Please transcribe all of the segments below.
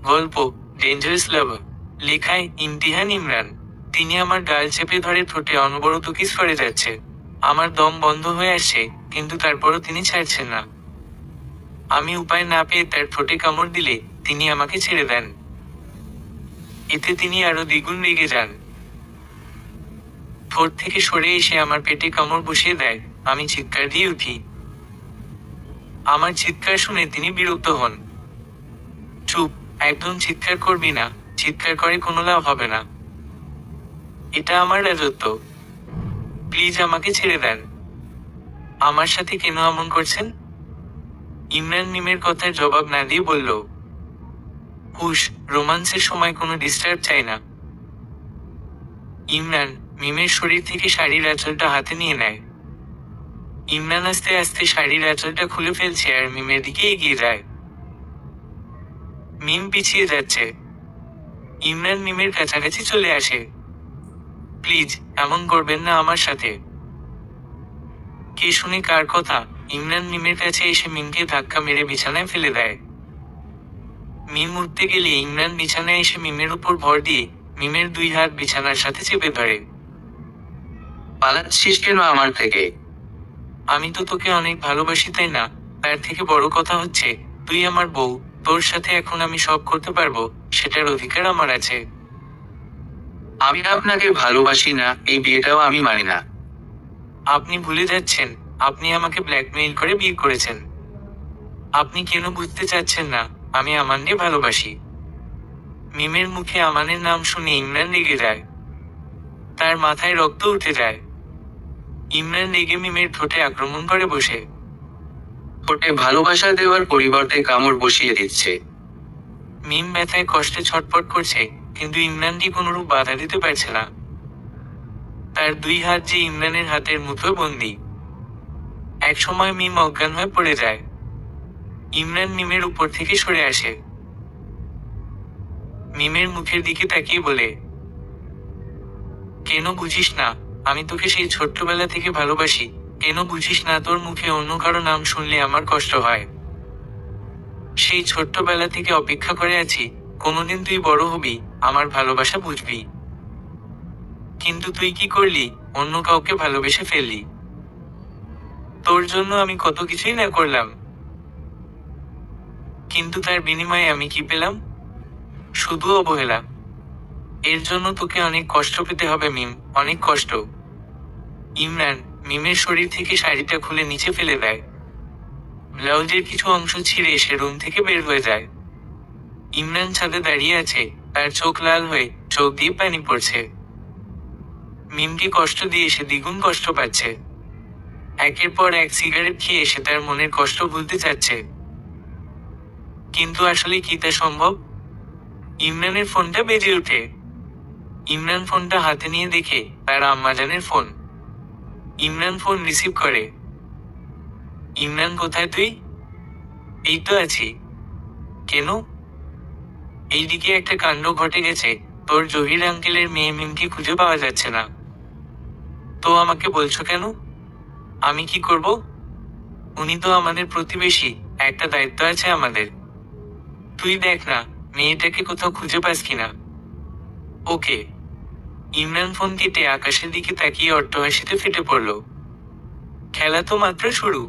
গল্প ডেঞ্জারাস লাভার। লেখায় ইমতিহান ইমরান। তিনি আমার গাল চেপে ধরে ঠোঁটে অনবরত কিস করে যাচ্ছে। আমার দম বন্ধ হয়ে আসছে, কিন্তু তারপরও তিনি ছাড়ছেন না। আমি উপায় না পেয়ে তার ঠোঁটে কামড় দিলে তিনি আমাকে ছেড়ে দেন। এতে তিনি আরো দ্বিগুণ রেগে যান। ঠোঁট থেকে সরে এসে আমার পেটে কামড় বসিয়ে দেয়। আমি চিৎকার দিয়ে উঠি। আমার চিৎকার শুনে তিনি বিরক্ত হন। চুপ, একদম চিৎকার করবি না, চিৎকার করে কোনো লাভ হবে না। এটা আমার রাজত্ব। প্লিজ আমাকে ছেড়ে দেন। আমার সাথে কেন এমন করছেন? ইমরান মিমের কথার জবাব না দিয়ে বলল, হুশ, রোমান্সের সময় কোনো ডিস্টার্ব চাই না। ইমরান মিমের শরীর থেকে শাড়ির আঁচলটা হাতে নিয়ে নেয়। ইমরান আস্তে আস্তে শাড়ির আঁচলটা খুলে ফেলছে আর মিমের দিকে এগিয়ে যায়। মিম পিছিয়ে যাচ্ছে। ইমরান মিমের কাছাকাছি চলে আসে। প্লিজ, এমন করবেন না আমার সাথে। কে শুনে কার কথা? ইমরান মিমের কাছে এসে মিমকে ধাক্কা মেরে বিছানায় ফেলে দেয়। মিম উঠতে গেলে ইমরান বিছানায় এসে মিমের উপর ভর দিয়ে মিমের দুই হাত বিছানার সাথে চেপে ধরে। পালাচ্ছিস কেন আমার থেকে? আমি তো তোকে অনেক ভালোবাসি, তাই না? তার থেকে বড় কথা হচ্ছে তুই আমার বউ। তোর সাথে এখন আমি সব করতে পারবো, সেটার অধিকার আমার আছে। আমি আপনাকে ভালোবাসি না, এই বিয়েটাও আমি মানি না। আপনি ভুলে যাচ্ছেন, আপনি আমাকে ব্ল্যাকমেইল করে বিয়ে করেছেন। আপনি কেন বুঝতে চাচ্ছেন না আমি আমানকে ভালোবাসি? মিমের মুখে আমানের নাম শুনে ইমরান রেগে যায়। তার মাথায় রক্ত উঠে যায়। ইমরান রেগে মিমের ঠোঁটে আক্রমণ করে বসে। ঠোঁটে ভালোবাসা দেওয়ার পরিবর্তে কামড় বসিয়ে দিচ্ছে। মিম ব্যথায় কষ্টে ছটফট করছে, কিন্তু ইমরানকে কোনরূপ বাধা দিতে পারছে না। তার দুই হাত যে ইমরানের হাতের মুঠোয় বন্দী। একসময় মিম অজ্ঞান হয়ে পড়ে যায়। ইমরান মিমের উপর থেকে সরে আসে। মিমের মুখের দিকে তাকিয়ে বলে, কেন বুঝিস না আমি তোকে সেই ছোট্টবেলা থেকে ভালোবাসি? কেন বুঝিস না তোর মুখে অন্য কারো নাম শুনলে আমার কষ্ট হয়? সেই ছোট্টবেলা থেকে অপেক্ষা করে আছি, কোনোদিন তুই বড় হবি, আমার ভালোবাসা বুঝবি। কিন্তু তুই কি করলি? অন্য কাউকে ভালোবেসে ফেললি। তোর জন্য আমি কত কিছুই না করলাম, কিন্তু তার বিনিময়ে আমি কি পেলাম? শুধু অবহেলা। এর জন্য তোকে অনেক কষ্ট পেতে হবে মিম, অনেক কষ্ট। ইমরান মিমের শরীর থেকে শাড়িটা খুলে নিচে ফেলে দেয়। ব্লাউজের কিছু অংশ ছিঁড়ে এসে রুম থেকে বের হয়ে যায়। ইমরান ছাদে দাঁড়িয়ে আছে, তার চোখ লাল হয়ে চোখ দিয়ে পানি পড়ছে। মিমকে কষ্ট দিয়ে সে দ্বিগুণ কষ্ট পাচ্ছে। একের পর এক সিগারেট খেয়ে এসে তার মনের কষ্ট ভুলতে চাচ্ছে, কিন্তু আসলে কি তা সম্ভব? ইমরানের ফোনটা বেজে ওঠে। ইমরান ফোনটা হাতে নিয়ে দেখে তার আম্মাজানের ফোন। ইমরান ফোন রিসিভ করে। ইমরান, কোথায় তুই? এই তো আছি। কেন? এইদিকে একটা কাণ্ড ঘটে গেছে, তোর জহির আঙ্কেলের মেয়ে মিমকে খুঁজে পাওয়া যাচ্ছে না। তো আমাকে বলছো কেন? আমি কি করব? উনি তো আমাদের প্রতিবেশী, একটা দায়িত্ব আছে আমাদের। তুই দেখ না মেয়েটাকে কোথাও খুঁজে পাস কিনা। ওকে। ইমরান ফোন কেটে আকাশের দিকে তাকিয়ে অট্টহাসিতে ফেটে পড়ল। খেলা তো মাত্র শুরু।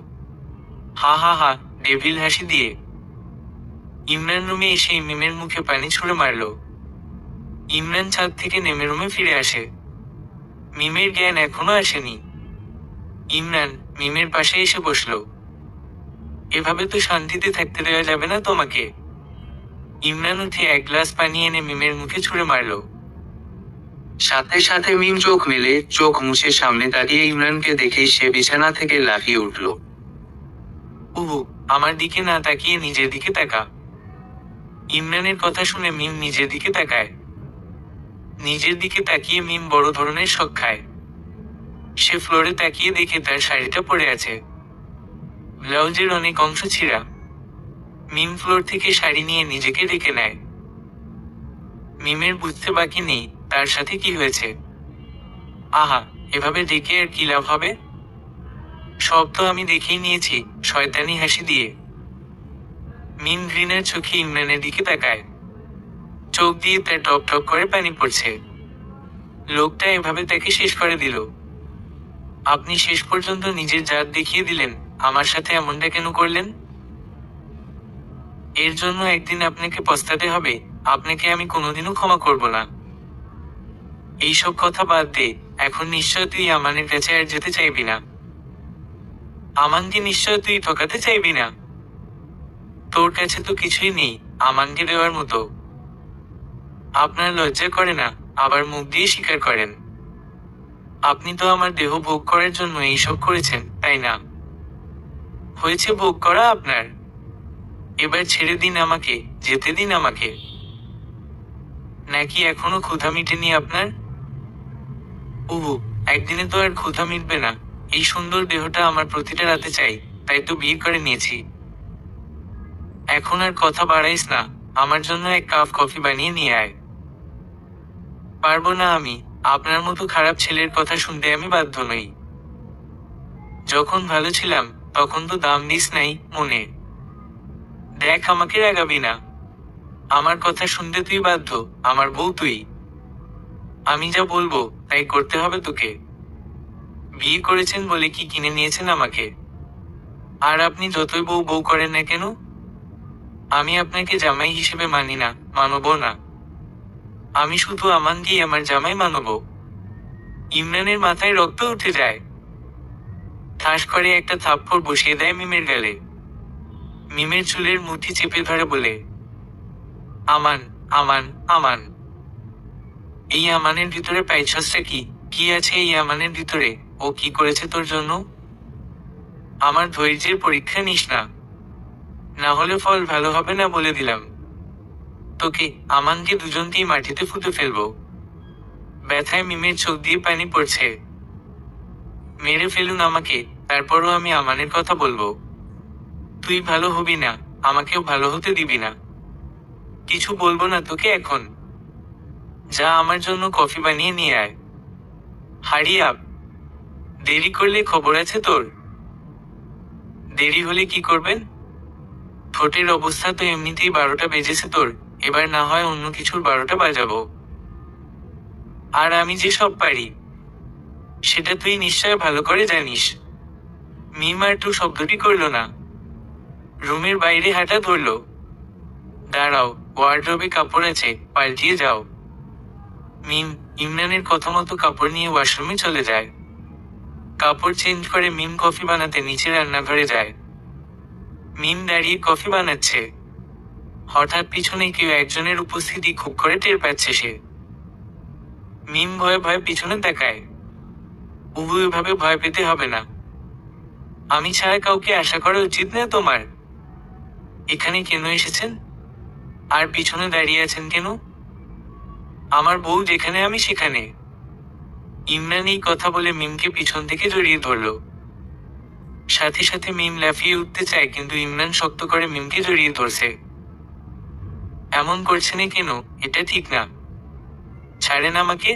হা হা হা, ডেভিল হাসি দিয়ে। ইমরান রুমে এসে মিমের মুখে পানি ছুঁড়ে মারল। ইমরান ছাদ থেকে নেমে রুমে ফিরে আসে। মিমের জ্ঞান এখনো আসেনি। ইমরান মিমের পাশে এসে বসল। এভাবে তো শান্তিতে থাকতে দেওয়া যাবে না তোমাকে। ইমরান উঠে এক গ্লাস পানি এনে মিমের মুখে ছুঁড়ে মারল। সাথে সাথে মিম চোখ মেলে চোখ মুছে সামনে তাকিয়ে ইমরানকে দেখেই সে বিছানা থেকে লাফিয়ে উঠল। উহু, আমার দিকে না তাকিয়ে নিজের দিকে তাকা। ইমরানের কথা শুনে মিম নিজের দিকে তাকায়। নিজের দিকে তাকিয়ে মিম বড় ধরনের শক খায়। সে ফ্লোরে তাকিয়ে দেখে তার শাড়িটা পড়ে আছে। ব্লাউজের অনেক অংশ ছিঁড়া। মিম ফ্লোর থেকে শাড়ি নিয়ে নিজেকে ঢেকে নেয়। মিমের বুঝতে বাকি নেই তার সাথে কি হয়েছে। আহা, এভাবে ঢেকে আর কি লাভ হবে? সব তো আমি দেখেই নিয়েছি, শয়তানি হাসি দিয়ে। মিম ঘৃণার চোখে ইমরানের দিকে তাকায়। চোখ দিয়ে তার টপ টপ করে পানি পড়ছে। লোকটা এভাবে তাকে শেষ করে দিল। আপনি শেষ পর্যন্ত নিজের জাত দেখিয়ে দিলেন। আমার সাথে এমনটা কেন করলেন? এর জন্য একদিন আপনাকে পস্তাতে হবে। আপনাকে আমি কোনোদিনও ক্ষমা করব না। এইসব কথা বাদ দে। এখন নিশ্চয় তুই আমানের কাছে আর যেতে চাইবি না। আমানকে নিশ্চয় তুই ঠকাতে চাইবি না। তোর কাছে তো কিছুই নেই আমানকে দেওয়ার মতো। আপনার লজ্জা করে না, আবার মুখ দিয়ে স্বীকার করেন। আপনি তো আমার দেহ ভোগ করার জন্য এইসব করেছেন, তাই না? হয়েছে ভোগ করা আপনার। এবার ছেড়ে দিন আমাকে, যেতে দিন আমাকে। নাকি এখনো ক্ষুধা মিটেনি আপনার? উহু, একদিনে তো আর ক্ষুধা মিটবে না। এই সুন্দর দেহটা আমার প্রতিটা রাতে চাই, তাই তো বিয়ে করে নিয়েছি। এখন আর কথা বাড়াইস না, আমার জন্য এক কাপ কফি বানিয়ে নিয়ে আয়। পারবো না আমি, আপনার মতো খারাপ ছেলের কথা শুনতে আমি বাধ্য নই। যখন ভালো ছিলাম তখন তো দাম দিস নাই মনে। দেখ আমাকে রাগাবি না। আমার কথা শুনতে তুই বাধ্য, আমার বউ তুই। আমি যা বলবো তাই করতে হবে তোকে। বিয়ে করেছেন বলে কি কিনে নিয়েছেন আমাকে? আর আপনি যতই বউ বউ করেন না কেন, আমি আপনাকে জামাই হিসেবে মানি না, মানবো না। আমি শুধু আমানকেই আমার জামাই মানব। ইমরানের মাথায় রক্ত উঠে যায়। ঠাস করে একটা থাপ্পড় বসিয়ে দেয় মিমের গালে। মিমের চুলের মুঠি চেপে ধরে বলে, আমান, আমান, আমান। এই আমানের ভিতরে পাইছসটা কি? কি আছে এই আমানের ভিতরে? ও কি করেছে তোর জন্য? আমার ধৈর্যের পরীক্ষা নিস না, না হলে ফল ভালো হবে না বলে দিলাম। তোকে, আমানকে দুজনকেই মাটিতে ফুটে ফেলবো। ব্যথায় মিমের চোখ দিয়ে পানি পড়ছে। মেরে ফেলুন আমাকে, তারপরও আমি আমানের কথা বলবো। তুই ভালো হবি না, আমাকেও ভালো হতে দিবি না। কিছু বলবো না তোকে এখন। যা আমার জন্য কফি বানিয়ে নিয়ে আয়। Hurry up. দেরি করলে খবর আছে তোর। দেরি হলে কি করবেন? ঠোঁটের অবস্থা তো এমনিতেই 12টা বেজেছে তোর, এবার না হয় অন্য কিছুর 12টা বাজাবো। আর আমি যে সব পারি সেটা তুই নিশ্চয় ভালো করে জানিস। মিম আর টু শব্দটি করল না। রুমের বাইরে হাঁটা ধরল। দাঁড়াও, ওয়ার্ড্রোবে কাপড় আছে, পাল্টিয়ে যাও। মিম ইমরানের কথা মতো কাপড় নিয়ে ওয়াশরুমে চলে যায়। কাপড় চেঞ্জ করে মিম কফি বানাতে নিচে রান্নাঘরে যায়। মিম দাঁড়িয়ে কফি বানাচ্ছে। হঠাৎ পিছনে কেউ একজনের উপস্থিতি খুব করে টের পাচ্ছে সে। মিম ভয়ে ভয়ে পিছনে তাকায়। উবু এভাবে ভয় পেতে হবে না। আমি ছাড়া কাউকে আশা করা উচিত না তোমার। এখানে কেন এসেছেন? আর পিছনে দাঁড়িয়ে আছেন কেন? আমার বউ যেখানে আমি সেখানে। ইমরান এই কথা বলে মিমকে পিছন থেকে জড়িয়ে ধরল। সাথে সাথে মিম লাফিয়ে উঠতে চায়, কিন্তু ইমরান শক্ত করে মিমকে জড়িয়ে ধরছে। এমন করছেন কেন? এটা ঠিক না। ছাড়েন আমাকে।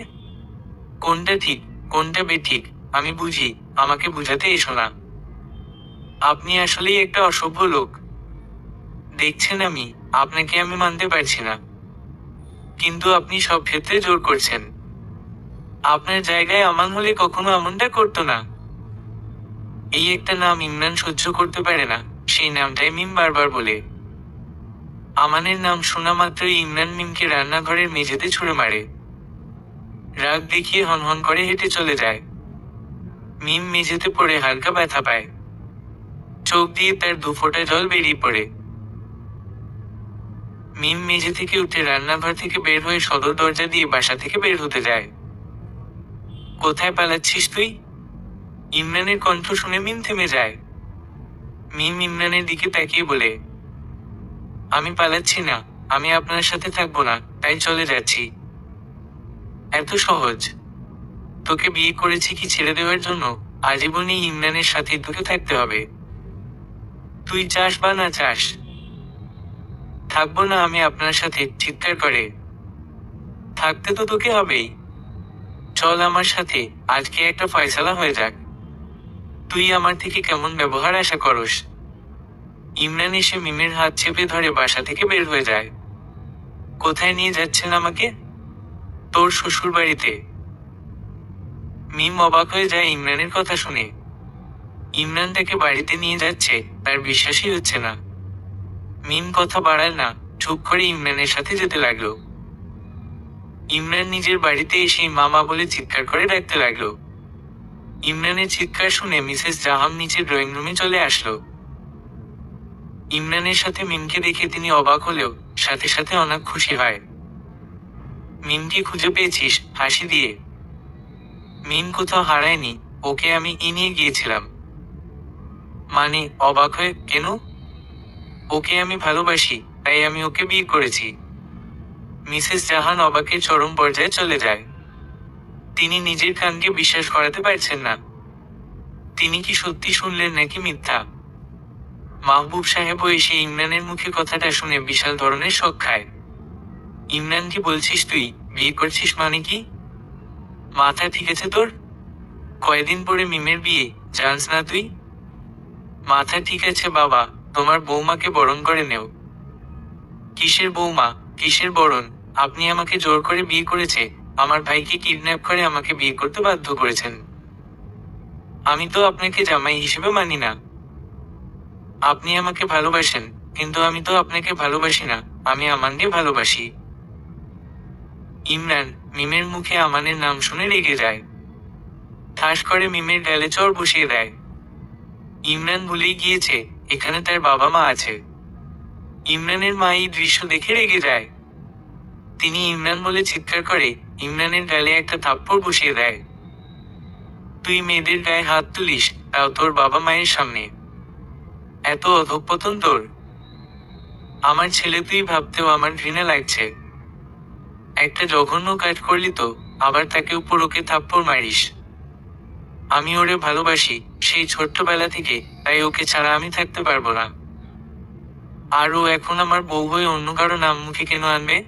কোনটা ঠিক, কোনটা বেঠিক আমি বুঝি, আমাকে বুঝাতে এসো না। আপনি আসলেই একটা অসভ্য লোক। দেখছেন আপনাকে আমি মানতে পারছি না, কিন্তু আপনি সব ক্ষেত্রে জোর করছেন। আপনার জায়গায় আমান হলে কখনো এমনটা করতো না। এই একটা নাম ইমরান সহ্য করতে পারে না, সেই নামটাই মিম বারবার বলে। আমানের নাম শোনা মাত্রই ইমরান মিমকে রান্নাঘরের মেঝেতে ছুঁড়ে মারে। রাগ দেখিয়ে হনহন করে হেঁটে চলে যায়। মিম মেঝেতে পড়ে হালকা ব্যথা পায়। চোখ দিয়ে তার 2 ফোঁটা জল বেরিয়ে পড়ে। মিম মেঝে থেকে উঠে রান্নাঘর থেকে বের হয়ে সদর দরজা দিয়ে বাসা থেকে বের হতে যায়। কোথায় পালাচ্ছিস তুই? ইমরানের কণ্ঠ শুনে মিম থেমে যায়। মিম ইমরানের দিকে তাকিয়ে বলে, আমি পালাচ্ছি না, আমি আপনার সাথে থাকবো না, তাই চলে যাচ্ছি। এত সহজ? তোকে বিয়ে করেছি কি ছেড়ে দেওয়ার জন্য? আজীবনই ইমরানের সাথেই তোকে থাকতে হবে। তুই চাস বা না চাস। থাকবো না আমি আপনার সাথে, চিৎকার করে। থাকতে তো তোকে হবেই। চল আমার সাথে, আজকে একটা ফয়সালা হয়ে যাক। তুই আমার থেকে কেমন ব্যবহার আশা করস? ইমরান এসে মিমের হাত চেপে ধরে বাসা থেকে বের হয়ে যায়। কোথায় নিয়ে যাচ্ছেন আমাকে? তোর শ্বশুর বাড়িতে। মিম অবাক হয়ে যায় ইমরানের কথা শুনে। ইমরান তাকে বাড়িতে নিয়ে যাচ্ছে, তার বিশ্বাসই হচ্ছে না। মিম কথা বাড়ায় না, চুপ করে ইমরানের সাথে যেতে লাগলো। ইমরান নিজের বাড়িতে এসে মামা বলে চিৎকার করে ডাকতে লাগলো। ইমরানের চিৎকার শুনে মিসেস জাহান নিচে ড্রয়িং রুমে চলে আসলো। ইমরানের সাথে মিমকে দেখে তিনি অবাক হলেও সাথে সাথে অনেক খুশি হয়। মিমকে খুঁজে পেয়েছিস? হাসি দিয়ে। মিম কোথাও হারায়নি, ওকে আমি নিয়ে গিয়েছিলাম। মানে? অবাক হয়ে কেন? ওকে আমি ভালোবাসি, তাই আমি ওকে বিয়ে করেছি। মিসেস জাহান অবাকের চরম পর্যায়ে চলে যায়। তিনি নিজের কানকে বিশ্বাস করাতে পারছেন না। তিনি কি সত্যি শুনলেন নাকি মিথ্যা? মাহবুব সাহেবও এসে ইমরানের মুখে কথাটা শুনে বিশাল ধরনের শক খায়। ইমরান, কি বলছিস তুই? বিয়ে করছিস মানে কি? মাথা ঠিক আছে তোর? কয়দিন পরে মিমের বিয়ে, জানস না তুই? মাথা ঠিক আছে বাবা, তোমার বৌমাকে বরণ করে নেও। কিসের বৌমা, কিসের বরণ? আপনি আমাকে জোর করে বিয়ে করেছে, আমার ভাইকে কিডন্যাপ করে আমাকে বিয়ে করতে বাধ্য করেছেন। আমি তো আপনাকে জামাই হিসেবে মানি না। আপনি আমাকে ভালোবাসেন, কিন্তু আমি তো আপনাকে ভালোবাসি না, আমি আমানকে ভালোবাসি। ইমরান মিমের মুখে আমানের নাম শুনে রেগে যায়। ঠাস করে মিমের গালে চড় বসিয়ে দেয়। ইমরান ভুলেই গিয়েছে এখানে তার বাবা মা আছে। ইমরানের মা এই দৃশ্য দেখে রেগে যায়। তিনি ইমরান বলে চিৎকার করে ইমরানের গালে একটা থাপ্পড় বসিয়ে দেয়। তুই মেয়েদের গায়ে হাত তুলিস, তাও তোর বাবা মায়ের সামনে? এত অধঃপতন তোর! আমার ছেলে তুই ভাবতেও আমার ঘৃণা লাগছে। একটা জঘন্য কাজ করলি তো, আবার তাকে উপর ওকে থাপ্পড় মারিস। আমি ওরে ভালোবাসি সেই ছোট্টবেলা থেকে, তাই ওকে ছাড়া আমি থাকতে পারবো না। আর ও এখন আমার বউ হয়ে অন্য কারো নাম মুখে কেন আনবে?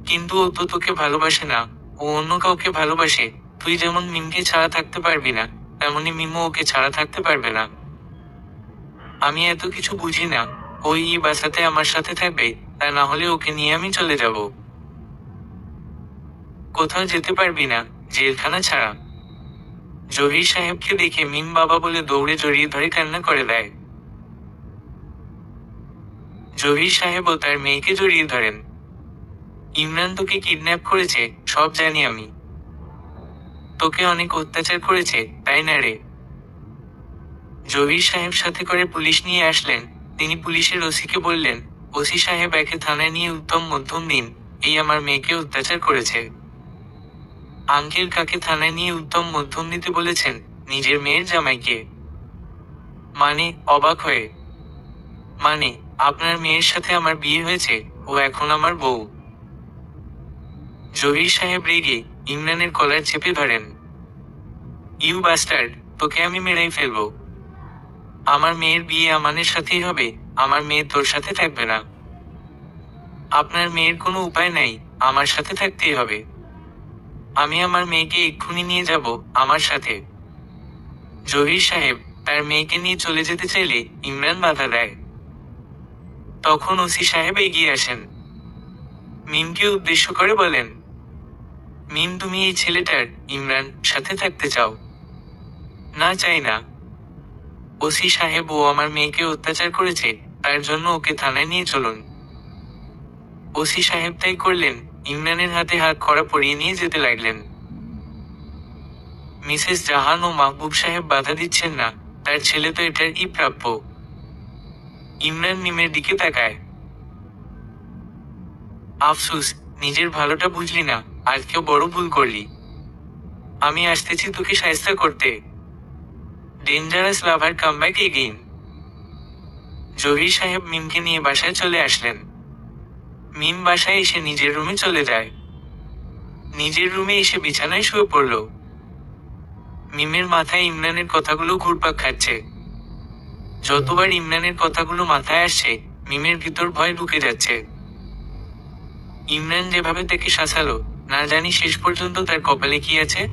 কিন্তু ও তো তোকে ভালোবাসে না, ও অন্য কাউকে ভালোবাসে। তুই যেমন মিমকে ছাড়া থাকতে পারবি না, তেমনি মিমও ওকে ছাড়া থাকতে পারবে না। আমি এত কিছু বুঝি না। ওই বাসাতে আমার সাথে থাকবে, তা না হলে ওকে নিয়ে আমি চলে যাব। কোথাও যেতে পারবি না, জেলখানা ছাড়া। জহির সাহেবকে দেখে মিম বাবা বলে দৌড়ে জড়িয়ে ধরে কান্না করে দেয়। জহির সাহেবও তার মেয়েকে জড়িয়ে ধরেন। ইমরান তোকে কিডন্যাপ করেছে, সব জানি আমি। তোকে অনেক অত্যাচার করেছে, তাই না রে? জহির সাহেব সাথে করে পুলিশ নিয়ে আসলেন। তিনি পুলিশের ওসিকে বললেন, ওসি সাহেব একে থানায় নিয়ে উত্তম মধ্যম দিন, এই আমার মেয়েকে অত্যাচার করেছে। আঙ্কেল কাকে থানায় নিয়ে উত্তম মধ্যম দিতে বলেছেন? নিজের মেয়ের জামাইকে। মানে? অবাক হয়ে। মানে, আপনার মেয়ের সাথে আমার বিয়ে হয়েছে, ও এখন আমার বউ। জহির সাহেব রেগে ইমরানের কলার চেপে ধরেন। ইউ বাস্টার্ড, তোকে আমি মেরেই ফেলবো। আমার মেয়ের বিয়ে আমানের সাথেই হবে, আমার মেয়ে তোর সাথে থাকবে না। আপনার মেয়ের কোনো উপায় নাই, আমার সাথে থাকতেই হবে। আমি আমার মেয়েকে এক্ষুনি নিয়ে যাব আমার সাথে। জহির সাহেব তার মেয়েকে নিয়ে চলে যেতে চাইলে ইমরান বাধা দেয়। তখন ওসি সাহেব এগিয়ে আসেন। মিমকে উদ্দেশ্য করে বলেন, মিম, তুমি এই ছেলেটার ইমরান সাথে থাকতে চাও? না, চাই না। ওসি সাহেব, ও আমার মেয়েকে অত্যাচার করেছে, তার জন্য ওকে থানায় নিয়ে চলুন। ওসি সাহেব তাই করলেন। ইমরানের হাতে হাত কড়া পরিয়ে নিয়ে যেতে লাগলেন। মিসেস জাহান ও মাহবুব সাহেব বাধা দিচ্ছেন না, তার ছেলে তো এটার প্রাপ্য। ইমরান মিমের দিকে তাকায়। আফসুস, নিজের ভালোটা বুঝলি না, আজকেও বড় ভুল করলি। আমি আসতেছি তোকে শায়েস্তা করতে। ডেঞ্জারাস লাভার কাম ব্যাক এগেইন। জহির সাহেব মিমকে নিয়ে বাসায় চলে আসলেন। মিম বাসায় এসে নিজের রুমে চলে যায়। নিজের রুমে এসে বিছানায় শুয়ে পড়ল। মিমের মাথায় ইমরানের কথাগুলো ঘুরপাক খাচ্ছে। যতবার ইমরানের কথাগুলো মাথায় আসছে, মিমের ভিতর ভয় ঢুকে যাচ্ছে। ইমরান যেভাবে তাকে শাসালো, না জানি শেষ পর্যন্ত তার কপালে কি আছে।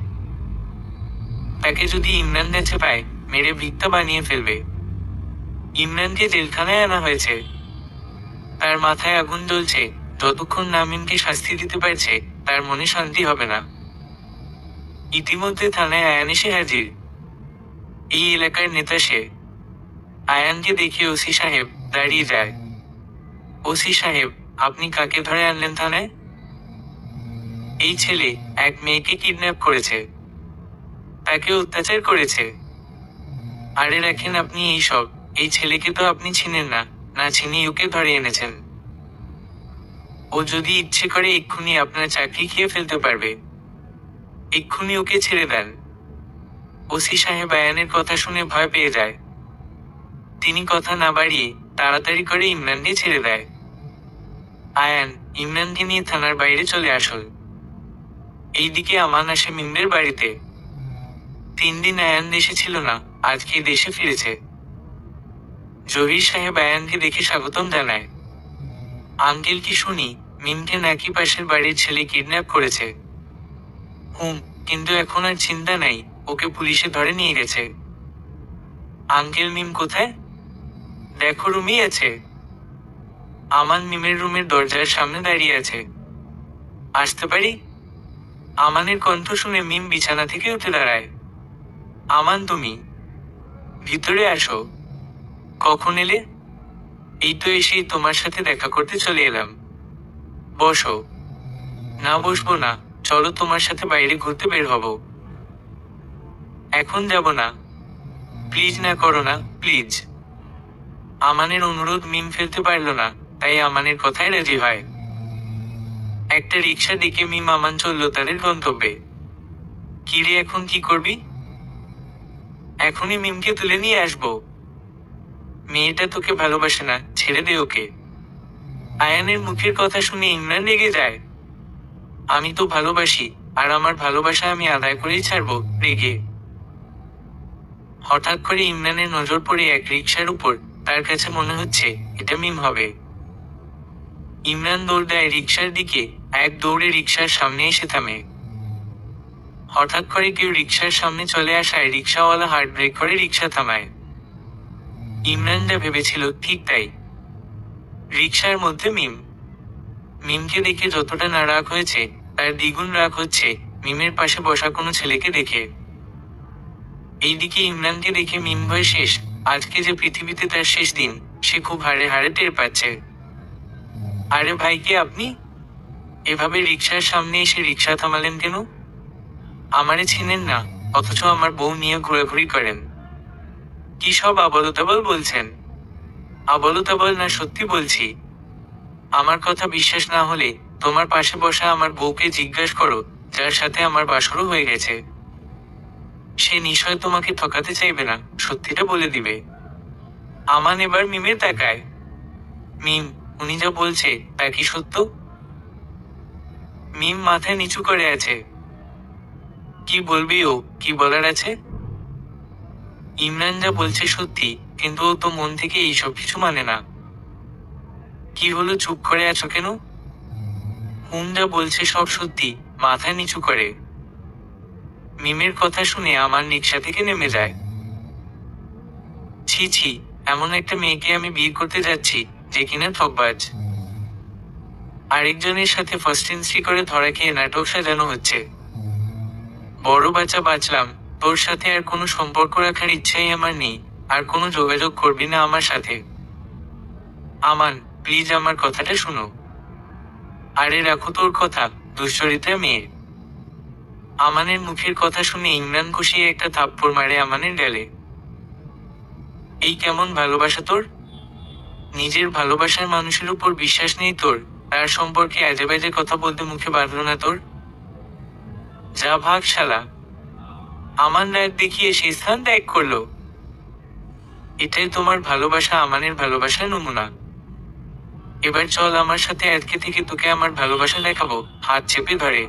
তাকে যদি ইমরান কাছে পায়, মেরে ভিক্তা বানিয়ে ফেলবে। ইমরানকে জেলখানায় আনা হয়েছে। তার মাথায় আগুন জ্বলছে, যতক্ষণ না মিমকে শাস্তি দিতে পারছে তার মনে শান্তি হবে না। ইতিমধ্যে থানায় আয়ান এসে হাজির। এই এলাকার নেতা সে। আয়ানকে দেখে ওসি সাহেব দাঁড়িয়ে যায়। ওসি সাহেব, আপনি কাকে ধরে আনলেন থানায়? এই ছেলে এক মেয়েকে কিডন্যাপ করেছে, তাকে অত্যাচার করেছে। আরে রাখেন আপনি এইসব, এই ছেলেকে তো আপনি চিনেন না, না চিনি ওকে ধরে এনেছেন। ও যদি ইচ্ছে করে এক্ষুনি আপনার চাকরি খেয়ে ফেলতে পারবে। এক্ষুনি ওকে ছেড়ে দেন। ওসি সাহেব আয়ানের কথা শুনে ভয় পেয়ে যায়। তিনি কথা না বাড়িয়ে তাড়াতাড়ি করে ইমরানকে ছেড়ে দেয়। আয়ান ইমরানকে নিয়ে থানার বাইরে চলে আসল। এইদিকে আমান আসে মিমের বাড়িতে। 3 দিন আয়ান দেশে ছিল না, আজকে দেশে ফিরেছে। জহির সাহেব আয়ানকে দেখে স্বাগতম জানায়। আঙ্কেল কি শুনি মিমকে নাকি পাশের বাড়ির ছেলে কিডন্যাপ করেছে? কিন্তু এখন আর চিন্তা নাই, ওকে পুলিশে ধরে নিয়ে গেছে। আঙ্কেল মিম কোথায়? দেখো রুমই আছে। আমান মিমের রুমের দরজার সামনে দাঁড়িয়ে আছে। আসতে পারি? আমানের কণ্ঠ শুনে মিম বিছানা থেকে উঠে দাঁড়ায়। আমান তুমি ভিতরে আসো। কখন এলে? এই তো এসেই তোমার সাথে দেখা করতে চলে এলাম। বসো। না বসবো না, চলো তোমার সাথে বাইরে ঘুরতে বের হব। এখন যাব না। প্লিজ না করো না, প্লিজ। আমানের অনুরোধ মিম ফেলতে পারল না, তাই আমানের কথায় রাজি হয়। একটা রিক্সা ডেকে মিম আমান চলল তাদের গন্তব্যে। কিরে এখন কি করবি? এখনই মিমকে তুলে নিয়ে আসবো। মেয়েটা তোকে ভালোবাসে না, ছেড়ে দে ওকে। আয়ানের মুখের কথা শুনে ইমরান রেগে যায়। আমি তো ভালোবাসি, আর আমার ভালোবাসা আমি আদায় করেই ছাড়বো, রেগে। হঠাৎ করে ইমরানের নজর পড়ে এক রিকশার উপর। তার কাছে মনে হচ্ছে এটা মিম হবে। ইমরান দৌড় দেয় রিকশার দিকে। এক দৌড়ে রিকশার সামনে এসে থামে। হঠাৎ করে কেউ রিকশার সামনে চলে আসায় রিকশাওয়ালা হার্ড ব্রেক করে রিকশা থামায়। ইমরান যা ভেবেছিল ঠিক তাই। রিকশার মধ্যে মিম। মিমকে দেখে যতটা না রাগ হয়েছে তার দ্বিগুণ রাগ হচ্ছে মিমের পাশে বসা কোনো ছেলেকে দেখে। এইদিকে ইমরানকে দেখে মিম ভয় শেষ। আজকে যে পৃথিবীতে তার শেষ দিন, সে খুব হাড়ে হাড়ে টের পাচ্ছে। আরে ভাই, কে আপনি? এভাবে রিকশার সামনে এসে রিকশা থামালেন কেন? আমারে চিনেন না, অথচ আমার বউ নিয়ে ঘোরাঘুরি করেন। কি সব আবলতাবল বলছেন? আবলতাবল না, সত্যি বলছি। আমার কথা বিশ্বাস না হলে তোমার পাশে বসা আমার বউকে জিজ্ঞাসা করো, যার সাথে আমার বাসরও হয়ে গেছে। সে নিশ্চয় তোমাকে ঠকাতে চাইবে না, সত্যিটা বলে দিবে। আমান এবার মিমের তাকায়। মিম, উনি যা বলছে তা কি সত্য? মিম মাথা নিচু করে আছে। কি বলবি ও, কি বলার আছে? ইমরান যা বলছে সত্যি, কিন্তু ও তো মন থেকে এইসব কিছু মানে না। কি হলো, চুপ করে আছো কেন? যা বলছে সব সত্যি, মাথা নিচু করে। মিমের কথা শুনে আমার রিকশা থেকে নেমে যায়। ছি ছি, এমন একটা মেয়েকে আমি বিয়ে করতে যাচ্ছি যে কিনা ঠকবাজ। আরেকজনের সাথে ফার্স্ট এন্ট্রি করে ধরা খেয়ে নাটক সাজানো হচ্ছে। বড় বাচ্চা বাঁচলাম, তোর সাথে আর কোনো সম্পর্ক রাখার ইচ্ছাই আমার নেই। আর কোনো যোগাযোগ করবি না আমার সাথে। আমান, প্লিজ আমার কথাটা শোনো। আরে রাখো তোর কথা, দুশ্চরিত্রা মেয়ে। আমানের মুখের কথা শুনে ইমরান কষিয়ে একটা থাপ্পড় মারে আমানের গালে। এই কেমন ভালোবাসা তোর? নিজের ভালোবাসার মানুষের উপর বিশ্বাস নেই তোর? তার সম্পর্কে আজে বাজে কথা বলতে মুখে বাঁধলো না তোর? যা ভাগ শালা। আমান রাগ দেখিয়ে সেই স্থান ত্যাগ করলো। এটাই তোমার ভালোবাসা? আমানের ভালোবাসার নমুনা। এবার চল আমার সাথে আজকে থেকে তোকে আমার ভালোবাসা দেখাবো। হাত চেপে ধরে।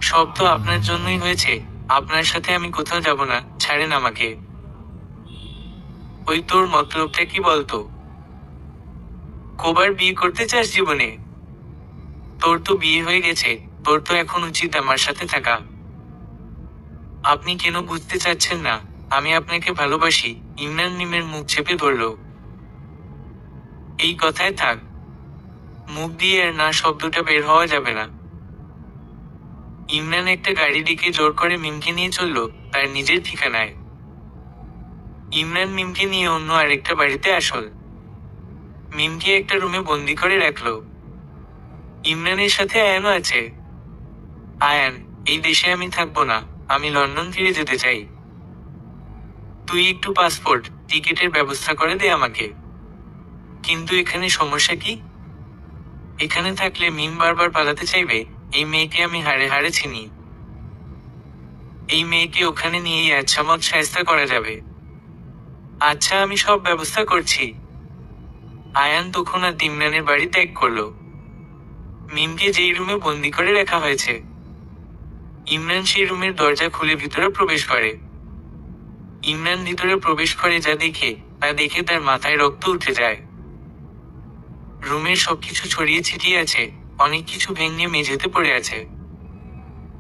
সব তো আপনার জন্যই হয়েছে, আপনার সাথে আমি কোথাও যাব না, ছাড়েন আমাকে। ওই তোর মতলবটা কি বলতো? কবার বিয়ে করতে চাস জীবনে? তোর তো বিয়ে হয়ে গেছে, তোর তো এখন উচিত আমার সাথে থাকা। আপনি কেন বুঝতে চাচ্ছেন না? আমি আপনাকে ভালোবাসি। ইমরান মিমের মুখ চেপে ধরল। এই কথায় থাক। মুখ দিয়ে আর না শব্দটা বের হওয়া যাবে না। ইমরান একটা গাড়ি ডেকে জোর করে মিমকে নিয়ে চলল তার নিজের ঠিকানায়। ইমরান মিমকে নিয়ে অন্য আরেকটা বাড়িতে আসল। মিমকে একটা রুমে বন্দি করে রাখলো। ইমরানের সাথে আয়ানও আছে। আয়ান, এই দেশে আমি থাকবো না, আমি লন্ডন ফিরে যেতে চাই। তুই একটু পাসপোর্ট টিকিটের ব্যবস্থা করে দে আমাকে। কিন্তু এখানে সমস্যা কি? এখানে থাকলে মিম বারবার পালাতে চাইবে। এই মেয়েকে আমি হাড়ে হাড়ে চিনি। এই মেয়েকে ওখানে নিয়েই আচ্ছামত শায়েস্তা করা যাবে। আচ্ছা, আমি সব ব্যবস্থা করছি। আয়ান তখন আর ইমরানের বাড়ি ত্যাগ করলো। মিমকে যেই রুমে বন্দি করে রাখা হয়েছে, ইমরান সেই রুমের দরজা খুলে ভিতরে প্রবেশ করে। ইমরান ভিতরে প্রবেশ করে যা দেখে তার মাথায় রক্ত উঠে যায়। রুমের সবকিছু ছড়িয়ে ছিটিয়ে আছে, অনেক কিছু ভেঙে মেঝেতে পড়ে আছে।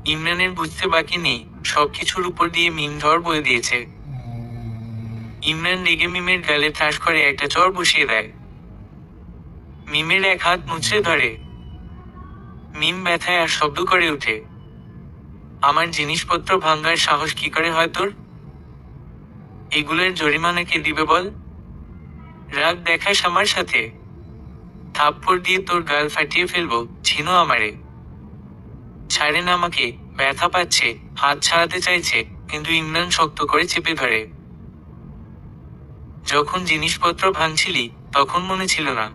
ইমরানের বুঝতে বাকি নেই সবকিছুর উপর দিয়ে মিম ঝড় বয়ে দিয়েছে। ইমরান রেগে মিমের গালে ঠাস করে একটা চড় বসিয়ে দেয়। মিমের এক হাত মুচড়ে ধরে। মিম ব্যথায় আর শব্দ করে উঠে। আমার জিনিসপত্র ভাঙার সাহস কি করে হয় তোর? এগুলোর জরিমানা কে দিবে বল? রাগ দেখাস আমার সাথে? থাপ্পড় দিয়ে তোর গাল ফাটিয়ে ফেলবো, ছিনো আমারে। ছাড়েন আমাকে, ব্যথা পাচ্ছে। হাত ছাড়াতে চাইছে, কিন্তু ইমরান শক্ত করে চেপে ধরে। যখন জিনিসপত্র ভাঙছিলি তখন মনে ছিল না?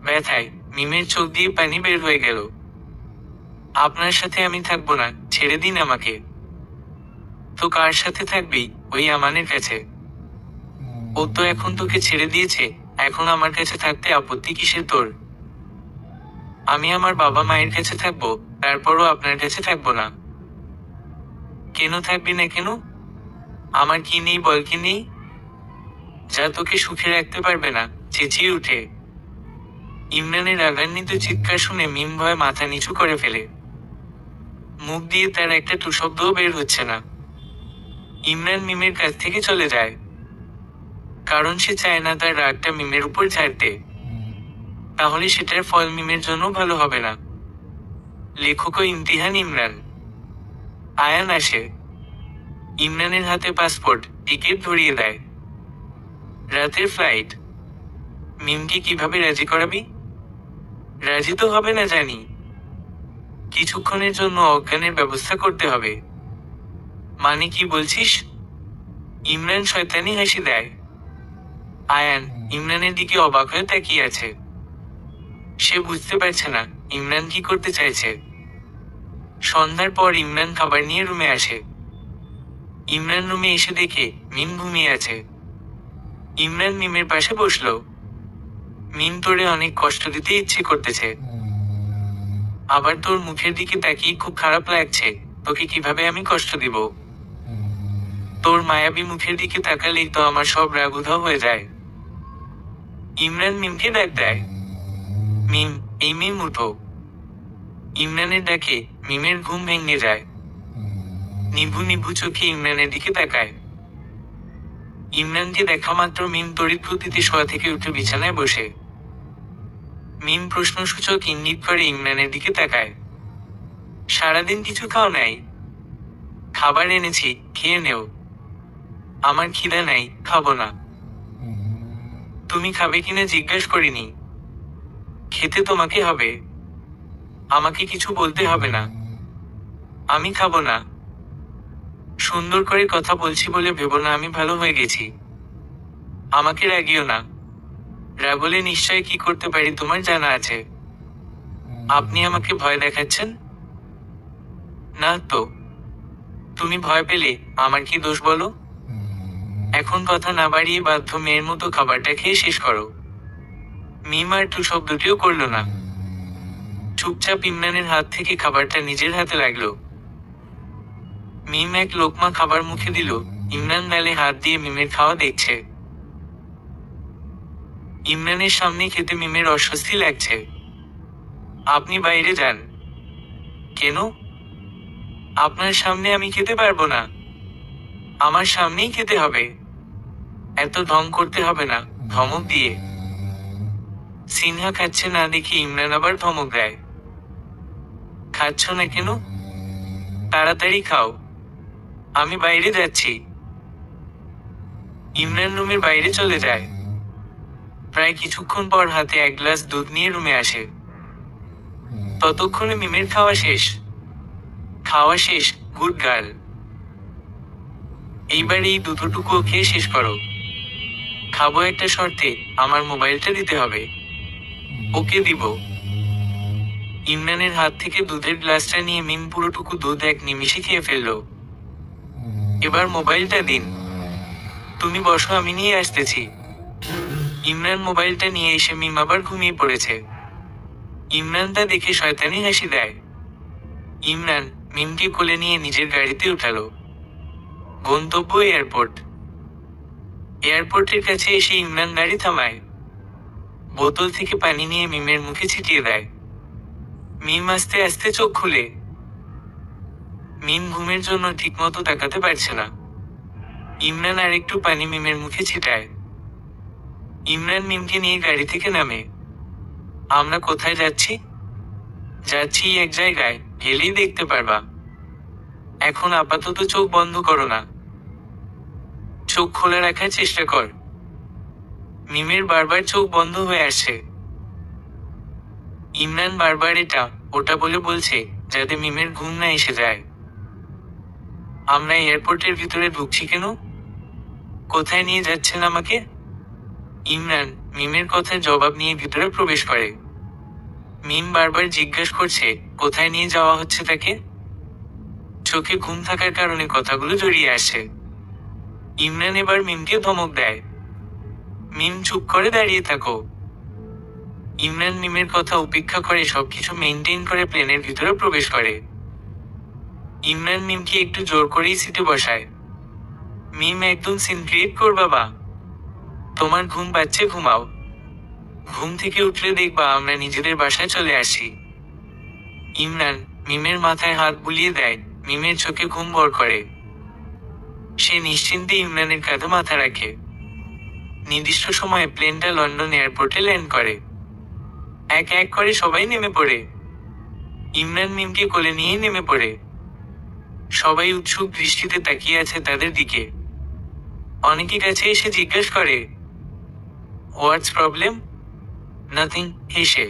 ব্যথায় মিমের চোখ দিয়ে পানি বের হয়ে গেল। আপনার সাথে আমি থাকবো না, ছেড়ে দিন আমাকে। তো কার সাথে থাকবি? ওই আমানের কাছে। ও তো এখন তোকে ছেড়ে দিয়েছে, এখন আমার কাছে থাকতে আপত্তি কিসের তোর? আমি আমার বাবা মায়ের কাছে থাকবো, তারপরও আপনার কাছে থাকবো না। কেন থাকবি না কেন? আমার কি নেই বল, কি নেই? যা তোকে সুখে রাখতে পারবে না, চেঁচিয়ে উঠে। ইমরানের রাগান্বিত চিৎকার শুনে মিম ভয়ে মাথা নিচু করে ফেলে। মুখ দিয়ে তার একটা টুশব্দও বের হচ্ছে না। ইমরান মিমের কাছ থেকে চলে যায়, কারণ সে চায় না তার রাগটা মিমের উপর ঝাড়তে। তাহলে সেটার ফল মিমের জন্য ভালো হবে না। লেখক ও ইমতিহান ইমরান। আয়ান আসে। ইমরানের হাতে পাসপোর্ট টিকিট ধরিয়ে দেয়। রাতের ফ্লাইট। মিমকে কিভাবে রাজি করাবি? রাজি তো হবে না জানি। কিছুক্ষণের জন্য অজ্ঞানের ব্যবস্থা করতে হবে। মানে কি বলছিস? ইমরান শয়তানি হাসি দেয়। আয়ান ইমরানের দিকে অবাক হয়ে তাকিয়ে আছে। সে বুঝতে পারছে না ইমরান কি করতে চাইছে। সন্ধ্যার পর ইমরান খাবার নিয়ে রুমে আসে। ইমরান রুমে এসে দেখে মিম ঘুমিয়ে আছে। ইমরান মিমের পাশে বসলো। মিম তোরে অনেক কষ্ট দিতে ইচ্ছে করতেছে। আবার তোর মুখের দিকে তাকিয়ে খুব খারাপ লাগছে। তোকে কিভাবে আমি কষ্ট দিব? তোর মায়াবী মুখের দিকে তাকালেই তো আমার সব রাগ উধাও হয়ে যায়। ইমরান মিমকে ডাক দেয়। মিম, এই মিম উঠো। ইমরানের ডাকে মিমের ঘুম ভেঙে যায়। নিভু নিভু চোখে ইমরানের দিকে তাকায়। ইমরানকে দেখা মাত্র মিম তড়িৎ গতিতে শোয়া থেকে উঠে বিছানায় বসে। মিম প্রশ্নসূচক ইঙ্গিত করে ইমরানের দিকে তাকায়। সারাদিন কিছু খাও নাই? খাবার এনেছি, খেয়ে নেও। আমার খিদা নাই, খাবো না। তুমি খাবে কিনা জিজ্ঞেস করিনি। খেতে তোমাকে হবে, আমাকে কিছু বলতে হবে না। আমি খাবো না। সুন্দর করে কথা বলছি বলে ভেবো না আমি ভালো হয়ে গেছি। আমাকে রাগিও না। রাগলে নিশ্চয় কি করতে পারি তোমার জানা আছে। আপনি আমাকে ভয় দেখাচ্ছেন? না তো। তুমি ভয় পেলে আমার কি দোষ বলো? এখন কথা না বাড়িয়ে বাধ্য মেয়ের মতো খাবারটা খেয়ে শেষ করো। মিম আর টু শব্দটিও করল না। চুপচাপ ইমরানের হাত থেকে খাবারটা নিজের হাতে লাগলো। মিম এক লোকমা খাবার মুখে দিল। ইমরান গালে হাত দিয়ে মিমের খাওয়া দেখছে। ইমরানের সামনে খেতে মিমের অস্বস্তি লাগছে। আপনি বাইরে যান। কেন? আপনার সামনে আমি খেতে পারবো না। আমার সামনেই খেতে হবে। এত ঢং করতে হবে না, ধমক দিয়ে। সিনহা খাচ্ছে না দেখে ইমরান আবার ধমক দেয়, খাচ্ছ না কেন? তাড়াতাড়ি খাও, আমি বাইরে যাচ্ছি। ইমরান রুমের বাইরে চলে যায়। প্রায় কিছুক্ষণ পর হাতে এক গ্লাস দুধ নিয়ে রুমে আসে। ততক্ষণে মিমের খাওয়া শেষ। খাওয়া শেষ, গুড গার্ল। এইবার এই দুটোটুকুও খেয়ে শেষ করো। খাবো একটা শর্তে, আমার মোবাইলটা দিতে হবে। ওকে দিব। ইমরানের হাত থেকে দুধের গ্লাসটা নিয়ে মিম পুরোটুকু দুধ এক নিমিষে খেয়ে ফেললো। এবার মোবাইলটা দিন। তুমি বসো, আমি নিয়ে আসতেছি। ইমরান মোবাইলটা নিয়ে এসে মিম আবার ঘুমিয়ে পড়েছে। ইমরান তা দেখে শয়তানি হাসি দেয়। ইমরান মিমকে কোলে নিয়ে নিজের গাড়িতে উঠালো। গন্তব্য এয়ারপোর্ট। এয়ারপোর্টের কাছে এসে ইমরান গাড়ি থামায়। বোতল থেকে পানি নিয়ে মিমের মুখে ছিটিয়ে দেয়। মিম আস্তে আস্তে চোখ খুলে। মিম ঘুমের জন্য ঠিকমতো তাকাতে পারছে না। ইমরান আর একটু পানি মিমের মুখে ছিটায়। ইমরান মিমকে নিয়ে গাড়ি থেকে নামে। আমরা কোথায় যাচ্ছি? যাচ্ছি এক জায়গায়, গেলেই দেখতে পারবা। এখন আপাতত চোখ বন্ধ করো না। চোখ খোলা রাখার চেষ্টা কর। মিমের বারবার চোখ বন্ধ হয়ে আসছে। ইমরান বারবার এটা ওটা বলে বলছে, যাতে মিমের ঘুম না এসে যায়। আমরা এয়ারপোর্টের ভিতরে ঢুকছি কেন? কোথায় নিয়ে যাচ্ছেন আমাকে? ইমরান মিমের কথার জবাব নিয়ে ভিতরে প্রবেশ করে। মিম বারবার জিজ্ঞাসা করছে, কোথায় নিয়ে যাওয়া হচ্ছে তাকে। চোখে ঘুম থাকার কারণে কথাগুলো জড়িয়ে আসে। ইমরান এবার মিমকে ধমক দেয়, মিম চুপ করে দাঁড়িয়ে থাকো। ইমরান মিমের কথা উপেক্ষা করে সবকিছু মেনটেন করে প্লেনের ভিতরে প্রবেশ করে। ইমরান মিমকে একটু জোর করেই সিটে বসায়। মিম একদম সিন ক্রিয়েট কর বাবা। তোমার ঘুম পাচ্ছে, ঘুমাও। ঘুম থেকে উঠলে দেখবা আমরা নিজেদের বাসায় চলে আসি। ইমরান মিমের মাথায় হাত বুলিয়ে দেয়। মিমের চোখে ঘুম ভর করে। সে নিশ্চিন্তে ইমরানের কাঁধে মাথা রাখে। নির্দিষ্ট সময়ে প্লেনটা লন্ডন এয়ারপোর্টে ল্যান্ড করে। এক এক করে সবাই নেমে পড়ে। ইমরান মিমকে কোলে নিয়ে নেমে পড়ে। সবাই উৎসুক দৃষ্টিতে তাকিয়ে আছে তাদের দিকে। অনেকে কাছে এসে জিজ্ঞাসা করে, হোয়াটস প্রবলেম? নাথিং, হেসে।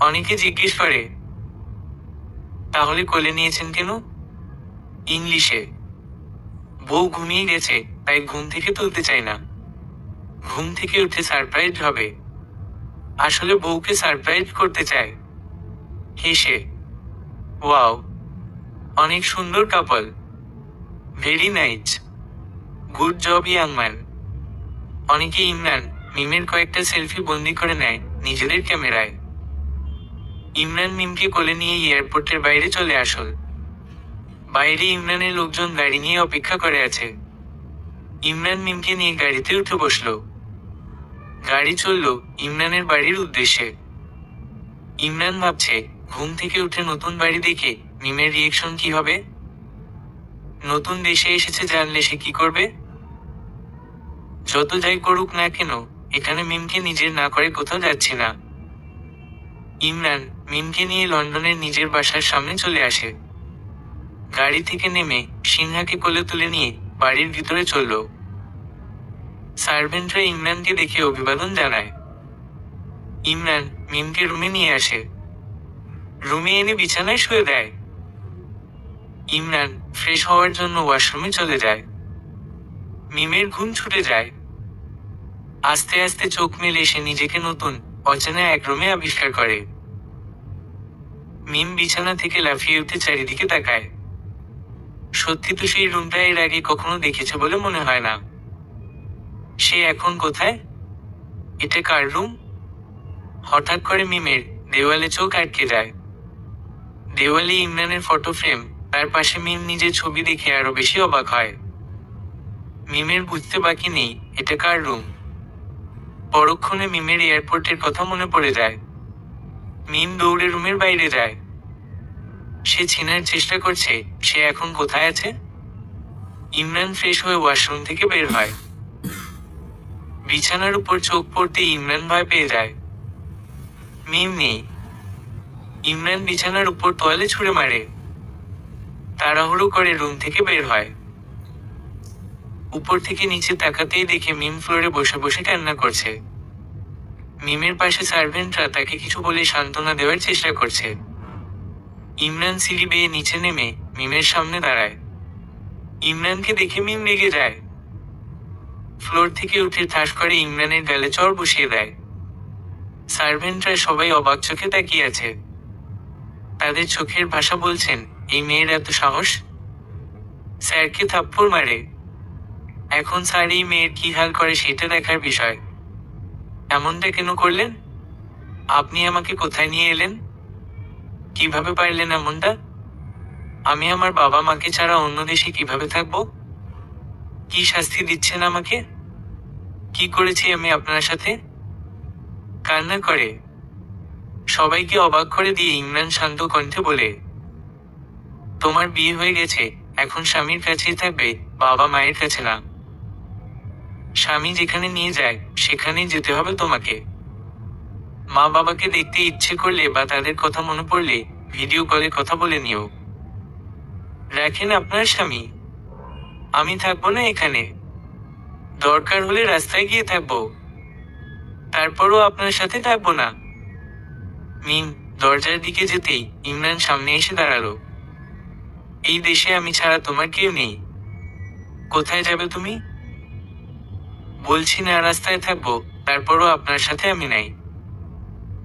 অনেকে জিজ্ঞেস করে, তাহলে কোলে নিয়েছেন কেন? ইংলিশে। বউ ঘুমিয়ে গেছে, তাই ঘুম থেকে তুলতে চাই না। ঘুম থেকে উঠে সারপ্রাইজ হবে। আসলে বউকে সারপ্রাইজ করতে চায়। হেসে। ওয়াও, অনেক সুন্দর couple. Very nice. Good job young man. অনেকে ইমরান মিমের কয়েকটা সেলফি বন্দি করে নেয় নিজেদের ক্যামেরায়। ইমরান মিমকে কোলে নিয়ে এয়ারপোর্টের বাইরে চলে আসল। বাইরে ইমরানের লোকজন গাড়ি নিয়ে অপেক্ষা করে আছে। ইমরান মিমকে নিয়ে গাড়িতে উঠে বসলো। গাড়ি চলল ইমরানের বাড়ির উদ্দেশ্যে। ইমরান ভাবছে, ঘুম থেকে উঠে নতুন বাড়ি দেখে মিমের রিয়েকশন কি হবে। নতুন দেশে এসেছে জানলে সে কি করবে। যত যাই করুক না কেন, এখানে মিমকে নিজের না করে কোথাও যাচ্ছি না। ইমরান মিমকে নিয়ে লন্ডনের নিজের বাসার সামনে চলে আসে। গাড়ি থেকে নেমে সিনহাকে কোলে তুলে নিয়ে বাড়ির ভিতরে চলল। সার্ভেন্টরা ইমরানকে দেখে অভিবাদন জানায়। ইমরান মিমকে রুমে নিয়ে আসে। রুমে এনে বিছানায় শুয়ে দেয়। ইমরান ফ্রেশ হওয়ার জন্য ওয়াশরুমে চলে যায়। মিমের ঘুম ছুটে যায়। আস্তে আস্তে চোখ মেলে সে নিজেকে নতুন অচেনা এক রুমে আবিষ্কার করে। মিম বিছানা থেকে লাফিয়ে উঠে চারিদিকে তাকায়। সত্যি তো সেই রুমটা এর আগে কখনো দেখেছে বলে মনে হয় না। সে এখন কোথায়? এটা কার রুম? হঠাৎ করে মিমের দেওয়ালে চোখ আটকে যায়। দেওয়ালে ইমরানের ফটো ফ্রেম, তার পাশে মিম নিজের ছবি দেখে আরো বেশি অবাক হয়। মিমের বুঝতে বাকি নেই এটা কার রুম। পরক্ষণে মিমের এয়ারপোর্টের কথা মনে পড়ে যায়। মিম দৌড়ে রুমের বাইরে যায়। সে চেনার চেষ্টা করছে সে এখন কোথায় আছে। ইমরান ফ্রেশ হয়ে ওয়াশরুম থেকে বের হয়। বিছানার উপর চোখ পড়তে ইমরান ভয় পেয়ে যায়। মিম নেই। ইমরান বিছানার উপর তোয়ালে ছুঁড়ে মারে। তাড়াহুড়ো করে রুম থেকে বের হয়। উপর থেকে নিচে তাকাতেই দেখে মিম ফ্লোরে বসে বসে কান্না করছে। মিমের পাশে সার্ভেন্টরা তাকে কিছু বলে সান্ত্বনা দেওয়ার চেষ্টা করছে। ইমরান সিঁড়ি বেয়ে নিচে নেমে মিমের সামনে দাঁড়ায়। ইমরানকে দেখে মিম রেগে যায়। ফ্লোর থেকে উঠে ঠাস করে ইমরানের গালে চড় বসিয়ে দেয়। সার্ভেন্টরা সবাই অবাক চোখে তাকিয়ে আছে। তাদের চোখের ভাষা বলছেন, এই মেয়ের এত সাহস! স্যারকে থাপ্পড় মারে। এখন স্যার এই মেয়ের কি হাল করে সেটা দেখার বিষয়। এমনটা কেন করলেন? আপনি আমাকে কোথায় নিয়ে এলেন? কিভাবে পারলেন এমনটা? আমি আমার বাবা মাকে ছাড়া অন্য দেশে কিভাবে থাকবো? কি শাস্তি দিচ্ছেন আমাকে? কি করেছি আমি আপনার সাথে? কান্না করে। সবাইকে অবাক করে দিয়ে ইমরান শান্ত কণ্ঠে বলে, তোমার বিয়ে হয়ে গেছে, এখন স্বামীর কাছেই থাকবে, বাবা মায়ের কাছে না। স্বামী যেখানে নিয়ে যায় সেখানেই যেতে হবে তোমাকে। মা বাবাকে দেখতে ইচ্ছে করলে বা তাদের কথা মনে পড়লে ভিডিও কলে কথা বলে নিও। রাখেন আপনার স্বামী। আমি থাকবো না এখানে। দরকার হলে রাস্তায় গিয়ে থাকবো, তারপরও আপনার সাথে থাকবো না। মিম দরজার দিকে যেতেই ইমরান সামনে এসে দাঁড়ালো। এই দেশে আমি ছাড়া তোমার কেউ নেই। কোথায় যাবে তুমি? বলছি না রাস্তায় থাকবো, তারপরও আপনার সাথে আমি নাই।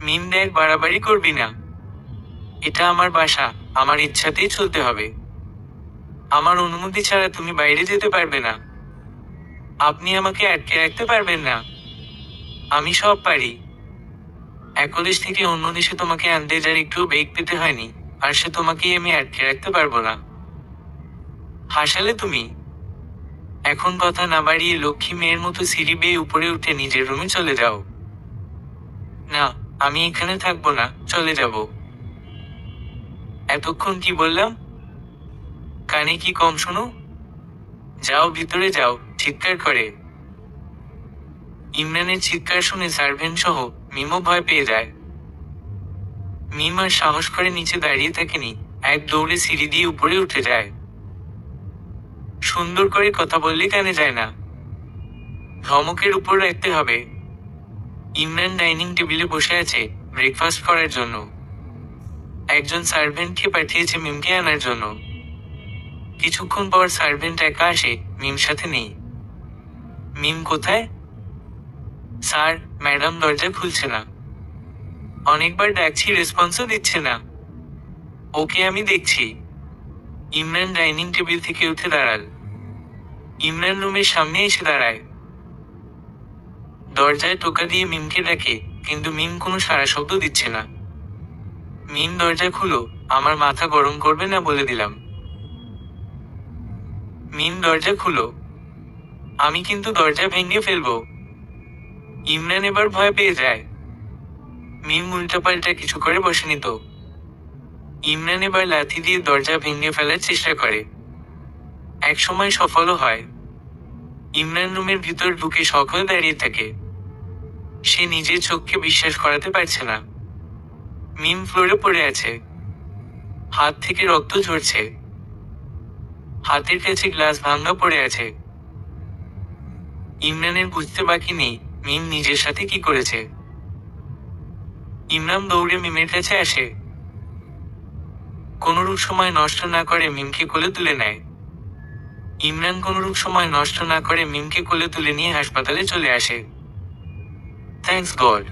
মিম দেখ, বাড়াবাড়ি করবি না। এটা আমার বাসা, আমার ইচ্ছাতেই চলতে হবে। আমার অনুমতি ছাড়া তুমি বাইরে যেতে পারবে না। আপনি আমাকে আটকে রাখতে পারবেন না। আমি সব পারি। এক দেশ থেকে অন্য দেশে তোমাকে আনতে যার একটু বেগ পেতে হয়নি, আর সে তোমাকেই আমি আটকে রাখতে পারবো না। হাসালে তুমি। এখন কথা না বাড়িয়ে লক্ষ্মী মেয়ের মতো সিঁড়ি বেয়ে উপরে উঠে নিজের রুমে চলে যাও। না, আমি এখানে থাকবো না, চলে যাব। এতক্ষণ কি বললাম? কানে কি কম শোনো? যাও ভিতরে যাও, চিৎকার করে। ইমরানের চিৎকার শুনে সার্ভেন্ট সহ মিমও ভয় পেয়ে যায়। মিম আর সাহস করে নিচে দাঁড়িয়ে থাকেনি, এক দৌড়ে সিঁড়ি দিয়ে উপরে উঠে যায়। সুন্দর করে কথা বললে কানে যায় না, ধমকের উপর রাখতে হবে। ইমরান ডাইনিং টেবিলে বসে আছে ব্রেকফাস্ট করার জন্য। একজন সার্ভেন্টকে পাঠিয়েছে মিমকে আনার জন্য। কিছুক্ষণ পর সার্ভেন্ট একা আসে, মিম সাথে নেই। মিম কোথায়? স্যার, ম্যাডাম দরজা খুলছে না। অনেকবার ডাকছি, রেসপন্সও দিচ্ছে না। ওকে আমি দেখছি। ইমরান ডাইনিং টেবিল থেকে উঠে দাঁড়াল। ইমরান রুমের সামনে এসে দাঁড়ায়। দরজায় টোকা দিয়ে মিমকে ডাকে, কিন্তু মিম কোনো সাড়া শব্দ দিচ্ছে না। মিম দরজা খুলো, আমার মাথা গরম করবে না বলে দিলাম। মিম দরজা খুলো, আমি কিন্তু দরজা ভেঙে ফেলবো। ইমরান এবার ভয় পেয়ে যায়। মিম উল্টাপাল্টা কিছু করে বসে নিত। ইমরান এবার লাথি দিয়ে দরজা ভেঙে ফেলার চেষ্টা করে। এক সময় সফলও হয়। ইমরান রুমের ভিতর ঢুকে শক হয়ে দাঁড়িয়ে থাকে। সে নিজের চোখকে বিশ্বাস করাতে পারছে না। মিম ফ্লোরে পড়ে আছে, হাত থেকে রক্ত ঝরছে। হাতের কাছে গ্লাস ভাঙা পড়ে আছে। ইমরানের বুঝতে বাকি নেই মিম নিজের সাথে কি করেছে। ইমরান দৌড়ে মিমের কাছে আসে। কোনরূপ সময় নষ্ট না করে মিমকে কোলে তুলে নেয়। ইমরান কোনরূপ সময় নষ্ট না করে মিমকে কোলে তুলে নিয়ে হাসপাতালে চলে আসে। থ্যাঙ্কস গড,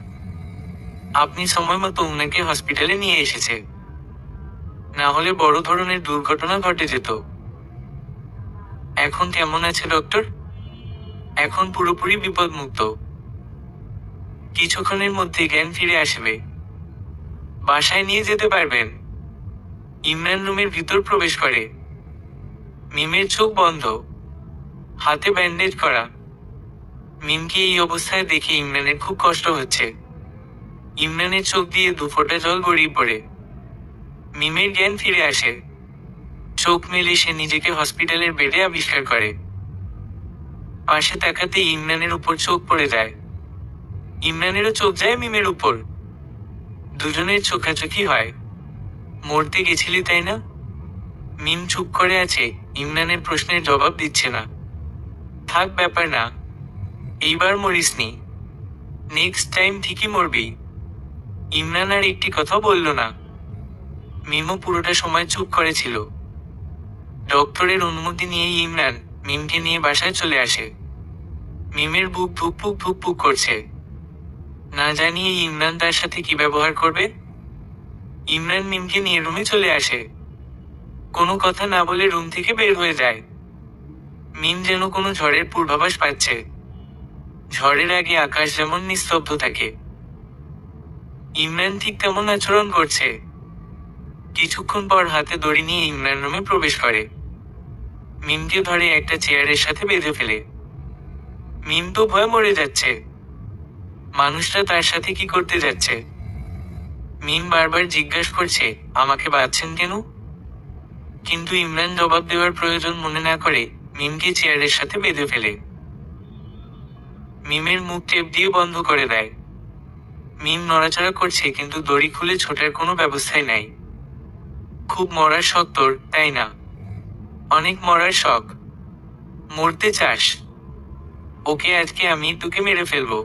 আপনি সময় মতো উনাকে হসপিটালে নিয়ে এসেছে, না হলে বড় ধরনের দুর্ঘটনা ঘটে যেত। এখন কেমন আছে ডক্টর? এখন পুরোপুরি বিপদমুক্ত। কিছুক্ষণের মধ্যে জ্ঞান ফিরে আসবে। বাসায় নিয়ে যেতে পারবেন। ইমরান রুমের ভিতর প্রবেশ করে। মিমের চোখ বন্ধ, হাতে ব্যান্ডেজ করা। মিমকে এই অবস্থায় দেখে ইমরানের খুব কষ্ট হচ্ছে। ইমরানের চোখ দিয়ে দুফোঁটা জল গড়িয়ে পড়ে। মিমের জ্ঞান ফিরে আসে। চোখ মেলে সে নিজেকে হসপিটালের বেডে আবিষ্কার করে। পাশে তাকাতে ইমরানের উপর চোখ পড়ে যায়। ইমরানেরও চোখ যায় মিমের উপর। দুজনের চোখাচোখি হয়। মরতে গেছিলি তাই না? মিম চুপ করে আছে, ইমরানের প্রশ্নের জবাব দিচ্ছে না। থাক, ব্যাপার না, এইবার মরিসনি, নেক্সট টাইম ঠিকই মরবি। ইমরান আর একটি কথা বলল না। মিমও পুরোটা সময় চুপ করেছিল। ডক্টরের অনুমতি নিয়েই ইমরান মিমকে নিয়ে বাসায় চলে আসে। মিমের বুক ধুকপুক ধুকপুক করছে, না জানিয়ে ইমরান তার সাথে কি ব্যবহার করবে। ইমরান মিমকে নিয়ে রুমে চলে আসে। কোনো কথা না বলে রুম থেকে বের হয়ে যায়। মিম যেন কোনো ঝড়ের পূর্বাভাস পাচ্ছে। ঝড়ের আগে আকাশ যেমন নিস্তব্ধ থাকে, ইমরান ঠিক তেমন আচরণ করছে। কিছুক্ষণ পর হাতে দড়ি নিয়ে ইমরান রুমে প্রবেশ করে। মিমকে ধরে একটা চেয়ারের সাথে বেঁধে ফেলে। মিম তো ভয়ে মরে যাচ্ছে, মানুষটা তার সাথে কি করতে যাচ্ছে। মিম বারবার জিজ্ঞাসা করছে, আমাকে বাঁধছেন কেন? কিন্তু ইমরান জবাব দেওয়ার প্রয়োজন মনে না করে মিমকে চেয়ারের সাথে বেঁধে ফেলে। মিমের মুখ টেপ দিয়ে বন্ধ করে দেয়। মিম নড়াচড়া করছে, কিন্তু দড়ি খুলে ছোটার কোনো ব্যবস্থাই নাই। খুব মরার শখ তোর, তাই না? অনেক মরার শখ। মরতে চাস? ওকে, আজকে আমি তোকে মেরে ফেলবো।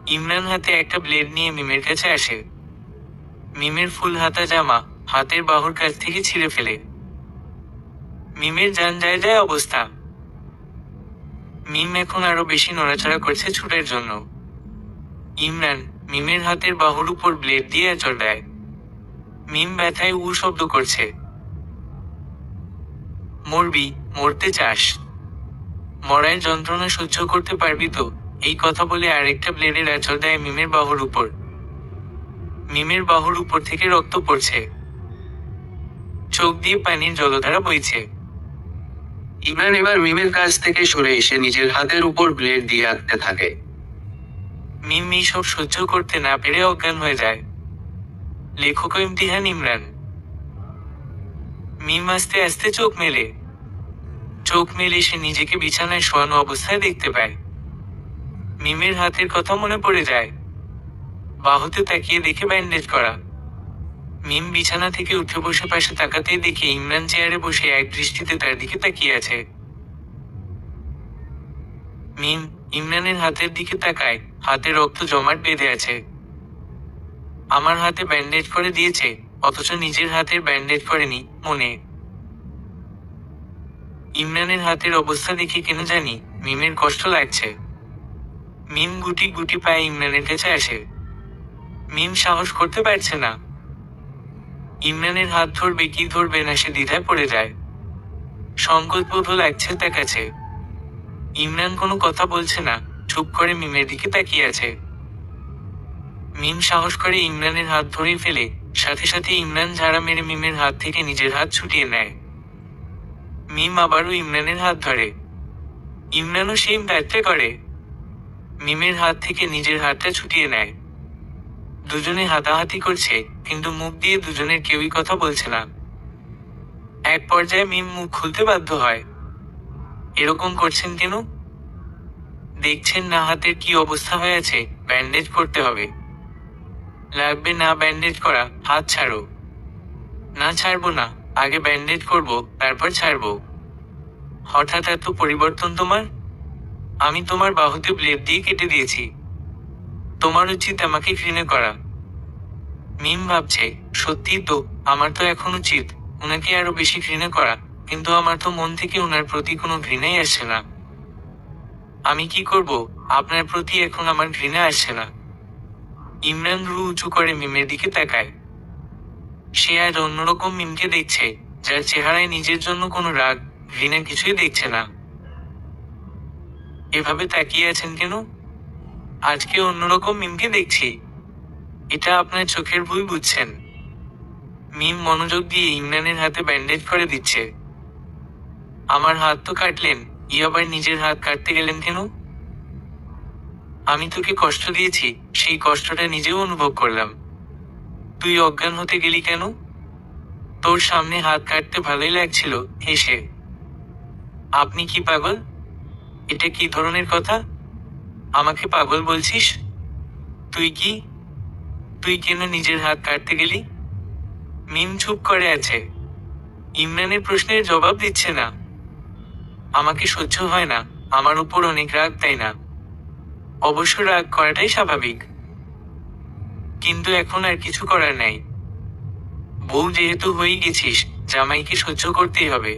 ইমরান হাতে একটা ব্লেড নিয়ে মিমের কাছে আসে। মিমের ফুল হাতা জামা হাতের বাহুর কাছ থেকে ছিঁড়ে ফেলে। মিমের জান যায় যায় অবস্থা। মিম এখন আরো বেশি নড়াচড়া করছে ছুটের জন্য। ইমরান মিমের হাতের বাহুর উপর ব্লেড দিয়ে আঁচড় দেয়। মিম ব্যথায় উ শব্দ করছে। মরবি? মরতে চাস? মরার যন্ত্রণা সহ্য করতে পারবি তো? এই কথা বলে আরেকটা ব্লেডের আঁচড় দেয় মিমের বাহুর উপর। মিমের বাহুর উপর থেকে রক্ত পড়ছে, চোখ দিয়ে পানির জলধারা বইছে। ইমরান এবার মিমের কাছ থেকে সরে এসে নিজের হাতের উপর ব্লেড দিয়ে আঁকতে থাকে। মিম এইসব সহ্য করতে না পেরে অজ্ঞান হয়ে যায়। লেখক ইমতিহান ইমরান। মিম আস্তে আস্তে চোখ মেলে। চোখ মেলে সে নিজেকে বিছানায় শোয়ানো অবস্থায় দেখতে পায়। মিমের হাতের কথা মনে পড়ে যায়। বাহুতে তাকিয়ে দেখে ব্যান্ডেজ করা। মিম বিছানা থেকে উঠে বসে পাশে তাকাতেই দেখে ইমরান চেয়ারে বসে এক দৃষ্টিতে তার দিকে তাকিয়ে আছে। মিম ইমরানের হাতের দিকে তাকায়, হাতে রক্ত জমাট বেঁধে আছে। আমার হাতে ব্যান্ডেজ করে দিয়েছে, অথচ নিজের হাতের ব্যান্ডেজ করেনি মনে। ইমরানের হাতের অবস্থা দেখে কেন জানি মিমের কষ্ট লাগছে। মিম গুটি গুটি পায়ে ইমরানের কাছে আসে। মিম সাহস করতে পারছে না। ইমরানের হাত ধরবে কি ধরবে না সে দ্বিধায় পড়ে যায়। সংকোচবোধ লাগছে তার কাছে। ইমরান কোনো কথা বলছে না, চুপ করে মিমের দিকে তাকিয়ে আছে। মিম সাহস করে ইমরানের হাত ধরে ফেলে, সাথে সাথে ইমরান ঝাড়া মেরে মিমের হাত থেকে নিজের হাত ছুটিয়ে নেয়। মিম আবারও ইমরানের হাত ধরে। ইমরানও সেম কাজটা করে, মিমের হাত থেকে নিজের হাতটা ছুটিয়ে নেয়। দুজনে হাতাহাতি করছে, কিন্তু মুখ দিয়ে দুজনের কেউই কথা বলছে না। এক পর্যায়ে মিম মুখ খুলতে বাধ্য হয়। এরকম করছেন কেন? দেখছেন না হাতের কি অবস্থা হয়েছে? ব্যান্ডেজ করতে হবে। লাগবে না ব্যান্ডেজ করা, হাত ছাড়ো। না, ছাড়বো না, আগে ব্যান্ডেজ করব, তারপর ছাড়বো। হঠাৎ এত পরিবর্তন তোমার? আমি তোমার বাহুতে ব্লেড দিয়ে কেটে দিয়েছি। তোমার উচিত আমাকে ঘৃণা করা। মিম ভাবছে, সত্যি তো, আমার তো এখন উচিত ওনাকে আরো বেশি ঘৃণা করা, কিন্তু আমার তো মন থেকে ওনার প্রতি কোনো ঘৃণাই আসছে না। আমি কি করব? আপনার প্রতি এখন আমার ঘৃণা আসছে না। ইমরান রু উঁচু করে মিমের দিকে তাকায়। সে আজ অন্যরকম মিমকে দেখছে, যার চেহারায় নিজের জন্য কোনো রাগ ঘৃণা কিছুই দেখছে না। এভাবে তাকিয়ে আছেন কেন? আজকে অন্যরকম মিমকে দেখছি। এটা আপনার চোখের ভুল বুঝছেন। মিম মনোযোগ দিয়ে ইমরানের হাতে ব্যান্ডেজ করে দিচ্ছে। আমার হাত তো কাটলেন, আবার নিজের হাত কাটতে গেলেন কেন? আমি তোকে কষ্ট দিয়েছি, সেই কষ্টটা নিজেও অনুভব করলাম। তুই অজ্ঞান হতে গেলি কেন? তোর সামনে হাত কাটতে ভালোই লাগছিল, হেসে। আপনি কি পাগল? এটা কি ধরনের কথা? আমাকে পাগল বলছিস? তুই কেন নিজের হাত কাটতে গেলি? মিম চুপ করে আছে। ইমরানের প্রশ্নের জবাব দিচ্ছে না। আমাকে সহ্য হয় না, আমার উপর অনেক রাগ, তাই না? অবশ্য রাগ করাটাই স্বাভাবিক, কিন্তু এখন আর কিছু করার নাই। বউ যেহেতু হয়ে গেছিস, জামাইকে সহ্য করতেই হবে।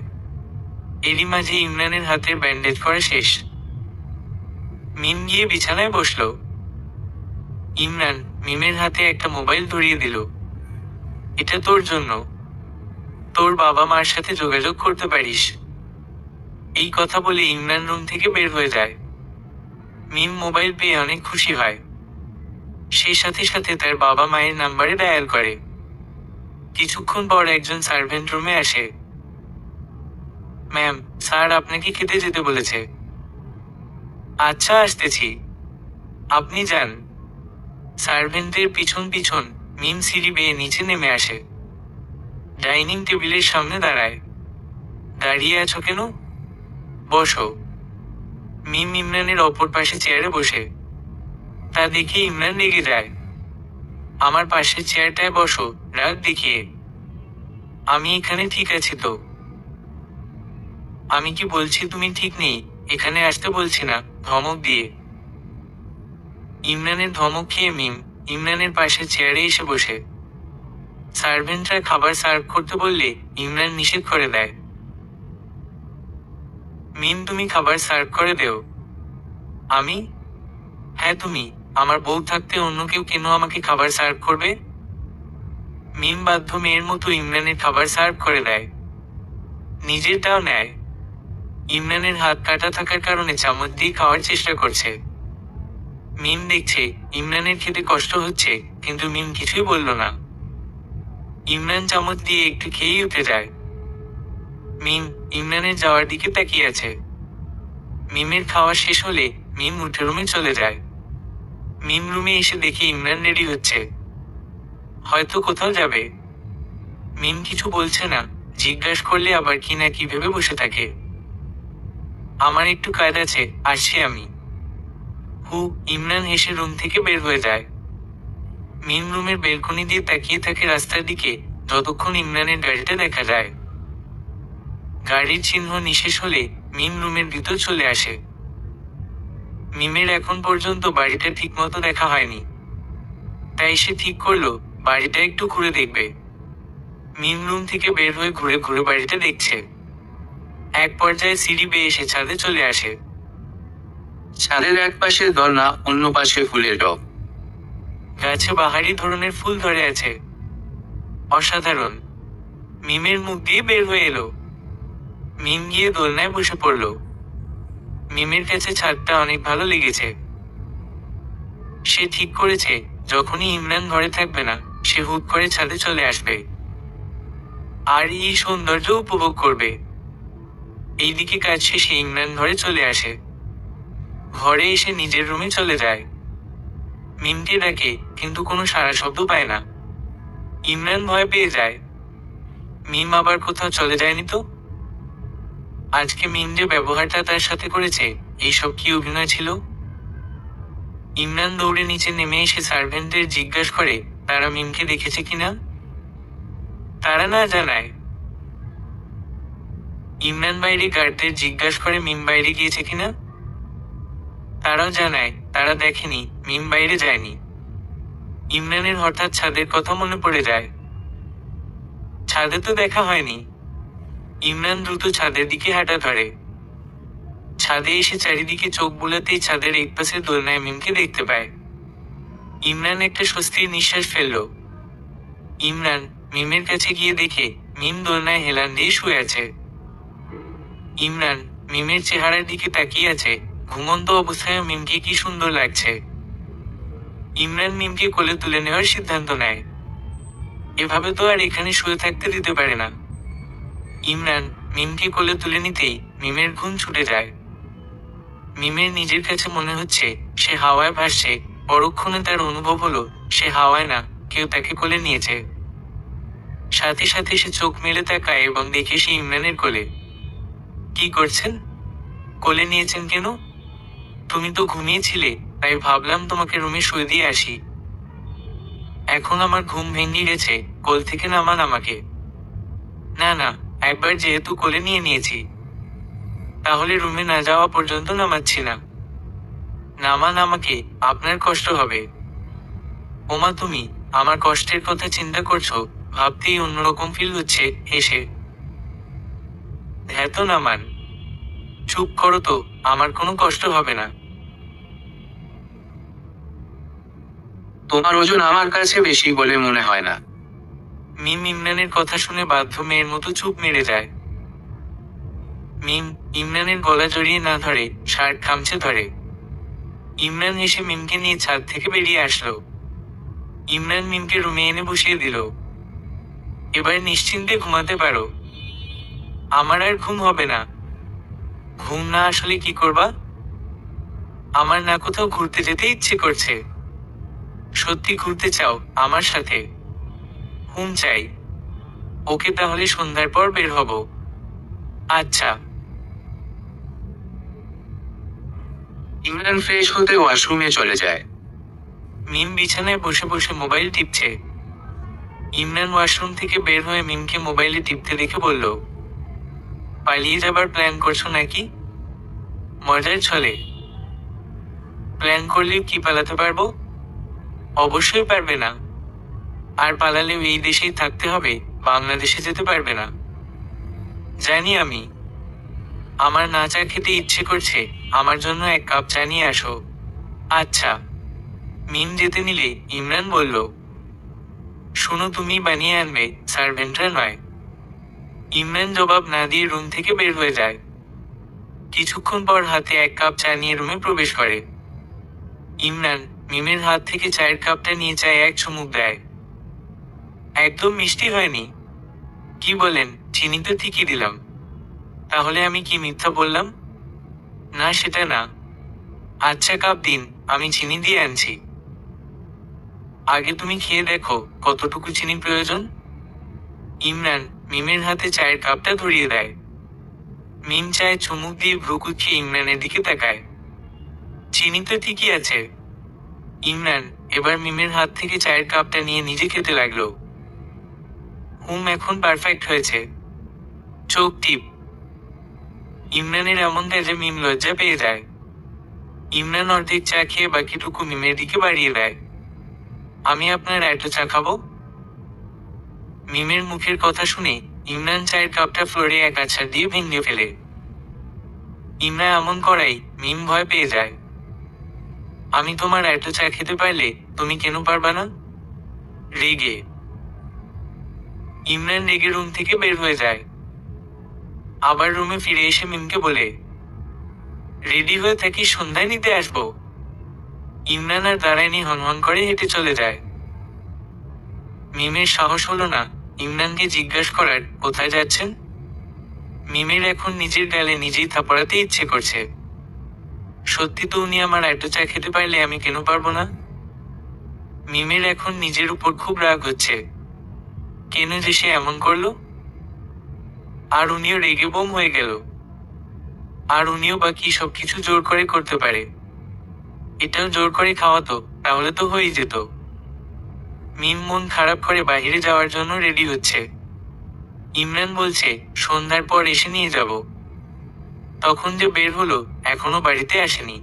এরই মাঝে ইমরানের হাতের ব্যান্ডেজ করা শেষ। মিম গিয়ে বিছানায় বসলো। ইমরান মিমের হাতে একটা মোবাইল ধরিয়ে দিল। এটা তোর জন্য, তোর বাবা মার সাথে যোগাযোগ করতে পারিস। এই কথা বলে ইমরান রুম থেকে বের হয়ে যায়। মিম মোবাইল পেয়ে অনেক খুশি হয়। সেই সাথে সাথে তার বাবা মায়ের নাম্বারে ডায়াল করে। কিছুক্ষণ পর একজন সার্ভেন্ট রুমে আসে। ম্যাম, স্যার আপনাকে খেতে যেতে বলেছে। আচ্ছা, আসতেছি, আপনি যান। সার্ভেন্টের পিছন পিছন মিম সিঁড়ি বেয়ে নিচে নেমে আসে। ডাইনিং টেবিলের সামনে দাঁড়ায়। দাঁড়িয়ে আছো কেন? বসো। মিম ইমরানের অপর পাশে চেয়ারে বসে। তা দেখে ইমরান রেগে যায়। আমার পাশের চেয়ারটায় বসো, রাগ দেখিয়ে। আমি এখানে ঠিক আছি তো? আমি কি বলছি তুমি ঠিক নেই? এখানে আসতে বলছি না, ধমক দিয়ে। ইমরানের ধমক খেয়ে মিম ইমরানের পাশের চেয়ারে এসে বসে। সার্ভেন্টরা খাবার সার্ভ করতে বললে ইমরান নিষেধ করে দেয়। মিম, তুমি খাবার সার্ভ করে দেও। আমি? হ্যাঁ তুমি। আমার বউ থাকতে অন্য কেউ কেন আমাকে খাবার সার্ভ করবে? মিম বাধ্য মেয়ের মতো ইমরানের খাবার সার্ভ করে দেয়। নিজেরটাও নেয়। ইমরানের হাত কাটা থাকার কারণে চামচ দিয়ে খাওয়ার চেষ্টা করছে। মিম দেখছে ইমরানের খেতে কষ্ট হচ্ছে, কিন্তু মিম কিছুই বলল না। ইমরান চামচ দিয়ে একটু খেয়েই উঠে যায়। মিম ইমরানের যাওয়ার দিকে তাকিয়ে আছে। মিমের খাওয়া শেষ হলে মিম উঠে রুমে চলে যায়। মিম রুমে এসে দেখে ইমরান রেডি হচ্ছে, হয়তো কোথাও যাবে। মিম কিছু বলছে না, জিজ্ঞাসা করলে আবার কি না কি ভেবে বসে থাকে। আমার একটু কাজ আছে, আসছি আমি। ইমরান হেসে রুম থেকে বের হয়ে যায়। মিম রুমের বেলকনি দিয়ে তাকিয়ে থাকে রাস্তার দিকে, যতক্ষণ ইমরানের গাড়িটা দেখা যায়। গাড়ির চিহ্ন নিঃশেষ হলে মিম রুমের ভিতর চলে আসে। মিমের এখন পর্যন্ত বাড়িটা ঠিকমতো দেখা হয়নি, তাই সে ঠিক করলো বাড়িটা একটু ঘুরে দেখবে। মিম রুম থেকে বের হয়ে ঘুরে ঘুরে বাড়িটা দেখছে। এক পর্যায়ে সিঁড়ি বেয়ে এসে ছাদে চলে আসে। ছাদের এক পাশে দোলনা, অন্য পাশে ফুলের টব। গাছে বাহারি ধরনের ফুল ধরে আছে। অসাধারণ। মিমের মুখ দিয়ে বের হয়ে এলো। মিম গিয়ে দোলনায় বসে পড়ল। মিমের কাছে ছাদটা অনেক ভালো লেগেছে। সে ঠিক করেছে যখনই ইমরান ঘরে থাকবে না, সে হুট করে ছাদে চলে আসবে আর এই সৌন্দর্য উপভোগ করবে। এইদিকে কাজ শেষে ইমরান ঘরে চলে আসে। ঘরে এসে নিজের রুমে চলে যায়। মিমকে ডাকে, কিন্তু কোনো সাড়া শব্দ পায় না। ইমরান ভয় পেয়ে যায়। মিম আবার কোথাও চলে যায়নি তো? আজকে মিম যে ব্যবহারটা তার সাথে করেছে, এইসব কি অভিনয় ছিল? ইমরান দৌড়ে নিচে নেমে এসে সার্ভেন্টদের জিজ্ঞাসা করে তারা মিমকে দেখেছে কিনা। তারা না জানায়। ইমরান বাইরে গার্ডদের জিজ্ঞাসা করে মিম বাইরে গিয়েছে কিনা। তারাও জানায় তারা দেখেনি, মিম বাইরে যায়নি। ইমরানের হঠাৎ ছাদের কথা মনে পড়ে যায়। ছাদে তো দেখা হয়নি। ইমরান দ্রুত ছাদের দিকে হাঁটা ধরে। ছাদে এসে চারিদিকে চোখ বুলাতেই ছাদের এক পাশে দোলনায় মিমকে দেখতে পায়। ইমরান একটা স্বস্তির নিঃশ্বাস ফেলল। ইমরান মিমের কাছে গিয়ে দেখে মিম দোলনায় হেলান দিয়ে শুয়ে আছে। ইমরান মিমের চেহারার দিকে তাকিয়ে আছে। ঘুমন্ত অবস্থায় মিমকে কি সুন্দর লাগছে। ইমরান মিমকে কোলে তুলে নেওয়ার সিদ্ধান্ত নেয়। এভাবে তো আর এখানে শুয়ে থাকতে দিতে পারে না। ইমরান মিমকে কোলে তুলে নিতেই মিমের ঘুম ছুটে যায়। মিমের নিজের কাছে মনে হচ্ছে সে হাওয়ায় ভাসছে। পরক্ষণে তার অনুভব হলো সে হাওয়ায় না, কেউ তাকে কোলে নিয়েছে। সাথে সাথে সে চোখ মেলে তাকায় এবং দেখে সে ইমরানের কোলে। কি করছেন? কোলে নিয়েছেন কেন? তুমি তো ঘুমিয়েছিলে, তাই ভাবলাম তোমাকে রুমে শুয়ে দিয়ে আসি। এখন আমার ঘুম ভেঙে গেছে, কোল থেকে নামান আমাকে। না না, একবার যেহেতু কোলে নিয়ে নিয়েছি, তাহলে রুমে না যাওয়া পর্যন্ত নামাচ্ছি না। নামান আমাকে, আপনার কষ্ট হবে। ওমা, তুমি আমার কষ্টের কথা চিন্তা করছো, ভাবতেই অন্যরকম ফিল হচ্ছে। হেসে ধ্যাত নামান। চুপ করো তো, আমার কোনো কষ্ট হবে না। তোমার ওজন আমার কাছে বেশি বলে মনে হয় না। মিম ইমরানের কথা শুনে বাধ্য মেয়ের মতো চুপ মেরে যায়। মিম ইমরানের গলা জড়িয়ে না ধরে শার্ট খামচে ধরে। ইমরান এসে মিমকে নিয়ে ছাদ থেকে বেরিয়ে আসলো। ইমরান মিমকে রুমে এনে বসিয়ে দিল। এবার নিশ্চিন্তে ঘুমাতে পারো। আমার আর ঘুম হবে না। ঘুম না আসলে কি করবা? আমার না কোথাও ঘুরতে যেতে ইচ্ছে করছে। সত্যি ঘুরতে চাও আমার সাথে? ঘুম চাই। ওকে, তাহলে সন্ধ্যার পর বের হব। আচ্ছা। ইমরান ফ্রেশ হতে ওয়াশরুমে চলে যায়। মিম বিছানায় বসে বসে মোবাইল টিপছে। ইমরান ওয়াশরুম থেকে বের হয়ে মিমকে মোবাইলে টিপতে দেখে বলল, পালিয়ে যাবার প্ল্যান করছো নাকি? মজার ছলে। প্ল্যান করলে কি পালাতে পারবো? অবশ্যই পারবে না। আর পালালেও এই দেশেই থাকতে হবে, বাংলাদেশে যেতে পারবে না। জানি আমি। আমার না চা খেতে ইচ্ছে করছে, আমার জন্য 1 কাপ চা নিয়ে আসো। আচ্ছা। মিম যেতে নিলে ইমরান বলল, শোনো, তুমি বানিয়ে আনবে, সার্ভেন্টরা নয়। ইমরান জবাব না দিয়ে রুম থেকে বের হয়ে যায়। কিছুক্ষণ পর হাতে 1 কাপ চা নিয়ে রুমে প্রবেশ করে। ইমরান মিমের হাত থেকে চায়ের কাপটা নিয়ে চায়ে 1 চুমুক দেয়। একদম মিষ্টি হয়নি। কি বলেন, চিনি তো ঠিকই দিলাম। তাহলে আমি কি মিথ্যা বললাম? না, সেটা না। আচ্ছা, কাপ দিন, আমি চিনি দিয়ে আনছি। আগে তুমি খেয়ে দেখো কতটুকু চিনি প্রয়োজন। ইমরান মিমের হাতে চায়ের কাপটা ধরিয়ে দেয়। মিম চায়ে চুমুক দিয়ে ভ্রু কুঁচকিয়ে ইমরানের দিকে তাকায়। চিনি তো ঠিকই আছে। ইমরান এবার মিমের হাত থেকে চায়ের কাপটা নিয়ে নিজে খেতে লাগলো। এখন পারফেক্ট হয়েছে। চোখ টিপ। ইমরানের এমন কাজে মিম লজ্জা পেয়ে যায়। ইমরান অর্ধেক চা খেয়ে বাকিটুকু মিমের দিকে বাড়িয়ে দেয়। আমি আপনার এত চা খাবো? মিমের মুখের কথা শুনে ইমরান চায়ের কাপটা ফ্লোরে এক আছাড় দিয়ে ভেঙে ফেলে। ইমরান এমন করাই মিম ভয় পেয়ে যায়। আমি তোমার এত চা খেতে পারলে তুমি কেন পারবা না? রেগে ইমরান রেগে রুম থেকে বের হয়ে যায়। আবার রুমে ফিরে এসে মিমকে বলে, রেডি হয়ে থাকি, সন্ধ্যায় নিতে আসবো। ইমরান আর দাঁড়ায়নি, হনহন করে হেঁটে চলে যায়। মিমের সাহস হলো না ইমরানকে জিজ্ঞাসা করার, কোথায় যাচ্ছেন? মিমের এখন নিজের গালে নিজেই থাপড়াতে ইচ্ছে করছে। সত্যি তো উনি আমার এত চা খেতে পারলে আমি কেন পারবো না? মিমের এখন নিজের উপর খুব রাগ হচ্ছে। কেন যে সে এমন করলো? আর উনিও রেগে বোম হয়ে গেল। আর উনিও বা কি সবকিছু জোর করে করতে পারে? এটাও জোর করে খাওয়াতো, তাহলে তো হয়েই যেত। মিম মন খারাপ করে বাইরে যাওয়ার জন্য রেডি হচ্ছে। ইমরান বলছে, সন্ধ্যার পর এসে নিয়ে যাব। তখন যে বের হলো, এখনো বাড়িতে আসেনি।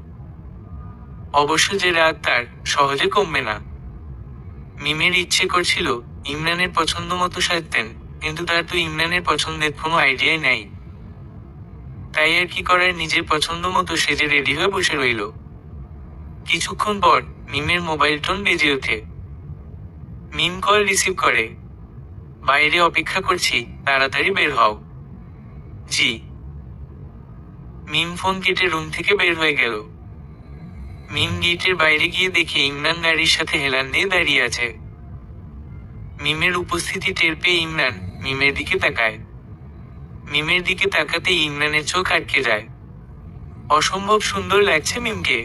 অবশ্য যে রাগ তার সহজে কমবে না। মিমের ইচ্ছে করছিল ইমরানের পছন্দ মতো সাজতেন, কিন্তু তার তো ইমরানের পছন্দের কোনো আইডিয়াই নাই। তাই আর কি করার, নিজের পছন্দ মতো সেজে রেডি হয়ে বসে রইল। কিছুক্ষণ পর মিমের মোবাইল টোন বেজে ওঠে। মিম কল রিসিভ করে, বাইরে অপেক্ষা করছি, তাড়াতাড়ি বের হও। জি। মিম ফোন কেটে রুম থেকে বের হয়ে গেল। মিম গেটের বাইরে গিয়ে দেখে ইমরান গাড়ির সাথে হেলান দিয়ে দাঁড়িয়ে আছে। মিমের উপস্থিতি টের পেয়ে ইমরান মিমের দিকে তাকায়। মিমের দিকে তাকাতে ইমরানের চোখ আটকে যায়। অসম্ভব সুন্দর লাগছে মিমকে।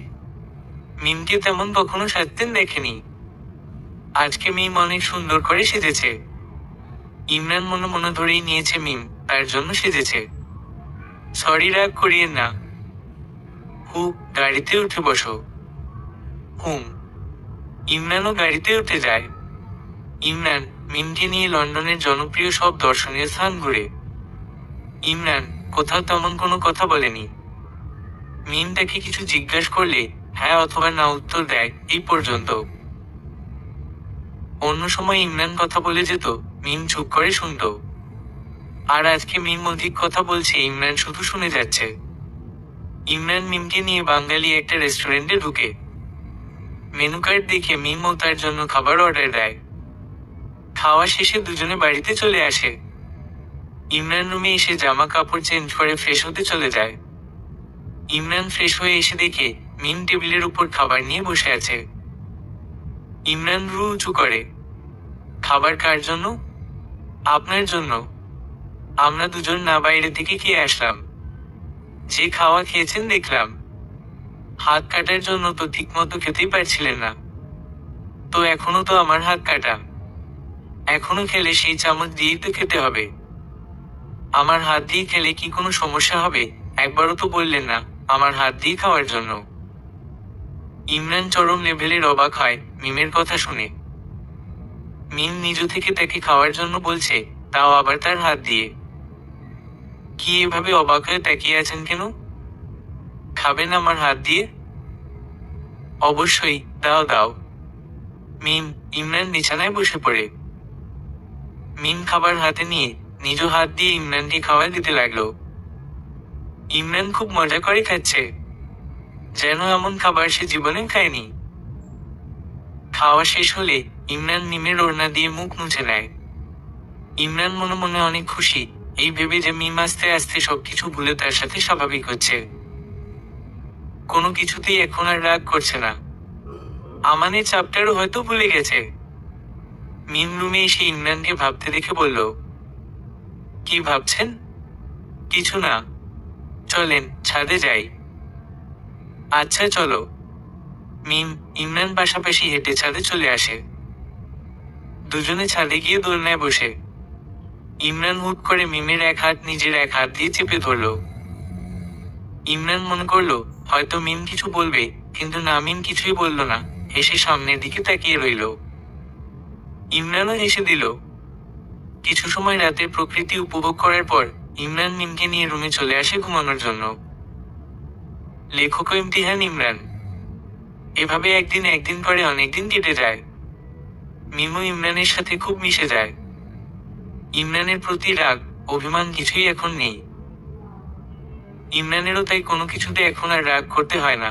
মিমকে তেমন কখনো সাজতেন দেখেনি। আজকে মিম অনেক সুন্দর করে সেজেছে। ইমরান মনে মনে ধরেই নিয়েছে মিম তার জন্য সেজেছে। সরি, রাগ করিয়েন না। গাড়িতে উঠে বসো। হুম। ইমরানও গাড়িতে উঠে যায়। ইমরান মিমকে নিয়ে লন্ডনের জনপ্রিয় সব দর্শনীয় স্থান ঘুরে। ইমরান কোথাও তেমন কোনো কথা বলেনি। মিম তাকে কিছু জিজ্ঞাসা করলে হ্যাঁ অথবা না উত্তর দেয়, এই পর্যন্ত। অন্য সময় ইমরান কথা বলে যেত, মিম চুপ করে শুনত। আর আজকে মিম অধিক কথা বলছে, ইমরান শুধু শুনে যাচ্ছে। ইমরান মিমকে নিয়ে বাঙালি একটা রেস্টুরেন্টে ঢুকে। মেনু কার্ড দেখে মিমও তার জন্য খাবার অর্ডার দেয়। খাওয়া শেষে দুজনে বাড়িতে চলে আসে। ইমরান রুমে এসে জামা কাপড় চেঞ্জ করে ফ্রেশ হতে চলে যায়। ইমরান ফ্রেশ হয়ে এসে দেখে মিম টেবিলের উপর খাবার নিয়ে বসে আছে। ইমরান ভ্রু উঁচু করে। খাবার কার জন্য? আপনার জন্য। আমরা দুজন না বাইরে থেকে খেয়ে আসলাম। যে খাওয়া খেয়েছেন দেখলাম। হাত কাটার জন্য তো ঠিকমতো খেতেই পারছিলেন না। তো এখনো তো আমার হাত কাটা। এখনো খেলে সেই চামচ দিয়েই তো খেতে হবে। আমার হাত দিয়ে খেলে কি কোনো সমস্যা হবে? একবারও তো বললেন না আমার হাত দিয়ে খাওয়ার জন্য। ইমরান চরম লেভেলের অবাক হয় মিমের কথা শুনে। মিম নিজ থেকে তাকে খাওয়ার জন্য বলছে, তাও আবার তার হাত দিয়ে। কি এভাবে অবাক হয়ে তাকিয়ে আছেন কেন? খাবেন আমার হাত দিয়ে? অবশ্যই, দাও দাও। মিম। ইমরান বিছানায় বসে পড়ে। মিম খাবার হাতে নিয়ে নিজ হাত দিয়ে ইমরানকে খাওয়া দিতে লাগলো। ইমরান খুব মজা করে খাচ্ছে, যেন এমন খাবার সে জীবনে খায়নি। খাওয়া শেষ হলে ইমরান মিমের ওড়না দিয়ে মুখ মুছে নেয়। ইমরান মনে মনে অনেক খুশি, এই ভেবে যে মিম আস্তে আস্তে সবকিছু ভুলে তার সাথে স্বাভাবিক হচ্ছে। কোনো কিছুতেই এখন আর রাগ করছে না। আমানের চাপটারও হয়তো ভুলে গেছে। মিম রুমে এসে ইমরানকে ভাবতে দেখে বলল, কি ভাবছেন? কিছু না। চলেন ছাদে যাই। আচ্ছা চলো। মিম ইমরান পাশাপাশি হেঁটে ছাদে চলে আসে। দুজনে ছাদে গিয়ে দোলনায় বসে। ইমরান হুট করে মিমের এক হাত নিজের এক হাত দিয়ে চেপে ধরল। ইমরান মনে করলো হয়তো মিম কিছু বলবে, কিন্তু না, মিম কিছুই বলল না, হেসে সামনের দিকে তাকিয়ে রইল। ইমরানও হেসে দিল। কিছু সময় রাতের প্রকৃতি উপভোগ করার পর ইমরান মিমকে নিয়ে রুমে চলে আসে ঘুমানোর জন্য। লেখক ইমতিহান ইমরান। এভাবে একদিন পরে অনেকদিন কেটে যায়। মিমও ইমরানের সাথে খুব মিশে যায়। ইমরানের প্রতি রাগ, অভিমান কিছুই এখন নেই। ইমরানেরও তাই কোনো কিছুতে এখন আর রাগ করতে হয় না।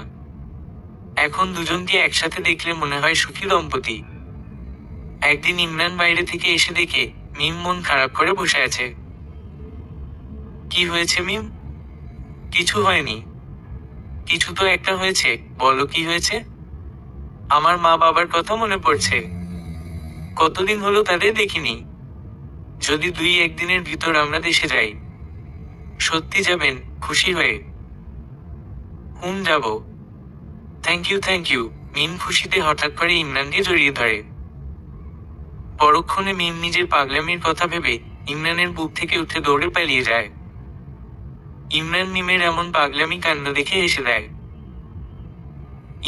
এখন দুজনকে একসাথে দেখলে মনে হয় সুখী দম্পতি। একদিন ইমরান বাইরে থেকে এসে দেখে মিম মন খারাপ করে বসে আছে। কি হয়েছে মিম? কিছু হয়নি। কিছু তো একটা হয়েছে, বলো কি হয়েছে? আমার মা বাবার কথা মনে পড়ছে। কতদিন হলো তাদের দেখিনি। যদি 2-1 দিনের ভিতর আমরা দেশে যাই। সত্যি যাবেন? খুশি হয়ে। যাব। Thank you. মিম খুশিতে হঠাৎ করে ইমরানকে জড়িয়ে ধরে। পরক্ষণে মিম নিজের পাগলামির কথা ভেবে ইমরানের বুক থেকে উঠে দৌড়ে পালিয়ে যায়। ইমরান মিমের এমন পাগলামি কাণ্ড দেখে হেসে দেয়।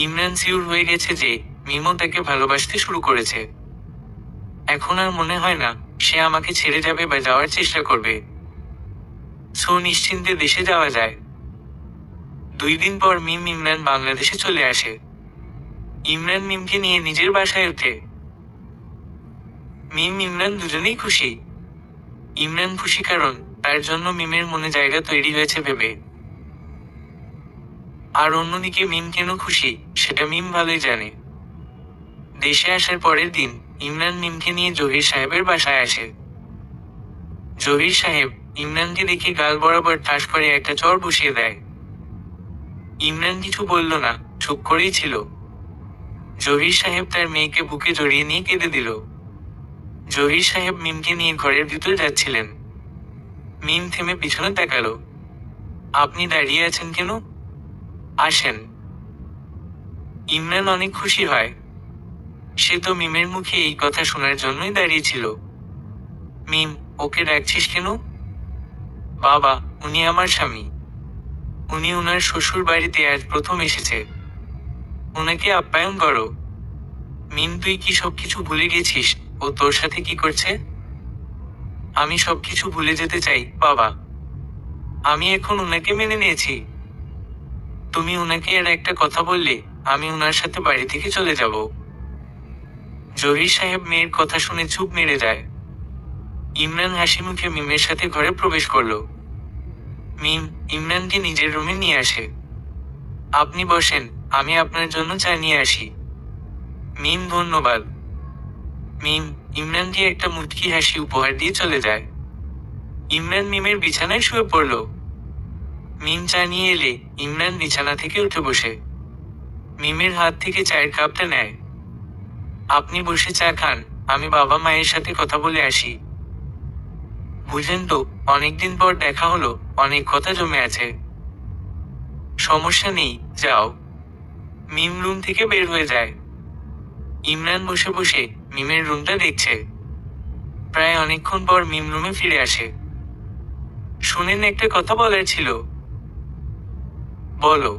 ইমরান সিউর হয়ে গেছে যে মিমও তাকে ভালোবাসতে শুরু করেছে। এখন আর মনে হয় না সে আমাকে ছেড়ে যাবে বা যাওয়ার চেষ্টা করবে। সো নিশ্চিন্তে দেশে যাওয়া যায়। 2 দিন পর মিম ইমরান বাংলাদেশে চলে আসে। ইমরান মিমকে নিয়ে নিজের বাসায় ওঠে। মিম ইমরান দুজনেই খুশি। ইমরান খুশি কারণ তার জন্য মিমের মনে জায়গা তৈরি হয়েছে ভেবে। আর অন্যদিকে মিম কেন খুশি সেটা মিম ভালোই জানে। দেশে আসার পরের দিন ইমরান মিমকে নিয়ে জহির সাহেবের বাসায় আসে। জহির সাহেব ইমরানকে দেখে গাল বরাবর ঠাস করে একটা চড় বসিয়ে দেয়। ইমরান কিছু বলল না, চুপ করেই ছিল। জহির সাহেব তার মেয়েকে বুকে জড়িয়ে নিয়ে কেঁদে দিল। জহির সাহেব মিমকে নিয়ে ঘরের ভিতর যাচ্ছিলেন। মিম থেমে পিছনে তাকালো। আপনি দাঁড়িয়ে আছেন কেন? আসেন। ইমরান অনেক খুশি হয়। সে তো মিমের মুখে এই কথা শোনার জন্যই দাঁড়িয়েছিল। মিম, ওকে ডাকছিস কেন? বাবা, উনি আমার স্বামী। উনি ওনার শ্বশুর বাড়িতে আজ প্রথম এসেছে, ওনাকে আপ্যায়ন করো। মিম, তুই কি সবকিছু ভুলে গেছিস? ও তোর সাথে কি করছে? আমি সবকিছু ভুলে যেতে চাই বাবা। আমি এখন ওনাকে মেনে নিয়েছি। তুমি ওনাকে আর একটা কথা বললে আমি ওনার সাথে বাড়ি থেকে চলে যাব। জহির সাহেব মেয়ের কথা শুনে চুপ মেরে যায়। ইমরান হাসি মুখে মিমের সাথে ঘরে প্রবেশ করলো। মিম ইমরানকে নিজের রুমে নিয়ে আসে। আপনি বসেন, আমি আপনার জন্য চা নিয়ে আসি। মিম, ধন্যবাদ। মিম ইমরানকে একটা মুচকি হাসি উপহার দিয়ে চলে যায়। ইমরান মিমের বিছানায় শুয়ে পড়ল। মিম চা নিয়ে এলে ইমরান বিছানা থেকে উঠে বসে মিমের হাত থেকে চায়ের কাপটা নেয়। আপনি বসে চা খান, আমি বাবা মায়ের সাথে কথা বলে আসি। বুঝলেন তো, অনেকদিন পর দেখা হলো, অনেক কথা জমে আছে। সমস্যা নেই, যাও। মিম রুম থেকে বের হয়ে যায়। ইমরান বসে বসে মিমের রুমটা দেখছে। প্রায় অনেকক্ষণ পর মিম রুমে ফিরে আসে। শুনেন, একটা কথা বলার ছিল। বলো।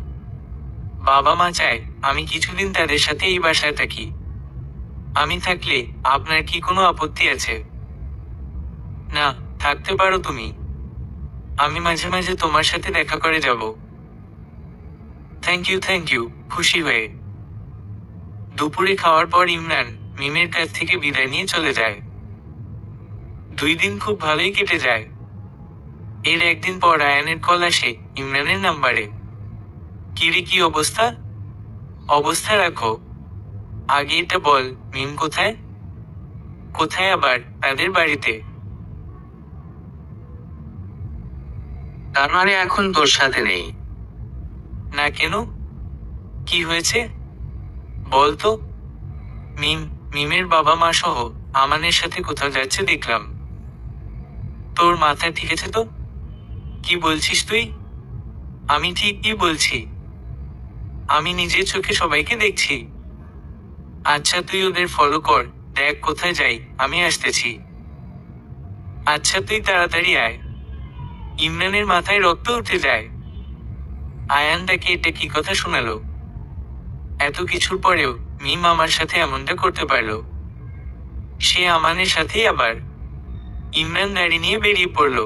বাবা মা চায় আমি কিছুদিন তাদের সাথে এই বাসায় থাকি। আমি থাকলে আপনার কি কোনো আপত্তি আছে? না, থাকতে পারো তুমি। আমি মাঝে মাঝে তোমার সাথে দেখা করে যাব। থ্যাংক ইউ, খুশি হয়ে। দুপুরে খাওয়ার পর ইমরান মিমের কাছ থেকে বিদায় নিয়ে চলে যায়। 2 দিন খুব ভালোই কেটে যায়। এর একদিন পর আয়ানের কল আসে ইমরানের নাম্বারে। কিরে, কি অবস্থা? অবস্থা রাখো, আগে এটা বল, মিম কোথায়? কোথায় আবার? তাদের বাড়িতে। তার মানে এখন তোর সাথে নেই? না, কেন? কি হয়েছে বল তো। মিমের বাবা মা সহ আমানের সাথে কোথাও যাচ্ছে দেখলাম। তোর মাথা ঠিক আছে তো? কি বলছিস তুই? আমি ঠিকই বলছি, আমি নিজের চোখে সবাইকে দেখছি। আচ্ছা, তুই ওদের ফলো কর, দেখ কোথায় যাই, আমি আসতেছি। আচ্ছা, তুই তাড়াতাড়ি আয়। ইমরানের মাথায় রক্ত উঠে যায়। আয়ান তাকে এটা কি কথা শোনালো? এত কিছুর পরেও মিম আমার সাথে এমনটা করতে পারলো। সে আমানের সাথেই আবার। ইমরান গাড়ি নিয়ে বেরিয়ে পড়ল।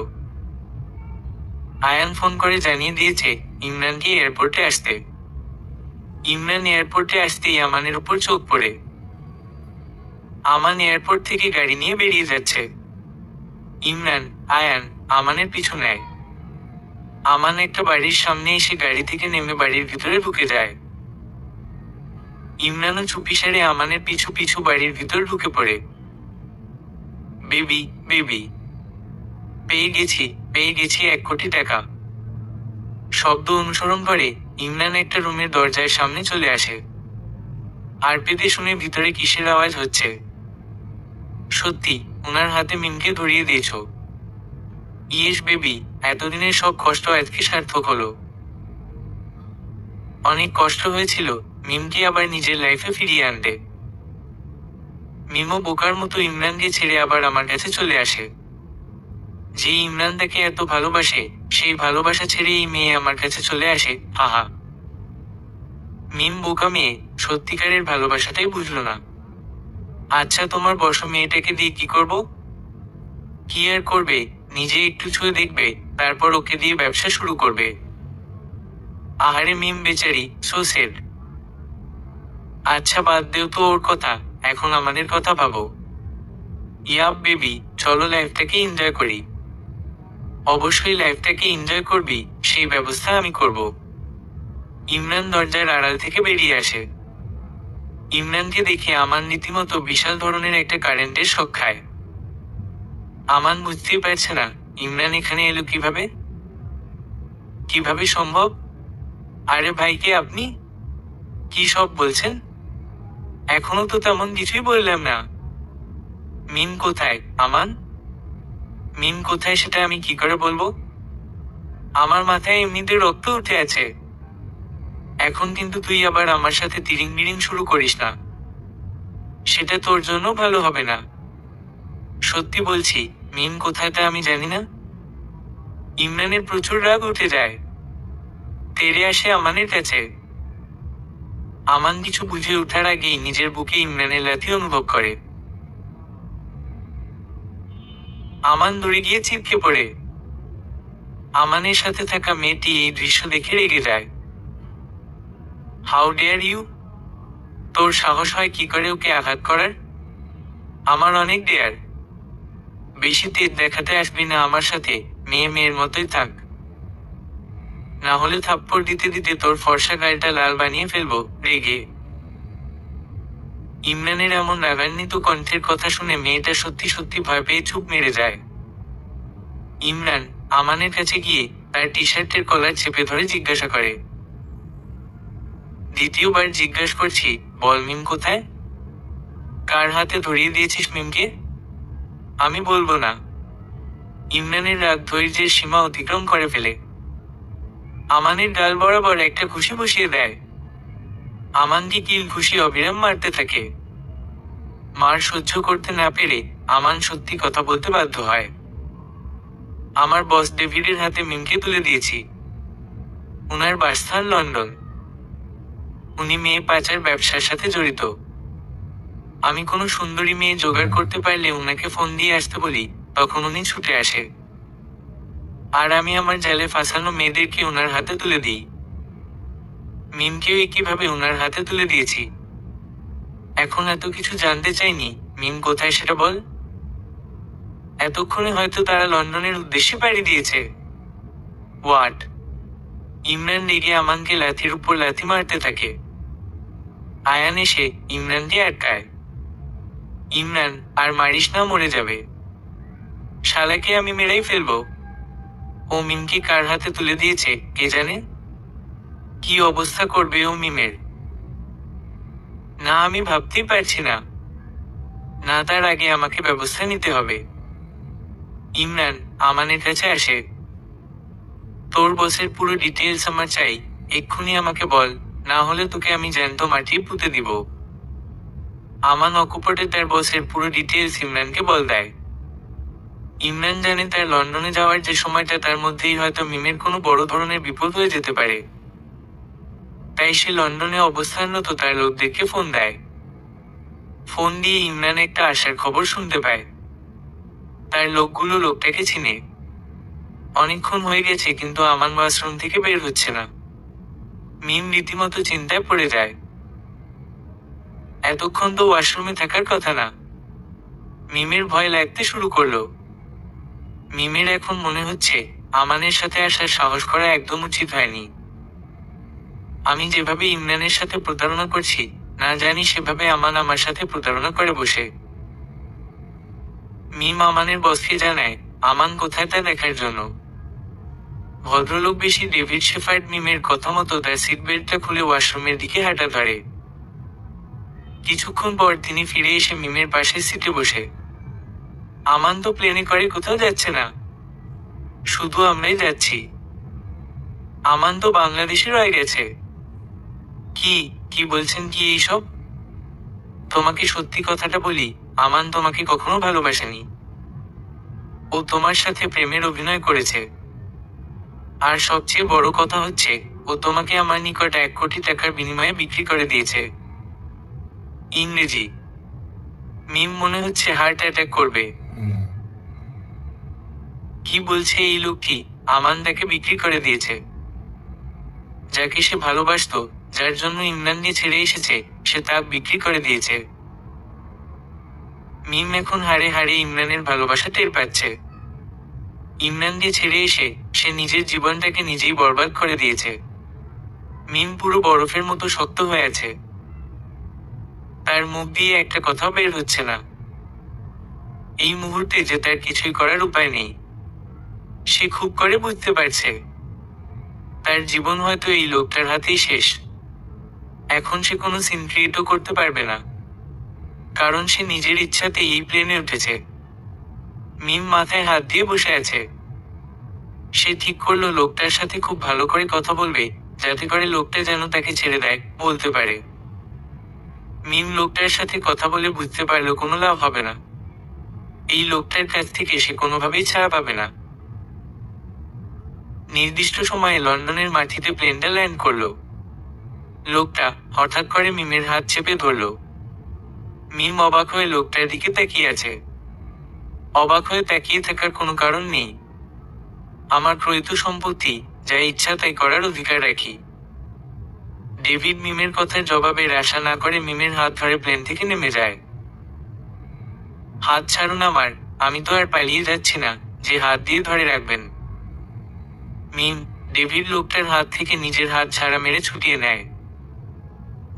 আয়ান ফোন করে জানিয়ে দিয়েছে ইমরানকে এয়ারপোর্টে আসতে। ইমরান এয়ারপোর্টে আসতেই আমানের উপর চোখ পড়ে। আমান এয়ারপোর্ট থেকে গাড়ি নিয়ে বেরিয়ে যাচ্ছে। ইমরান, আয়ান আমানের পিছু নেয়। আমান একটা বাড়ির সামনে এসে গাড়ি থেকে নেমে বাড়ির ভিতরে ঢুকে যায়। ইমরানও চুপিসারে আমানের পিছু পিছু বাড়ির ভিতর ঢুকে পড়ে। বেবি, বেবি, পেয়ে গেছি 1 কোটি টাকা। শব্দ অনুসরণ করে ইমরান একটা রুমের দরজার সামনে চলে আসে। আর পেতে শুনে ভিতরে কিসের আওয়াজ হচ্ছে। সত্যি, ওনার হাতে মিমকে ধরিয়ে দিয়েছ। ইয়েস বেবি, এতদিনের সব কষ্ট আজকে সার্থক হলো। অনেক কষ্ট হয়েছিল মিমকে আবার নিজের লাইফে ফিরিয়ে আনতে। মিমও বোকার মতো ইমরানকে ছেড়ে আবার আমার কাছে চলে আসে। যে ইমরান তাকে এত ভালোবাসে, সেই ভালোবাসা ছেড়ে এই মেয়ে আমার কাছে চলে আসে, হাহা। মিম বোকা মেয়ে, সত্যিকারের ভালোবাসাটাই বুঝলো না। আচ্ছা, তোমার বর্ষ মেয়েটাকে দিয়ে কি করব? কি আর করবে, নিজে একটু ছুঁয়ে দেখবে, তারপর ওকে দিয়ে ব্যবসা শুরু করবে। আহারে মিম বেচারি, সো সেড। আচ্ছা, বাদ দেও তো ওর কথা, এখন আমাদের কথা ভাবো। ইয়াপ বেবি, চলো লাইফটাকে এনজয় করি। অবশ্যই লাইফটাকে এনজয় করবি, সেই ব্যবস্থা আমি করব। ইমরান দরজার আড়াল থেকে বেরিয়ে আসে। ইমরানকে দেখে আমান রীতিমতো বিশাল ধরনের একটা কারেন্টের শক খায়। আমান বুঝতেই পারছে না ইমরান এখানে এলো কিভাবে। কিভাবে সম্ভব? আরে ভাইকে আপনি কি সব বলছেন? এখনো তো তেমন কিছুই বললাম না। মিম কোথায়? আমান মিম কোথায় সেটা আমি কি করে বলবো? আমার মাথায় এমনিতে রক্ত উঠে আছে। এখন কিন্তু তুই আবার আমার সাথে তিরিং বিরিং শুরু করিস না, সেটা তোর জন্য ভালো হবে না। সত্যি বলছি, মিম কোথায় তা আমি জানি না। ইমরানের প্রচুর রাগ উঠে যায়। তেড়ে আসে আমানের কাছে। আমান কিছু বুঝে ওঠার আগেই নিজের বুকে ইমরানের লাথি অনুভব করে। আমান দৌড়ে গিয়ে ছিটকে পড়ে। আমানের সাথে থাকা মেয়েটি এই দৃশ্য দেখে রেগে যায়। How dare you! তোর সাহস হয় কি করে ওকে আঘাত করার? আমার অনেক ডেয়ার। বেশি তেজ দেখাতে আসবি না আমার সাথে, মেয়ে মেয়ের মতোই থাক। না হলে থাপ্পড় দিতে দিতে তোর ফর্সা গায়েটা লাল বানিয়ে ফেলবো রেগে। ইমরানের এমন রাগান্বিত কণ্ঠের কথা শুনে মেয়েটা সত্যি সত্যি ভয় পেয়ে চুপ মেরে যায়। ইমরান আমানের কাছে গিয়ে তার টি শার্টের কলার চেপে ধরে জিজ্ঞাসা করে। দ্বিতীয়বার জিজ্ঞাসা করছি, বল মিম কোথায়? কার হাতে ধরিয়ে দিয়েছিস মিমকে? আমি বলবো না। ইমরানের রাগ ধৈর্যের সীমা অতিক্রম করে ফেলে। আমানের গাল বরাবর একটা ঘুষি বসিয়ে দেয়। আমানকে কিল ঘুষি অবিরাম মারতে থাকে। মার সহ্য করতে না পেরে আমান সত্যি কথা বলতে বাধ্য হয়। আমার বস ডেভিডের হাতে মিমকে তুলে দিয়েছি। উনার বাসস্থান লন্ডন। উনি মেয়ে পাচার ব্যবসার সাথে জড়িত। আমি কোনো সুন্দরী মেয়ে জোগাড় করতে পারলে উনাকে ফোন দিয়ে আসতে বলি, তখন উনি ছুটে আসে। আর আমি আমার জালে ফাঁসানো মেয়েদেরকে ওনার হাতে তুলে দিই। মিমকেও একইভাবে ওনার হাতে তুলে দিয়েছি। এখন এত কিছু জানতে চাইনি, মিম কোথায় সেটা বল। এতক্ষণে হয়তো তারা লন্ডনের উদ্দেশ্যে পাড়ি দিয়েছে। হোয়াট? ইমরান রেগে আমানকে লাথির উপর লাথি মারতে থাকে। আয়ান এসে ইমরানকে আটকায়। ইমরান, আর মারিস না, মরে যাবে। শালাকে আমি মেরেই ফেলবো। ও মিমকে কার হাতে তুলে দিয়েছে কে জানে? কি অবস্থা করবে ও মিমের? না আমি ভাবতেই পারছি না। না, তার আগে আমাকে ব্যবস্থা নিতে হবে। ইমরান আমানের কাছে আসে। তোর বসের পুরো ডিটেইলস আমার চাই, এক্ষুনি আমাকে বল, না হলে তোকে আমি জ্যান্ত মাটিয়ে পুঁতে দিব। আমান অকপটে তার বসের পুরো ডিটেইলস ইমরানকে বল দেয়। ইমরান জানে তার লন্ডনে যাওয়ার যে সময়টা তার মধ্যেই হয়তো মিমের কোনো বড় ধরনের বিপদ হয়ে যেতে পারে। তাই সে লন্ডনে অবস্থানরত তার লোকদেরকে ফোন দেয়। ফোন দিয়ে ইমরান একটা আশার খবর শুনতে পায়। তার লোকগুলো লোকটাকে চিনে। অনেকক্ষণ হয়ে গেছে কিন্তু আমান ওয়াশরুম থেকে বের হচ্ছে না। মিম রীতিমতো চিন্তায় পড়ে যায়। এতক্ষণ তো ওয়াশরুমে থাকার কথা না। মিমের ভয় লাগতে শুরু করলো। মিমের এখন মনে হচ্ছে আমানের সাথে আসার সাহস করা একদম উচিত হয়নি। আমি যেভাবে ইমরানের সাথে প্রতারণা করছি, না জানি সেভাবে আমান আমার সাথে প্রতারণা করে বসে। মিম আমানের বসকে জানায় আমান কোথায় তা দেখার জন্য। ভদ্রলোক বেশি ডেভিড শেফার্ড মিমের কথা মতো তার সিট বেল্টটা খুলে ওয়াশরুমের দিকে হাঁটা ধরে। কিছুক্ষণ পর তিনি ফিরে এসে মিমের পাশের সিটে বসে। আমান তো প্লেনে করে কোথাও যাচ্ছে না, শুধু আমরাই যাচ্ছি। আমান তো বাংলাদেশে রয়ে গেছে। কি কি বলছেন কি এইসব? তোমাকে সত্যি কথাটা বলি, আমান তোমাকে কখনো ভালোবাসেনি। ও তোমার সাথে প্রেমের অভিনয় করেছে। আর সবচেয়ে বড় কথা হচ্ছে, ও তোমাকে আমার নিকট 1 কোটি টাকার বিনিময়ে বিক্রি করে দিয়েছে। ইংরেজি। মিম মনে হচ্ছে হার্ট অ্যাটাক করবে। কি বলছে এই লোকটি? আমান তাকে বিক্রি করে দিয়েছে। যাকে সে ভালোবাসতো, যার জন্য ইমরানকে ছেড়ে এসেছে, সে তাকে বিক্রি করে দিয়েছে। মিম এখন হাড়ে হাড়ে ইমরানের ভালোবাসা টের পাচ্ছে। ইমরানকে ছেড়ে এসে সে নিজের জীবনটাকে নিজেই বরবাদ করে দিয়েছে। মিম পুরো বরফের মতো শক্ত হয়ে আছে। তার মুখ দিয়ে একটা কথাও বের হচ্ছে না। এই মুহূর্তে যে তার কিছুই করার উপায় নেই। সে খুব করে বুঝতে পারছে তার জীবন হয়তো এই লোকটার হাতেই শেষ। এখন সে কোনো সিন ক্রিয়েটও করতে পারবে না, কারণ সে নিজের ইচ্ছাতে এই প্লেনে উঠেছে। মিম মাথায় হাত দিয়ে বসে আছে। সে ঠিক করলো লোকটার সাথে খুব ভালো করে কথা বলবে, যাতে করে লোকটা যেন তাকে ছেড়ে দেয়, বলতে পারে। মিম লোকটার সাথে কথা বলে বুঝতে পারলো কোনো লাভ হবে না। এই লোকটার কাছ থেকে সে কোনোভাবেই ছাড়া পাবে না। নির্দিষ্ট সময়ে লন্ডনের মাটিতে প্লেনটা ল্যান্ড করলো। লোকটা হঠাৎ করে মিমের হাত চেপে ধরল। মিম অবাক হয়ে লোকটার দিকে তাকিয়ে আছে। অবাক হয়ে তাকিয়ে থাকার কোনো কারণ নেই। আমার প্রয়ত সম্পত্তি, যা ইচ্ছা তাই করার অধিকার রাখি। ডেভিড মিমের কথার জবাবের আশা না করে মিমের হাত ধরে প্লেন থেকে নেমে যায়। হাত ছাড়ুন আমার, আমি তো আর পালিয়ে যাচ্ছি না যে হাত দিয়ে ধরে রাখবেন। মিম, ডেভিড লোকটার হাত থেকে নিজের হাত ছাড়া মেরে ছুটিয়ে নেয়।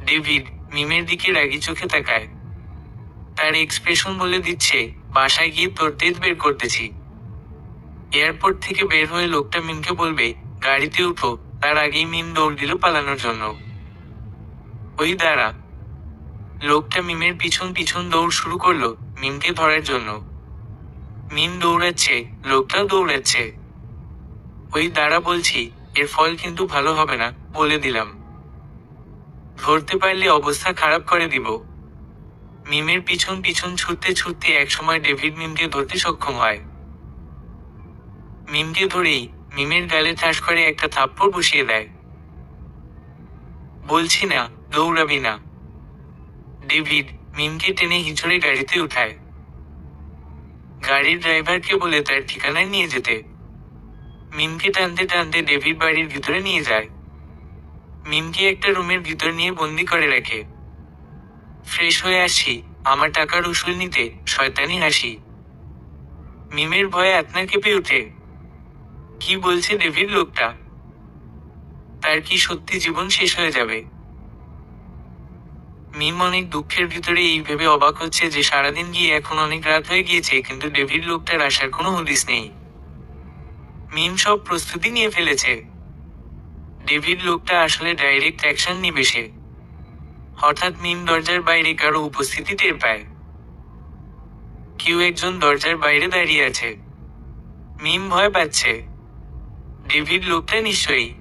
ডেভিড মিমের দিকে রাগি চোখে তাকায়। তার এক্সপ্রেশন বলে দিচ্ছে, বাসায় গিয়ে তোর তেজ বের করতেছি। এয়ারপোর্ট থেকে বের হয়ে লোকটা মিমকে বলবে, গাড়িতে উঠো, তার আগেই মিম দৌড় দিল পালানোর জন্য। ওই দাঁড়া। লোকটা মিমের পিছন পিছন দৌড় শুরু করলো মিমকে ধরার জন্য। মিম দৌড়াচ্ছে, লোকটাও দৌড়াচ্ছে। ওই দাঁড়া বলছি, এর ফল কিন্তু ভালো হবে না, বলে দিলাম। ধরতে পারলে অবস্থা খারাপ করে দিব। মিমের পিছন পিছন ছুটতে ছুটতে একসময় ডেভিড মিমকে ধরতে সক্ষম হয়। মিমকে ধরেই মিমের গালে ঠাস করে একটা থাপ্পড় বসিয়ে দেয়। বলছি না, দৌড়াবি না। ডেভিড মিমকে টেনে হিঁচড়ে গাড়িতে উঠায়। গাড়ির ড্রাইভারকে বলে তার ঠিকানায় নিয়ে যেতে। মিমকে টানতে টানতে ডেভিড বাড়ির ভিতরে নিয়ে যায়। মিমকে একটা রুমের ভিতর নিয়ে বন্দি করে রাখে। ফ্রেশ হয়ে আসি, আমার টাকার উসুল নিতে, শয়তানি হাসি। মিমের ভয়ে আত্মা কেঁপে ওঠে। কি বলছে ডেভিড লোকটা? তার কি সত্যি জীবন শেষ হয়ে যাবে? মিম অনেক দুঃখের ভিতরে এই ভেবে অবাক হচ্ছে যে সারাদিন গিয়ে এখন অনেক রাত হয়ে গিয়েছে, কিন্তু ডেভিড লোকটার আসার কোনো হদিস নেই। মিম সব প্রস্তুতি নিয়ে ফেলেছে। ডেভিড লোকটা আসলে ডাইরেক্ট অ্যাকশন নিবে সে। হঠাৎ মিম দরজার বাইরে কারো উপস্থিতি টের পায়। কেউ একজন দরজার বাইরে দাঁড়িয়ে আছে। মিম ভয় পাচ্ছে। ডেভিড লোকটা নিশ্চয়ই।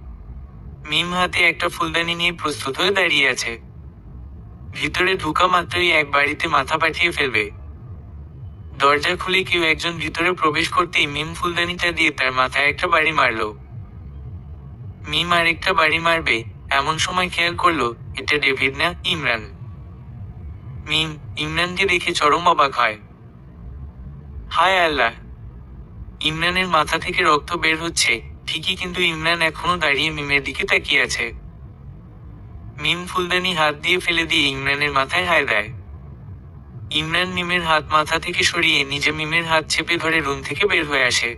মিম হাতে একটা ফুলদানি নিয়ে প্রস্তুত হয়ে দাঁড়িয়ে আছে। ভিতরে ঢুকা মাত্রই এক বাড়িতে মাথা পাঠিয়ে ফেলবে। দরজা খুলে কেউ একজন ভিতরে প্রবেশ করতেই মিম ফুলদানিটা দিয়ে তার মাথায় একটা বাড়ি মারলো। মিম আরেকটা বাড়ি মারবে এমন সময় খেয়াল করলো এটা ডেভিড না, ইমরান। মিম ইমরানকে দেখে চরম অবাক হয়। হায় আল্লাহ! ইমরানের মাথা থেকে রক্ত বের হচ্ছে ঠিকই, কিন্তু ইমরান এখনো দাঁড়িয়ে মিমের দিকে তাকিয়ে আছে। মিম ফুলদানি হাত দিয়ে ফেলে দিয়ে ইমরানের মাথায় হায় দেয়। ইমরান মিমের হাত মাথা থেকে সরিয়ে নিজে মিমের হাত চেপে ধরে রুম থেকে বের হয়ে আসে।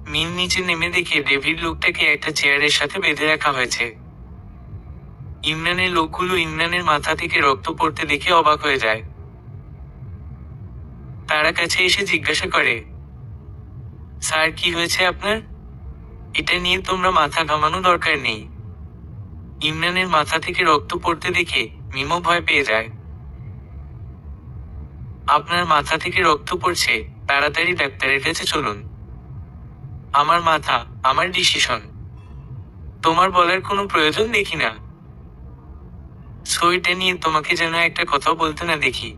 মিম নিচে নেমে দেখে ডেভিড লোকটাকে একটা চেয়ারের সাথে বেঁধে রাখা হয়েছে। ইমরানের লোকগুলো ইমরানের মাথা থেকে রক্ত পড়তে দেখে অবাক হয়ে যায়। তারা কাছে এসে জিজ্ঞাসা করে, স্যার কি হয়েছে আপনার? এটা নিয়ে তোমরা মাথা ঘামানো দরকার নেই। ইমরানের মাথা থেকে রক্ত পড়তে দেখে মিমও ভয় পেয়ে যায়। আপনার মাথা থেকে রক্ত পড়ছে, তাড়াতাড়ি ডাক্তারের কাছে চলুন। আমার মাথা, আমার ডিসিশন। তোমার বলার কোনো প্রয়োজন দেখি না। সো এটা নিয়ে তোমাকে যেন একটা কথা বলতে না দেখি।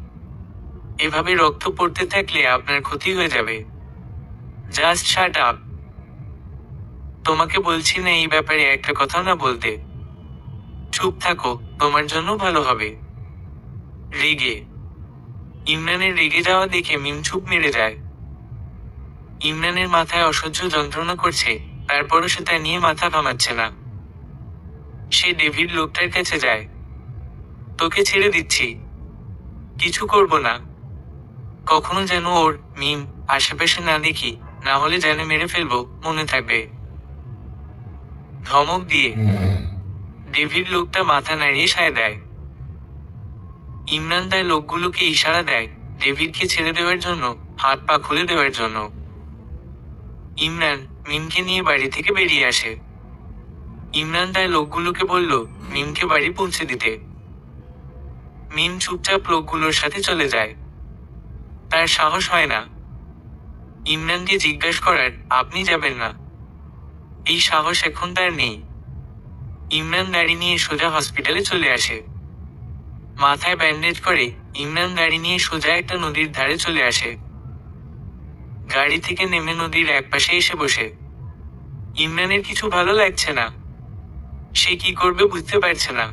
এভাবে রক্ত পড়তে থাকলে আপনার ক্ষতি হয়ে যাবে। Just shut up. তোমাকে বলছি না এই ব্যাপারে একটা কথাও না বলতে। চুপ থাকো, তোমার জন্য ভালো হবে। রেগে ইমরানের রেগে যাওয়া দেখে মিম চুপ মেরে যায়। ইমরানের মাথায় অসহ্য যন্ত্রণা করছে, তারপরও সে তা নিয়ে মাথা ঘামাচ্ছে না। সে ডেভিড লোকটার কাছে যায়। তোকে ছেড়ে দিচ্ছি, কিছু করব না। কখনো যেন ওর মিম আশেপাশে না দেখি, না হলে যেন মেরে ফেলবো, মনে থাকবে। ধমক দিয়ে ডেভিড লোকটা মাথা নাড়িয়ে সায় দেয়। ইমরান তার লোকগুলোকে ইশারা দেয় ডেভিডকে ছেড়ে দেওয়ার জন্য, হাত পা খুলে দেওয়ার জন্য। ইমরান মিমকে নিয়ে বাড়ি থেকে বেরিয়ে আসে। ইমরান তার লোকগুলোকে বলল মিমকে বাড়ি পৌঁছে দিতে। মিম চুপচাপ লোকগুলোর সাথে চলে যায়। তার সাহস হয় না ইমরানকে জিজ্ঞাসা করার, আপনি যাবেন না? এই সাহস এখন তার নেই। ইমরান গাড়ি নিয়ে সোজা হসপিটালে চলে আসে। মাথায় ব্যান্ডেজ করে ইমরান গাড়ি নিয়ে সোজা একটা নদীর ধারে চলে আসে। গাড়ি থেকে নেমে নদীর একপাশে এসে বসে। ইমরানের কিছু ভালো লাগছে না। সে কি করবে বুঝতে পারছে না।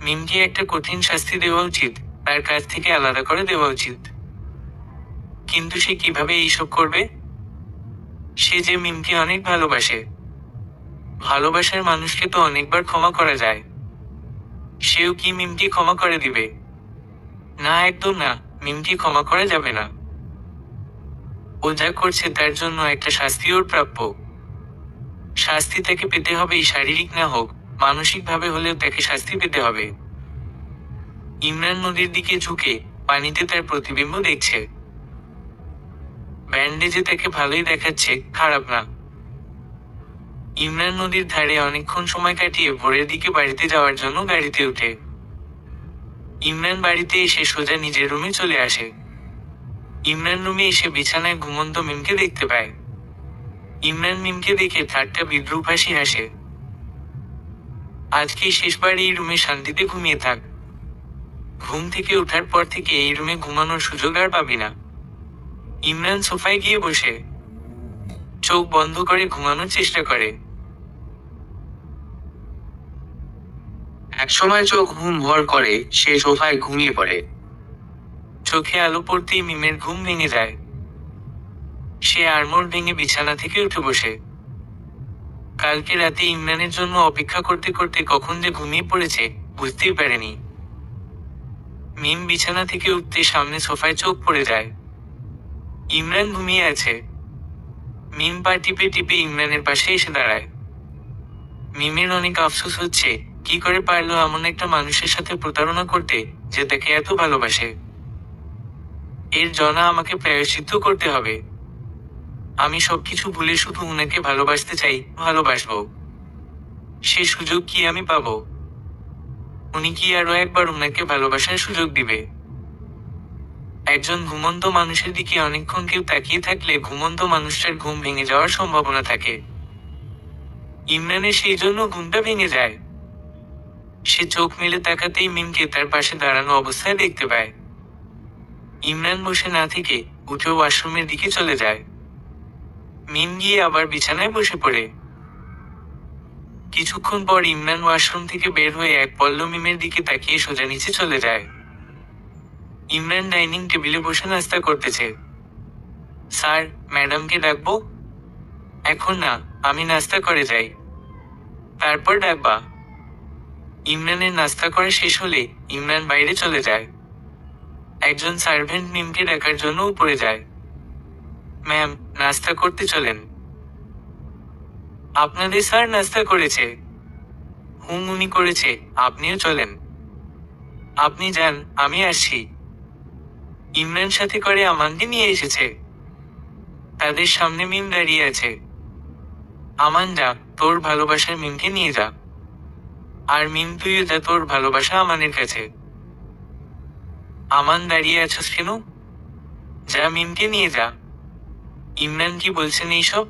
মিমকে একটা কঠিন শাস্তি দেওয়া উচিত, তার কাছ থেকে আলাদা করে দেওয়া উচিত। কিন্তু সে কিভাবে এইসব করবে? সে যে মিমকে অনেক ভালোবাসে। ভালোবাসার মানুষকে তো অনেকবার ক্ষমা করা যায়। সেও কি মিমকে ক্ষমা করে দিবে? না, একদম না, মিমকে ক্ষমা করা যাবে না। ও যা করছে তার জন্য একটা শাস্তি ওর প্রাপ্য। শাস্তি তাকে পেতে হবে, শারীরিক না হোক, মানসিকভাবে হলেও তাকে শাস্তি পেতে হবে। ইমরান নদীর দিকে ঝুঁকে পানিতে তার প্রতিবিম্ব দেখছে। ব্যান্ডেজে তাকে ভালোই দেখাচ্ছে, খারাপ না। ইমরান নদীর ধারে অনেকক্ষণ সময় কাটিয়ে ভোরের দিকে বাড়িতে যাওয়ার জন্য গাড়িতে ওঠে। ইমরান বাড়িতে এসে সোজা নিজের রুমে চলে আসে। ইমরান রুমে এসে বিছানায় ঘুমন্ত মিমকে দেখতে পায়। ইমরান মিমকে দেখে ঠাট্টা বিদ্রুপ হাসি হাসে। আজকেই শেষবার এই রুমে শান্তিতে ঘুমিয়ে থাক। ঘুম থেকে ওঠার পর থেকে এই রুমে ঘুমানোর সুযোগ আর পাবি না। ইমরান সোফায় গিয়ে বসে চোখ বন্ধ করে ঘুমানোর চেষ্টা করে। একসময় চোখ ঘুম ভর করে, সে সোফায় ঘুমিয়ে পড়ে। চোখে আলো পড়তেই মিমের ঘুম ভেঙে যায়। সে আড়মোড় ভেঙে বিছানা থেকে উঠে বসে। কালকে রাতে ইমরানের জন্য অপেক্ষা করতে করতে কখন যে ঘুমিয়ে পড়েছে বুঝতেই পারেনি। মিম বিছানা থেকে উঠতে সামনে সোফায় চোখ পড়ে যায়। ইমরান ঘুমিয়ে আছে। মিম পা টিপে টিপে ইমরানের পাশে এসে দাঁড়ায়। মিমের অনেক আফসোস হচ্ছে, কি করে পারলো এমন একটা মানুষের সাথে প্রতারণা করতে যে তাকে এত ভালোবাসে। এর জন্য আমাকে প্রায়শ্চিত্ত করতে হবে। আমি সবকিছু ভুলে শুধু উনাকে ভালোবাসতে চাই, ভালোবাসবো। সে সুযোগ কি আমি পাবো? উনি কি আরো একবার উনাকে ভালোবাসার সুযোগ দিবে? একজন ঘুমন্ত মানুষের দিকে অনেকক্ষণ কেউ তাকিয়ে থাকলে ঘুমন্ত মানুষটার ঘুম ভেঙে যাওয়ার সম্ভাবনা থাকে। ইমরানের সেই জন্য ঘুমটা ভেঙে যায়। সে চোখ মেলে তাকাতেই মিমকে তার পাশে দাঁড়ানো অবস্থায় দেখতে পায়। ইমরান বসে না থেকে উঠে ওয়াশরুমের দিকে চলে যায়। মিম গিয়ে আবার বিছানায় বসে পড়ে। কিছুক্ষণ পর ইমরান ওয়াশরুম থেকে বের হয়ে এক পল্ল মিমের দিকে তাকিয়ে সোজা নিচে চলে যায়। ইমরান ডাইনিং টেবিলে বসে নাস্তা করতেছে। স্যার, ম্যাডামকে ডাকবো? এখন না, আমি নাস্তা করে যাই, তারপর ডাকবা। ইমরানের নাস্তা করা শেষ হলে ইমরান বাইরে চলে যায়। একজন সার্ভেন্ট মিমকে ডাকার জন্য উপরে যায়। ম্যাম, নাস্তা করতে চলেন। আপনাদের স্যার নাস্তা করেছে। হুম, উনি করেছে, আপনিও চলেন। আপনি যান, আমি আসছি। ইমরান সাথে করে আমানকে নিয়ে এসেছে। তাদের সামনে মিম দাঁড়িয়ে আছে। আমান, যা, তোর ভালোবাসার মিমকে নিয়ে যা। আর মিম, তুইও যা তোর ভালোবাসা আমানের কাছে। আমান, দাঁড়িয়ে আছিস কেন? যা, মিমকে নিয়ে যা। ইমরান, কি বলছেন এইসব?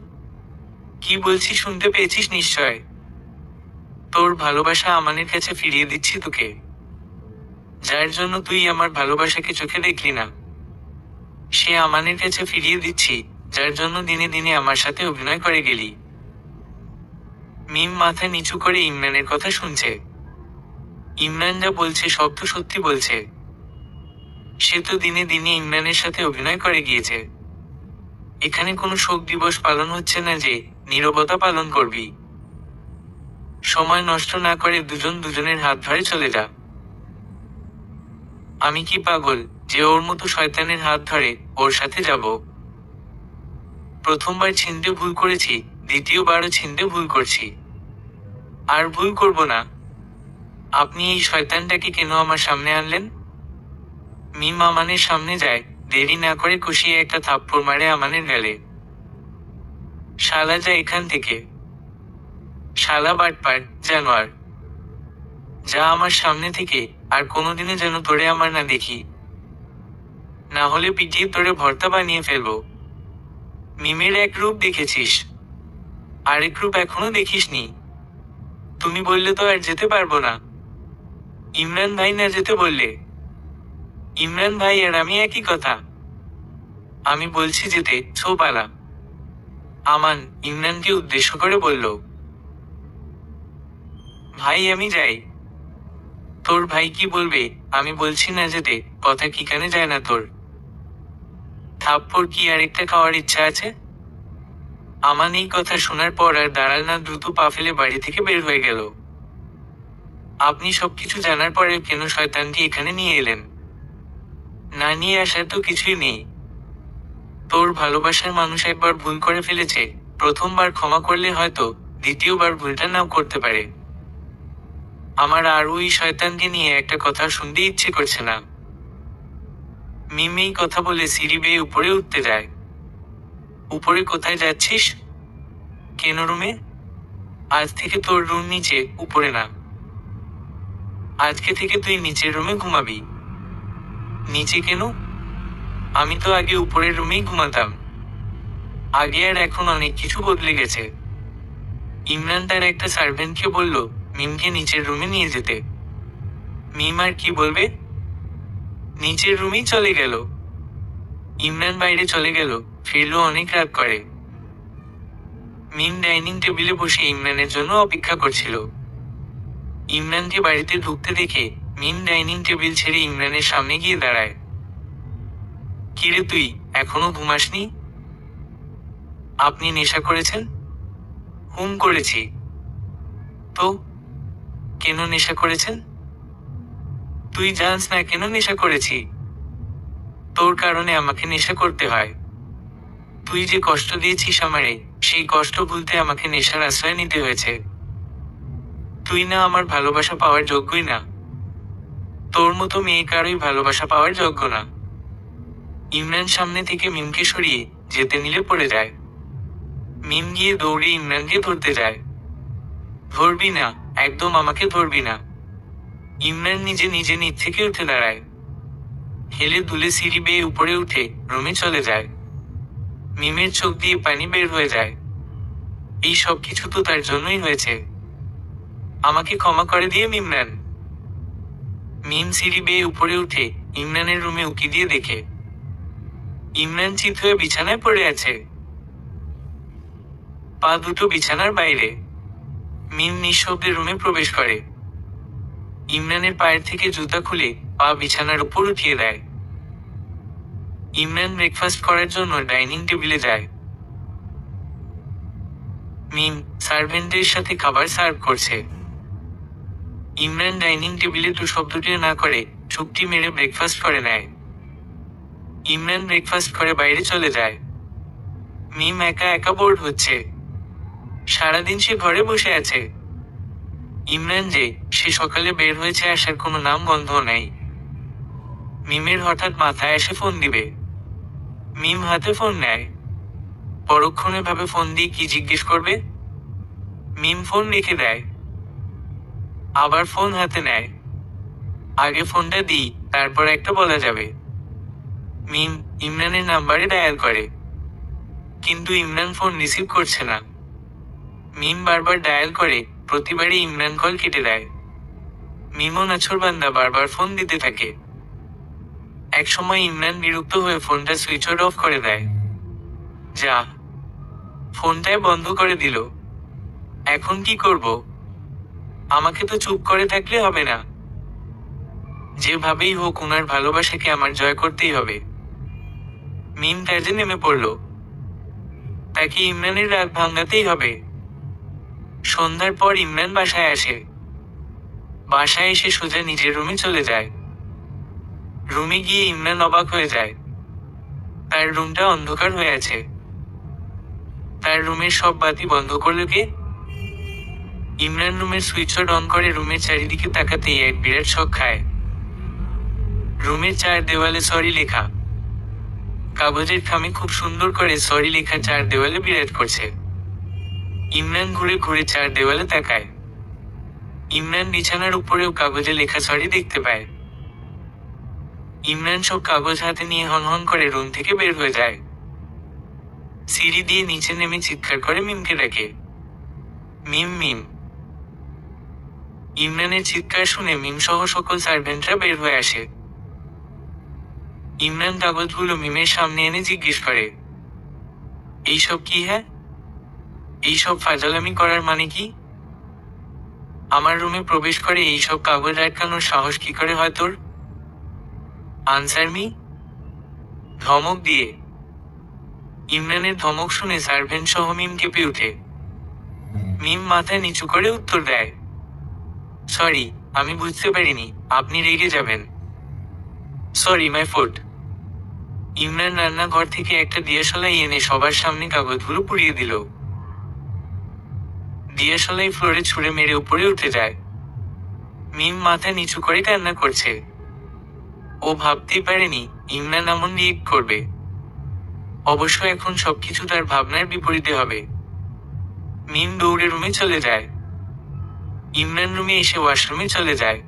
কি বলছি শুনতে পেয়েছিস নিশ্চয়। তোর ভালোবাসা আমানের কাছে ফিরিয়ে দিচ্ছি তোকে, যার জন্য তুই আমার ভালোবাসাকে চোখে দেখলি না। সে আমানের কাছে ফিরিয়ে দিচ্ছি, যার জন্য দিনে দিনে আমার সাথে অভিনয় করে গেলি। মিম মাথা নিচু করে ইমরানের কথা শুনছে। ইমরান যা বলছে সব তো সত্যি বলছে। সে তো দিনে দিনে ইমরানের সাথে অভিনয় করে গিয়েছে। এখানে কোনো শোক দিবস পালন হচ্ছে না যে নীরবতা পালন করবি। সময় নষ্ট না করে দুজন দুজনের হাত ধরে চলে যা। আমি কি পাগল যে ওর মতো শয়তানের হাত ধরে ওর সাথে যাব? প্রথমবার ছিনতে ভুল করেছি, দ্বিতীয়বারও ছিনতে ভুল করছি, আর ভুল করব না। আপনি এই শয়তানটাকে কেন আমার সামনে আনলেন? মিম আমানের সামনে যায়, দেরি না করে কষিয়ে একটা থাপ্পড় মারে আমানের গালে। শালা, যা এখান থেকে। শালা বাটপার, জানোয়ার। যা আমার সামনে থেকে, আর কোনোদিনে যেন তোরে আমার না দেখি, না হলে পিটিয়ে তোরে ভর্তা বানিয়ে ফেলবো। মিমের এক রূপ দেখেছিস, আরেক রূপ এখনো দেখিসনি। তুমি বললে তো আর যেতে পারবো না। ইমরান ভাই না যেতে বললে। ইমরান ভাই আর আমি একই কথা। আমি বলছি যেতে, ছো পালা। আমান ইমরানকে উদ্দেশ্য করে বলল, ভাই আমি যাই। তোর ভাই কি বলবে? আমি বলছি না যেতে, কথা কি কানে যায় না তোর? থাপ্পড় কি আরেকটা খাওয়ার ইচ্ছা আছে? আমান এই কথা শোনার পর আর দাঁড়াল না, দ্রুত পা ফেলে বাড়ি থেকে বের হয়ে গেল। আপনি সবকিছু জানার পরে কেন শয়তানকে এখানে নিয়ে এলেন? না নিয়ে আসার তো কিছুই নেই। তোর ভালোবাসার মানুষ একবার ভুল করে ফেলেছে, প্রথমবার ক্ষমা করলে হয়তো দ্বিতীয়বার ভুলটা নাও করতে পারে। আমার আর ওই শয়তানকে নিয়ে একটা কথা শুনতে ইচ্ছে করছে না। মিম এই কথা বলে সিঁড়ি বেয়ে উপরে উঠতে যায়। উপরে কোথায় যাচ্ছিস? কেন রুমে? আজ থেকে তোর রুম নিচে, উপরে না। আজকে থেকে তুই নিচের রুমে ঘুমাবি। নিচে কেন? আমি তো আগে উপরের রুমেই ঘুমাতাম। আগে আর এখন অনেক কিছু বদলে গেছে। ইমরান তার একটা সার্ভেন্টকে বলল মিমকে নিচের রুমে নিয়ে যেতে। মিম আর কি বলবে, নিচের রুমেই চলে গেল। ইমরান বাইরে চলে গেল, ফিরলো অনেক রাত করে। মিম ডাইনিং টেবিলে বসে ইমরানের জন্য অপেক্ষা করছিল। ইমরানকে বাড়িতে ঢুকতে দেখে মিম ডাইনিং টেবিল ছেড়ে ইমরানের সামনে গিয়ে দাঁড়ায়। কিরে তুই এখনো ঘুমাসনি? আপনি নেশা করেছেন? হুম করেছি। তো কেন নেশা করেছেন? তুই জানিস না কেন নেশা করেছি? তোর কারণে আমাকে নেশা করতে হয়। তুই যে কষ্ট দিয়েছিস আমারে, সেই কষ্ট ভুলতে আমাকে নেশার আশ্রয় নিতে হয়েছে। তুই না আমার ভালোবাসা পাওয়ার যোগ্যই না। তোর মতো মেয়ে কারোই ভালোবাসা পাওয়ার যোগ্য না। ইমরান সামনে থেকে মিমকে সরিয়ে যেতে নিলে পড়ে যায়। মিম গিয়ে দৌড়ে ইমরানকে ধরতে যায়। ধরবি না, একদম আমাকে ধরবি না। ইমরান নিজে নিজে নিচ থেকে উঠে দাঁড়ায়। হেলে দুলে সিঁড়ি বেয়ে উপরে উঠে রুমে চলে যায়। মিমের চোখ দিয়ে পানি বের হয়ে যায়। এই সব কিছু তো তার জন্যই হয়েছে। আমাকে ক্ষমা করে দিয়ে ইমরান। মিম সিঁড়ি বেয়ে উপরে উঠে ইমরানের রুমে উকি দিয়ে দেখে ইমরান চিত হয়ে বিছানায় পড়ে আছে, পা দুটো বিছানার বাইরে। মিম নিঃশব্দে রুমে প্রবেশ করে। ইমরানের পায়ের থেকে জুতা খুলে পা বিছানার উপর উঠিয়ে দেয়। ইমরান ব্রেকফাস্ট করার জন্য ডাইনিং টেবিলে যায়। মিম সার্ভেন্টের সাথে খাবার সার্ভ করছে। ইমরান ডাইনিং টেবিলে টু শব্দটি না করে চুপটি মেরে ব্রেকফাস্ট করে নেয়। ইমরান ব্রেকফাস্ট করে বাইরে চলে যায়। মিম একা একা বোর্ড হচ্ছে। সারাদিন সে ঘরে বসে আছে। ইমরান যে সে সকালে বের হয়েছে আসার কোনো নাম গন্ধ নাই। মিমের হঠাৎ মাথায় এসে ফোন দিবে। মিম হাতে ফোন নেয়। পরক্ষণে ভাবে ফোন দিয়ে কি জিজ্ঞেস করবে। মিম ফোন রেখে দেয়। আবার ফোন হাতে নেয়। আগে ফোনটা দিই, তারপর একটা বলা যাবে। মিম ইমরানের নাম্বারে ডায়াল করে, কিন্তু ইমরান ফোন রিসিভ করছে না। মিম বারবার ডায়াল করে, প্রতিবারই ইমরান কল কেটে দেয়। মিমও নাছোড়বান্দা বারবার ফোন দিতে থাকে। একসময় ইমরান বিরক্ত হয়ে ফোনটা সুইচ অফ করে দেয়। যা, ফোনটাই বন্ধ করে দিল। এখন কি করব? আমাকে তো চুপ করে থাকলে হবে না। যেভাবেই হোক ওনার ভালোবাসাকে আমার জয় করতেই হবে। মিম কাজে নেমে পড়ল। তাকে ইমরানের রাগ ভাঙাতেই হবে। সন্ধ্যার পর ইমরান বাসায় আসে। বাসায় এসে সোজা নিজের রুমে চলে যায়। রুমে গিয়ে ইমরান অবাক হয়ে যায়। তার রুমটা অন্ধকার হয়ে আছে। তার রুমের সব বাতি বন্ধ করল কে? ইমরান রুমের সুইচ অন করে রুমের চারিদিকে তাকাতেই এক বিরাট শক খায়। রুমের চার দেওয়ালে সরি লেখা। কাগজের খামে খুব সুন্দর করে সরি লেখা চার দেওয়ালে বিরাট করছে। ইমরান ঘুরে ঘুরে চার দেওয়ালে তাকায়। ইমরান বিছানার উপরেও কাগজে লেখা সরি দেখতে পায়। ইমরান সব কাগজ হাতে নিয়ে হনহন করে রুম থেকে বের হয়ে যায়। সিঁড়ি দিয়ে নিচে নেমে চিৎকার করে মিমকে ডাকে, মিম মিম। ইমরানের চিৎকার শুনে মিম সহ সকল সার্ভেন্টরা বের হয়ে আসে। ইমরান কাগজগুলো মিমের সামনে এনে জিজ্ঞেস করে, এইসব কি? হ্যাঁ, এইসব ফাজলামি করার মানে কি? আমার রুমে প্রবেশ করে এইসব কাগজ আটকানোর সাহস কি করে হয় তোর? Answer me. ধমক দিয়ে। ইমরানের ধমক শুনে সার্ভেন্ট সহ মিম কেঁপে ওঠে। মিম মাথা নিচু করে উত্তর দেয়, সরি, আমি বুঝতে পারিনি, আপনি রেগে যাবেন। Sorry my food. ইমরান রান্নাঘর থেকে একটা দিয়াশলাই এনে সবার সামনে কাগজগুলো পুড়িয়ে দিল। দিয়াশলাই ফ্লোরে ছুঁড়ে মেরে উপরে উঠে যায়। মিম মাথা নিচু করে কান্না করছে। ও ভাবতেই পারেনি ইমরান এমন রিয়েক্ট করবে। অবশ্য এখন সবকিছু তার ভাবনার বিপরীতে হবে। মিম দৌড়ে রুমে চলে যায়। ইমরান রুমে এসে ওয়াশরুমে চলে যায়।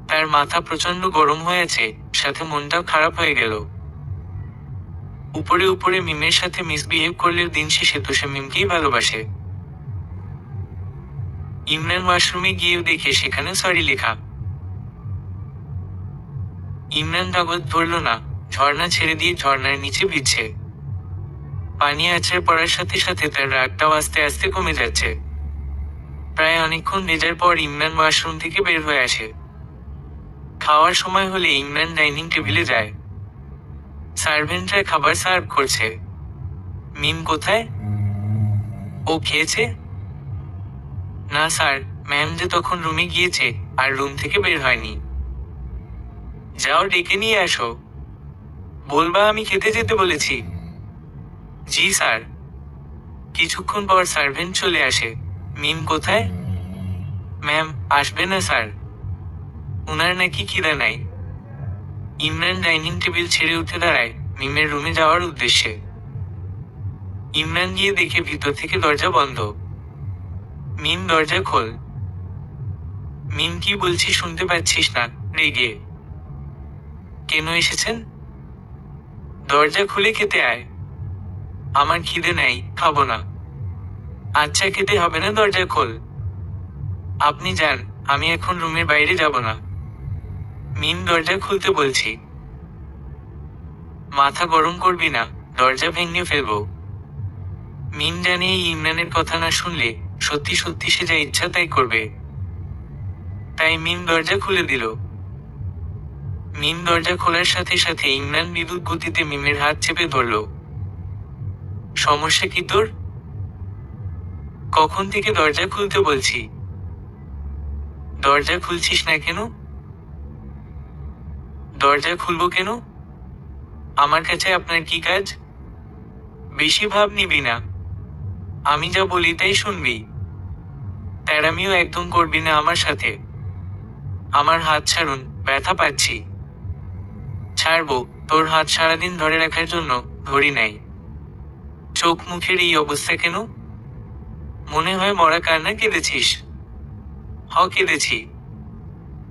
তার মাথা প্রচন্ড গরম হয়েছে, সাথে মনটাও খারাপ হয়ে গেল। উপরে উপরে মিমের সাথে মিসবিহেভ করলেও দিন শেষে তো সে মিমকেই ভালোবাসে। ইমরান ওয়াশরুমে গিয়েও দেখে সেখানে সরি লেখা। ইমরান কাগজ ধরল না, ঝর্ণা ছেড়ে দিয়ে ঝর্ণার নিচে ভিজছে। পানি আছড়ে পড়ার সাথে সাথে তার রাগটাও আস্তে আস্তে কমে যাচ্ছে। প্রায় অনেকক্ষণ ভেজার পর ইমরান ওয়াশরুম থেকে বের হয়ে আসে। খাওয়ার সময় হলে ইমরান ডাইনিং টেবিলে যায়। সার্ভেন্টরা খাবার সার্ভ করছে। মিম কোথায়? ও খেয়েছে? না স্যার, ম্যাম যে তখন রুমে গিয়েছে আর রুম থেকে বের হয়নি। যাও ডেকে নিয়ে আসো। বলবা আমি খেতে যেতে বলেছি। জি স্যার। কিছুক্ষণ পর সার্ভেন্ট চলে আসে। মিম কোথায়? ম্যাম, আসবে না স্যার, ওনার নাকি খিদা নাই। ইমরান ডাইনিং টেবিল ছেড়ে উঠে দাঁড়ায় মিমের রুমে যাওয়ার উদ্দেশ্যে। ইমরান গিয়ে দেখে ভিতর থেকে দরজা বন্ধ। মিম, দরজা খোল। মিম, কি বলছি শুনতে পাচ্ছিস না? রেগে। কেন এসেছেন? দরজা খুলে খেতে আয়। আমার খিদে নাই, খাবো না। আচ্ছা, খেতে হবে না, দরজা খোল। আপনি যান, আমি এখন রুমের বাইরে যাব না। মিম, দরজা খুলতে বলছি। মাথা গরম করবি না, দরজা ভেঙে ফেলবো। মিম জানে এই ইমরানের কথা না শুনলে সত্যি সত্যি সে যা ইচ্ছা তাই করবে। তাই মিম দরজা খুলে দিল। মিম দরজা খোলার সাথে সাথে ইমরান বিদ্যুৎ গতিতে মিমের হাত চেপে ধরল। সমস্যা কি তোর? কখন থেকে দরজা খুলতে বলছি? দরজা খুলছিস না কেন? দরজা খুলবো কেন? আমার কাছে আপনার কি কাজ? বেশি ভাব নিবি না, আমি যা বলি তাই শুনবি। তেরামিও একদম করবি না আমার সাথে। আমার হাত ছাড়ুন, ব্যথা পাচ্ছি। ছাড়বো? তোর হাত সারাদিন ধরে রাখার জন্য ধরি নাই। চোখ মুখের এই অবস্থা কেন? মনে হয় মরা কান্না কেঁদেছিস। কেঁদেছি।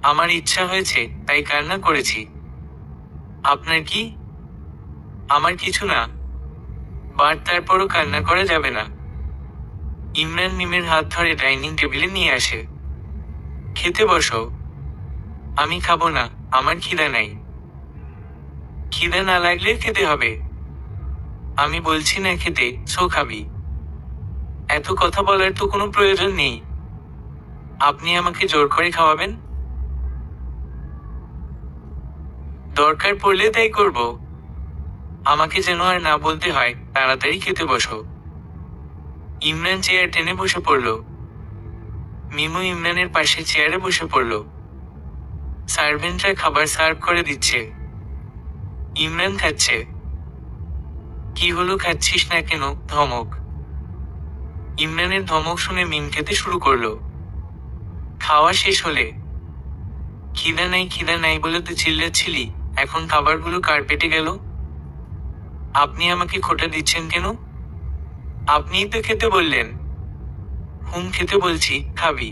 আমার ইচ্ছা হয়েছে তাই কান্না করেছি। আপনার কি? আমার কিছু না। বার, তারপরও কান্না করা যাবে না। ইমরান মিমের হাত ধরে ডাইনিং টেবিলে নিয়ে আসে। খেতে বসো। আমি খাবো না, আমার খিদা নাই। খিদা না লাগলে খেতে হবে। আমি বলছি না খেতে, সো খাবি। এত কথা বলার তো কোনো প্রয়োজন নেই। আপনি আমাকে জোর করে খাওয়াবেন? দরকার পড়লে তাই করব। আমাকে যেন আর না বলতে হয় তাড়াতাড়ি খেতে বসো। ইমরান চেয়ার টেনে বসে পড়ল। মিমু ইমরানের পাশে চেয়ারে বসে পড়ল। সার্ভেন্টরা খাবার সার্ভ করে দিচ্ছে। ইমরান খাচ্ছে। কি হলো, খাচ্ছিস না কেন? ধমক। ইমরানের ধমক শুনে মিম খেতে শুরু করলো। খাওয়া শেষ হলে, খিদা নাই খিদা নাই বলে তো চিল্লাচ্ছিলি, এখন খাবারগুলো কার পেটে গেল? আপনি আমাকে খোঁটা দিচ্ছেন কেন? আপনিই তো খেতে বললেন। খেতে বলছি, খাবি।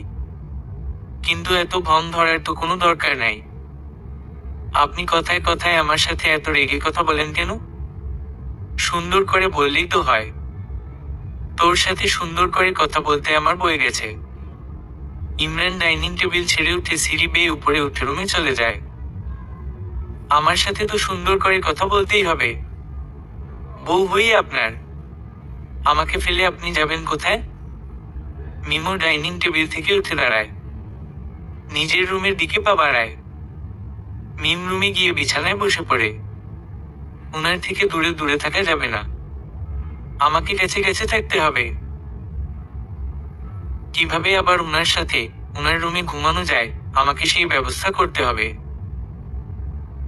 কিন্তু এত ভং ধরার তো কোনো দরকার নাই। আপনি কথায় কথায় আমার সাথে এত রেগে কথা বলেন কেন? সুন্দর করে বললেই তো হয়। তোর সাথে সুন্দর করে কথা বলতে আমার বয়ে গেছে। ইমরান ডাইনিং টেবিল ছেড়ে উঠে সিঁড়ি বেয়ে উপরে উঠে রুমে চলে যায়। আমার সাথে তো সুন্দর করে কথা বলতেই হবে। বউ হই আপনার। আমাকে ফেলে আপনি যাবেন কোথায়? মিমো ডাইনিং টেবিল থেকে উঠে দাঁড়ায়, নিজের রুমের দিকে পা বাড়ায়। মিম রুমে গিয়ে বিছানায় বসে পড়ে। ওনার থেকে দূরে দূরে থাকা যাবে না, আমাকে কাছে কাছে থাকতে হবে। কিভাবে আবার ওনার সাথে ওনার রুমে ঘুমানো যায়, আমাকে সেই ব্যবস্থা করতে হবে।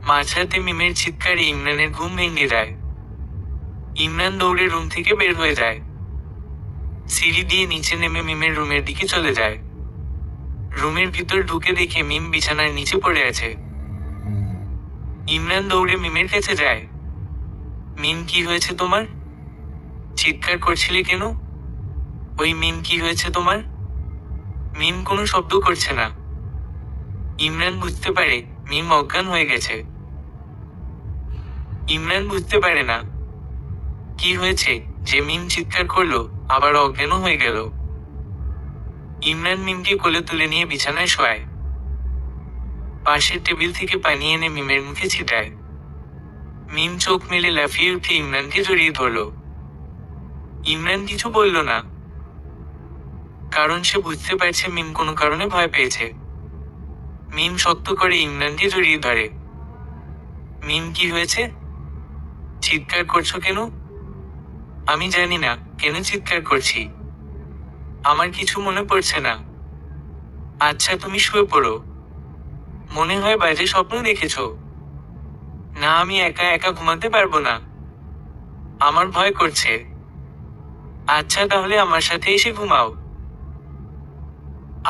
মাঝরাতে মিমের চিৎকারে ইমরানের ঘুম ভেঙে যায়। ইমরান দৌড়ে রুম থেকে বের হয়ে যায়, সিঁড়ি দিয়ে নিচে নেমে মিমের রুমের দিকে চলে যায়। রুমের ভিতর ঢুকে দেখে মিম বিছানার নিচে পড়ে আছে। ইমরান দৌড়ে মিমের কাছে যায়। মিম, কি হয়েছে তোমার? চিৎকার করছিলে কেন? ওই মিম, কি হয়েছে তোমার? মিম কোনো শব্দ করছে না। ইমরান বুঝতে পারে মিম অজ্ঞান হয়ে গেছে। ইমরান বুঝতে পারে না কি হয়েছে যে মিম চিৎকার করলো আবার অজ্ঞানও হয়ে গেল। ইমরান মিমকে কোলে তুলে নিয়ে বিছানায় শোয়ায়। পাশের টেবিল থেকে পানি এনে মিমের মুখে ছিটায়। মিম চোখ মেলে লাফিয়ে উঠে ইমরানকে জড়িয়ে ধরল। ইমরান কিছু বলল না, কারণ সে বুঝতে পারছে মিম কোনো কারণে ভয় পেয়েছে। মিম শক্ত করে ইমরানকে জড়িয়ে ধরে। মিম, কি হয়েছে? চিৎকার করছো কেন? আমি জানি না কেন চিৎকার করছি, আমার কিছু মনে পড়ছে না। আচ্ছা, তুমি শুয়ে পড়ো। মনে হয় বাজে স্বপ্ন দেখেছো। না, আমি একা একা ঘুমাতে পারবো না, আমার ভয় করছে। আচ্ছা, তাহলে আমার সাথে এসে ঘুমাও।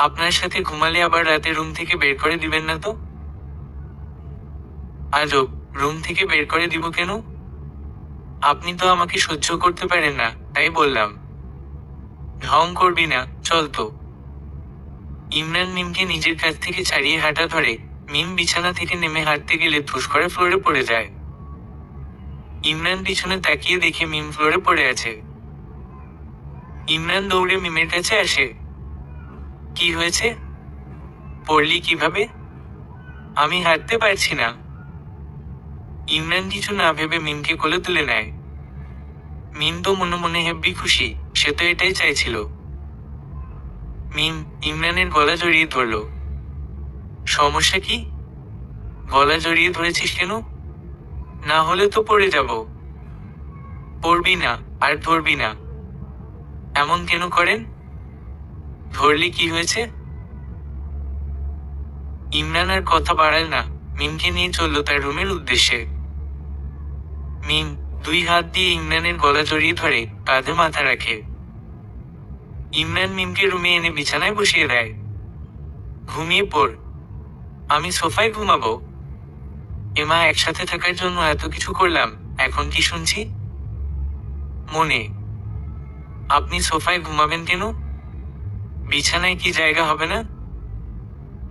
আপনার সাথে ঘুমালে আবার রাতে রুম থেকে বের করে দিবেন না তো? আজব, রুম থেকে বের করে দিব কেন? আপনি তো আমাকে সহ্য করতে পারেন না, তাই বললাম। ঢং করবি না, চল তো। ইমরান মিমকে নিজের কাছ থেকে ছাড়িয়ে হাঁটা ধরে। মিম বিছানা থেকে নেমে হাঁটতে গেলে ধুস করে ফ্লোরে পড়ে যায়। ইমরান পিছনে তাকিয়ে দেখে মিম ফ্লোরে পড়ে আছে। ইমরান দৌড়ে মিমের কাছে আসে। কি হয়েছে? পড়লি কিভাবে? আমি হাঁটতে পারছি না। ইমরান কিছু না ভেবে মিমকে কোলে তুলে নেয়। মিম তো মনে মনে হেব্বি খুশি, সে তো এটাই চাইছিল। মিম ইমরানের গলা জড়িয়ে ধরল। সমস্যা কি? গলা জড়িয়ে ধরেছিস কেন? না হলে তো পড়ে যাব। পড়বি না, আর ধরবি না। এমন কেন করেন? ধরলি কি হয়েছে? ইমরান আর কথা বাড়াল না, মিমকে নিয়ে চলল তার রুমের উদ্দেশ্যে। মিম দুই হাত দিয়ে ইমরানের গলা জড়িয়ে ধরে, কাঁধে মাথা রাখে। ইমরান মিমকে রুমে এনে বিছানায় বসিয়ে দেয়। ঘুমিয়ে পড়, আমি সোফায় ঘুমাবো। এমা, একসাথে থাকার জন্য এত কিছু করলাম, এখন কি শুনছি? মনে, আপনি সোফায় ঘুমাবেন কেন? বিছানায় কি জায়গা হবে না?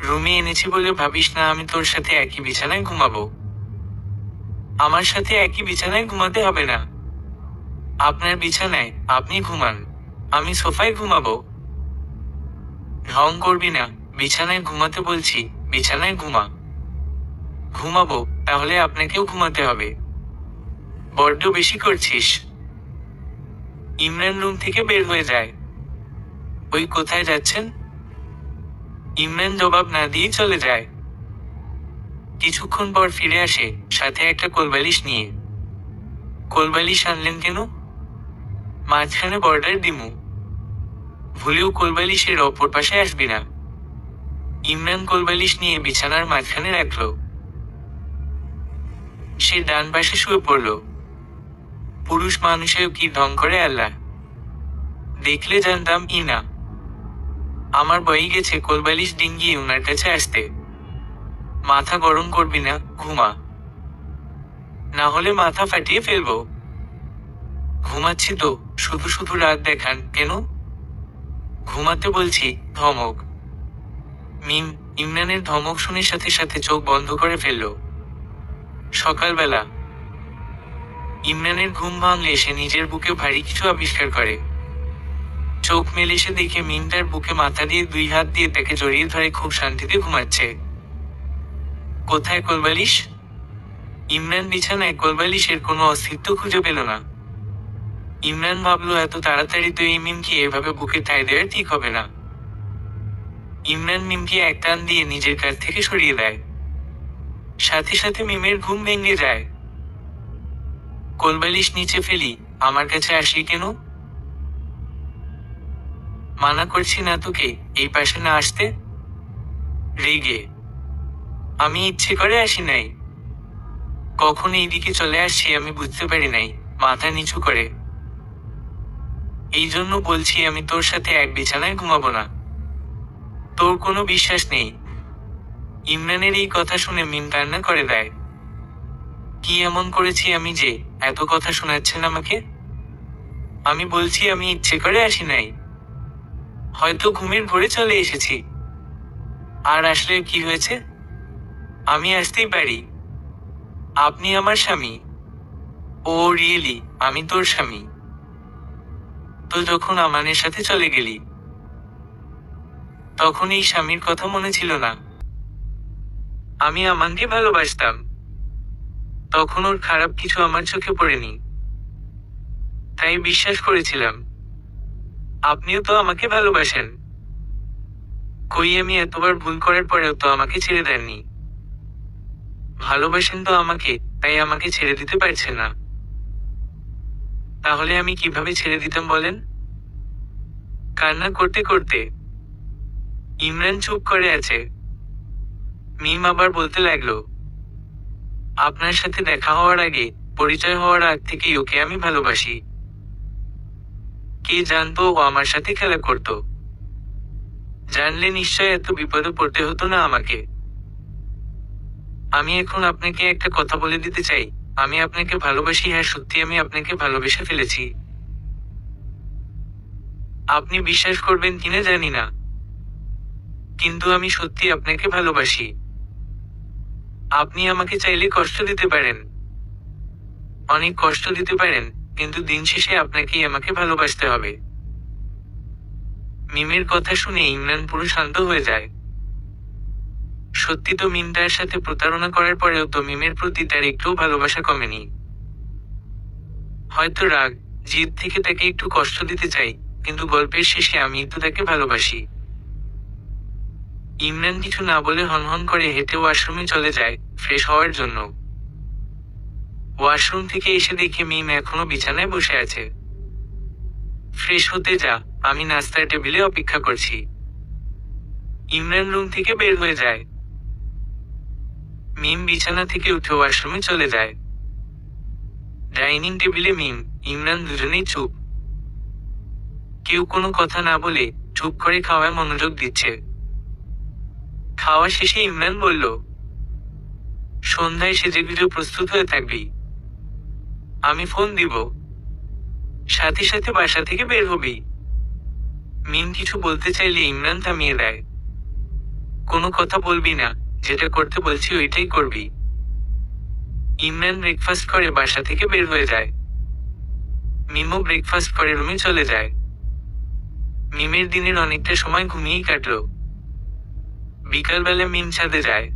রুমে এনেছি বলে ভাবিস না আমি তোর সাথে একই বিছানায় ঘুমাবো। আমার সাথে একই বিছানায় ঘুমাতে হবে না। আপনার বিছানায় আপনি ঘুমান, আমি সোফায় ঘুমাবো। ঢং করবি না, বিছানায় ঘুমাতে বলছি, বিছানায় ঘুমা। ঘুমাবো, তাহলে আপনাকেও ঘুমাতে হবে। বড্ড বেশি করছিস। ইমরান রুম থেকে বের হয়ে যায়। ওই, কোথায় যাচ্ছেন? ইমরান জবাব না দিয়ে চলে যায়। কিছুক্ষণ পর ফিরে আসে, সাথে একটা কোলবালিশ নিয়ে। কোলবালিশ আনলেন কেন? মাঝখানে বর্ডার দিমু, ভুলেও কোলবালিশের অপর পাশে আসবি না। ইমরান কোলবালিশ নিয়ে বিছানার মাঝখানে রাখল। সে ডান পাশে শুয়ে পড়ল। পুরুষ মানুষেও কি ঢং করে আল্লাহ, দেখলে জানতাম ই না। আমার বই গেছে কোলবালিশ ডিঙ্গিয়ে ওনার কাছে আসতে। মাথা গরম করবি না, ঘুমা, না হলে মাথা ফাটিয়ে ফেলবো। ঘুমাচ্ছি তো, শুধু শুধু রাত দেখান কেন? ঘুমাতে বলছি, ধমক। মিম ইমরানের ধমক শুনে সাথে সাথে চোখ বন্ধ করে ফেলল। সকালবেলা ইমরানের ঘুম ভাঙলে সে নিজের বুকে ভারী কিছু আবিষ্কার করে। চোখ মেলে সে দেখে মিম তার বুকে মাথা দিয়ে দুই হাত দিয়ে তাকে জড়িয়ে ধরে খুব শান্তিতে ঘুমাচ্ছে। কোথায় কোলবালিশ? ইমরান বিছানায় কোলবালিশের কোনো অস্তিত্ব খুঁজে পেল না। ইমরান ভাবলো এত তাড়াতাড়ি তো এই মিমকে এভাবে বুকে ঠাঁই দেওয়া ঠিক হবে না। ইমরান মিমকে এক টান দিয়ে নিজের কাছ থেকে সরিয়ে দেয়। সাথে সাথে মিমের ঘুম ভেঙে যায়। কোলবালিশ নিচে ফেলি, আমার কাছে আসলি কেন? মানা করছি না তোকে এই পাশে না আসতে? রেগে। আমি ইচ্ছে করে আসি নাই। কখন এইদিকে চলে আসছি আমি বুঝতে পারি নাই। মাথা নিচু করে। এই জন্য বলছি আমি তোর সাথে এক বিছানায় ঘুমাবো না। তোর কোনো বিশ্বাস নেই। ইমরানের এই কথা শুনে মিম কান্না করে দেয়। কি এমন করেছি আমি যে এত কথা শোনাচ্ছেন আমাকে? আমি বলছি আমি ইচ্ছে করে আসি নাই। হয়তো ঘুমের ঘোরে চলে এসেছি। আর আসলে কি হয়েছে? আমি আসতেই পারি। আপনি আমার স্বামী। ও রিয়েলি আমি তোর স্বামী? তো যখন আমানের সাথে চলে গেলি তখন এই স্বামীর কথা মনে ছিল না? আমি আমানকে ভালোবাসতাম। তখন ওর খারাপ কিছু আমার চোখে পড়েনি, তাই বিশ্বাস করেছিলাম। আপনিও তো আমাকে ভালোবাসেন। কই আমি এতবার ভুল করার পরেও তো আমাকে ছেড়ে দেননি। ভালোবাসেন তো আমাকে, তাই আমাকে ছেড়ে দিতে পারছেন না। তাহলে আমি কিভাবে ছেড়ে দিতাম বলেন? কান্না করতে করতে। ইমরান চুপ করে আছে। মিম আবার বলতে লাগলো, আপনার সাথে দেখা হওয়ার আগে, পরিচয় হওয়ার আগ থেকেই ওকে আমি ভালোবাসি। কে জানতো ও আমার সাথে খেলা করতো? জানলে নিশ্চয় এত বিপদে পড়তে হতো না আমাকে। আমি এখন আপনাকে একটা কথা বলে দিতে চাই, আমি আপনাকে ভালোবাসি। হ্যাঁ সত্যি আমি আপনাকে ভালোবেসে ফেলেছি। আপনি বিশ্বাস করবেন কিনা জানি না, কিন্তু আমি সত্যি আপনাকে ভালোবাসি। আপনি আমাকে চাইলে কষ্ট দিতে পারেন, অনেক কষ্ট দিতে পারেন, কিন্তু দিন শেষে আপনাকেই আমাকে ভালোবাসতে হবে। মিমের কথা শুনে ইমরান পুরো শান্ত হয়ে যায়। সত্যি তো মিম তার সাথে প্রতারণা করার পরেও তো মিমের প্রতি তার একটুও ভালোবাসা কমেনি। হয়তো রাগ, জিদ থেকে তাকে একটু কষ্ট দিতে চাই, কিন্তু গল্পের শেষে আমি তো তাকে ভালোবাসি। ইমরান কিছু না বলে হনহন করে হেঁটে ওয়াশরুমে চলে যায় ফ্রেশ হওয়ার জন্য। ওয়াশরুম থেকে এসে দেখে মিম এখনো বিছানায় বসে আছে। ফ্রেশ হতে যা, আমি নাস্তার টেবিলে অপেক্ষা করছি। ইমরান রুম থেকে বের হয়ে যায়। মিম বিছানা থেকে উঠে ওয়াশরুমে চলে যায়। ডাইনিং টেবিলে মিম, ইমরান দুজনেই চুপ। কেউ কোনো কথা না বলে চুপ করে খাওয়ায় মনোযোগ দিচ্ছে। খাওয়া শেষে ইমরান বলল, সন্ধ্যায় সেজেগুজে প্রস্তুত হয়ে থাকবি। আমি ফোন দিব। সাথে সাথে বাসা থেকে বের হবি। মিম কিছু বলতে চাইলে ইমরান থামিয়ে দেয়। কোনো কথা বলবি না, যেটা করতে বলছি ওইটাই করবি। ইমরান ব্রেকফাস্ট করে বাসা থেকে বের হয়ে যায়। মিমও ব্রেকফাস্ট করে রুমে চলে যায়। মিমের দিনের অনেকটা সময় ঘুমিয়েই কাটলো। বিকালবেলা মিম ছাদে যায়।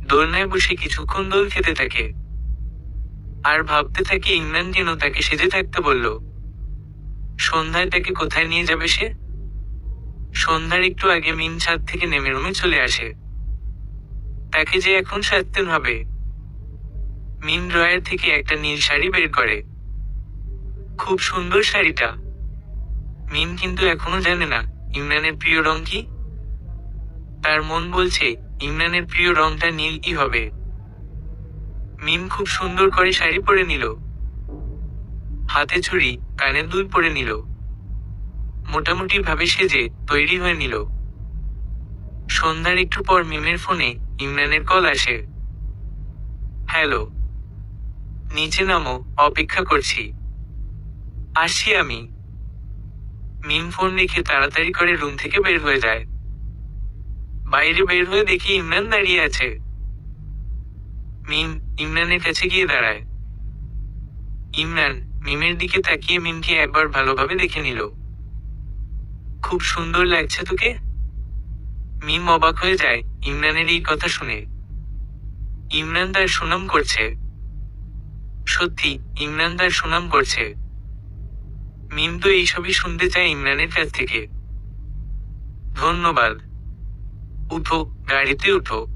দোলনায় বসে কিছুক্ষণ দোল খেতে থাকে। আর ভাবতে থাকে ইমরান কেন তাকে সেজে থাকতে বলল। সন্ধ্যায় তাকে কোথায় নিয়ে যাবে সে? সন্ধ্যার একটু আগে মিম ছাদ থেকে নেমে রুমে চলে আসে। তাকে যে এখন সাজতে হবে। মিম ড্রয়ার থেকে একটা নীল শাড়ি বের করে। খুব সুন্দর শাড়িটা। মিম কিন্তু এখনো জানে না ইমরানের প্রিয় রং কি। তার মন বলছে ইমরানের প্রিয় রংটা নীলই হবে। মিম খুব সুন্দর করে শাড়ি পরে নিল। হাতে চুড়ি, কানের দুল পরে নিল। মোটামুটি ভাবে সেজে তৈরি হয়ে নিল। সন্ধ্যার একটু পর মিমের ফোনে ইমরানের কল আসে। হ্যালো, নিচে নামো, অপেক্ষা করছি। আসছি আমি। মিম ফোন রেখে তাড়াতাড়ি করে রুম থেকে বের হয়ে যায়। বাইরে বের হয়ে দেখি ইমরান দাঁড়িয়ে আছে। মিম ইমরানের কাছে গিয়ে দাঁড়ায়। ইমরান মিমের দিকে তাকিয়ে মিমকে একবার ভালোভাবে দেখে নিল। খুব সুন্দর লাগছে তোকে। মিম অবাক হয়ে যায় ইমরানের এই কথা শুনে। ইমরান তার সুনাম করছে। সত্যি ইমরান তার সুনাম করছে। মিম তো এইসবই শুনতে চায় ইমরানের কাছ থেকে। ধন্যবাদ। উঠো, গাড়িতে উঠো।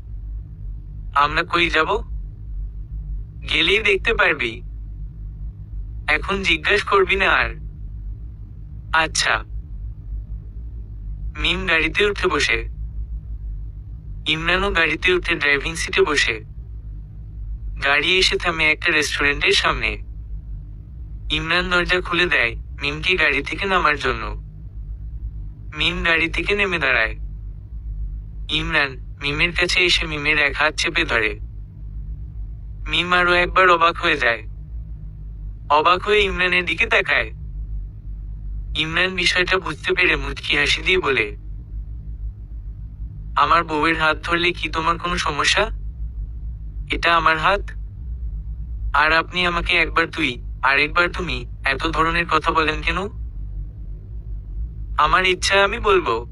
আমরা কই যাব? গেলেই দেখতে পারবি। এখন জিজ্ঞাসা করবি না আর। আচ্ছা। মিম গাড়িতে উঠে বসে। ইমরানও গাড়িতে উঠে ড্রাইভিং সিটে বসে। গাড়ি এসে থামে একটা রেস্টুরেন্টের সামনে। ইমরান দরজা খুলে দেয় মিমকে গাড়ি থেকে নামার জন্য। মিম গাড়ি থেকে নেমে দাঁড়ায়। ইমরান মিমের কাছে এসে মিমের এক হাত চেপে ধরে। মিম আরো একবার অবাক হয়ে যায়। অবাক হয়ে ইমরানের দিকে তাকায়। ইমরান বিষয়টা বুঝতে পেরে মুচকি হাসি দিয়ে বলে, আমার বউয়ের হাত ধরলে কি তোমার কোনো সমস্যা? এটা আমার হাত। আর আপনি আমাকে একবার তুই আরেকবার তুমি এত ধরনের কথা বলেন কেন? আমার ইচ্ছা আমি বলবো।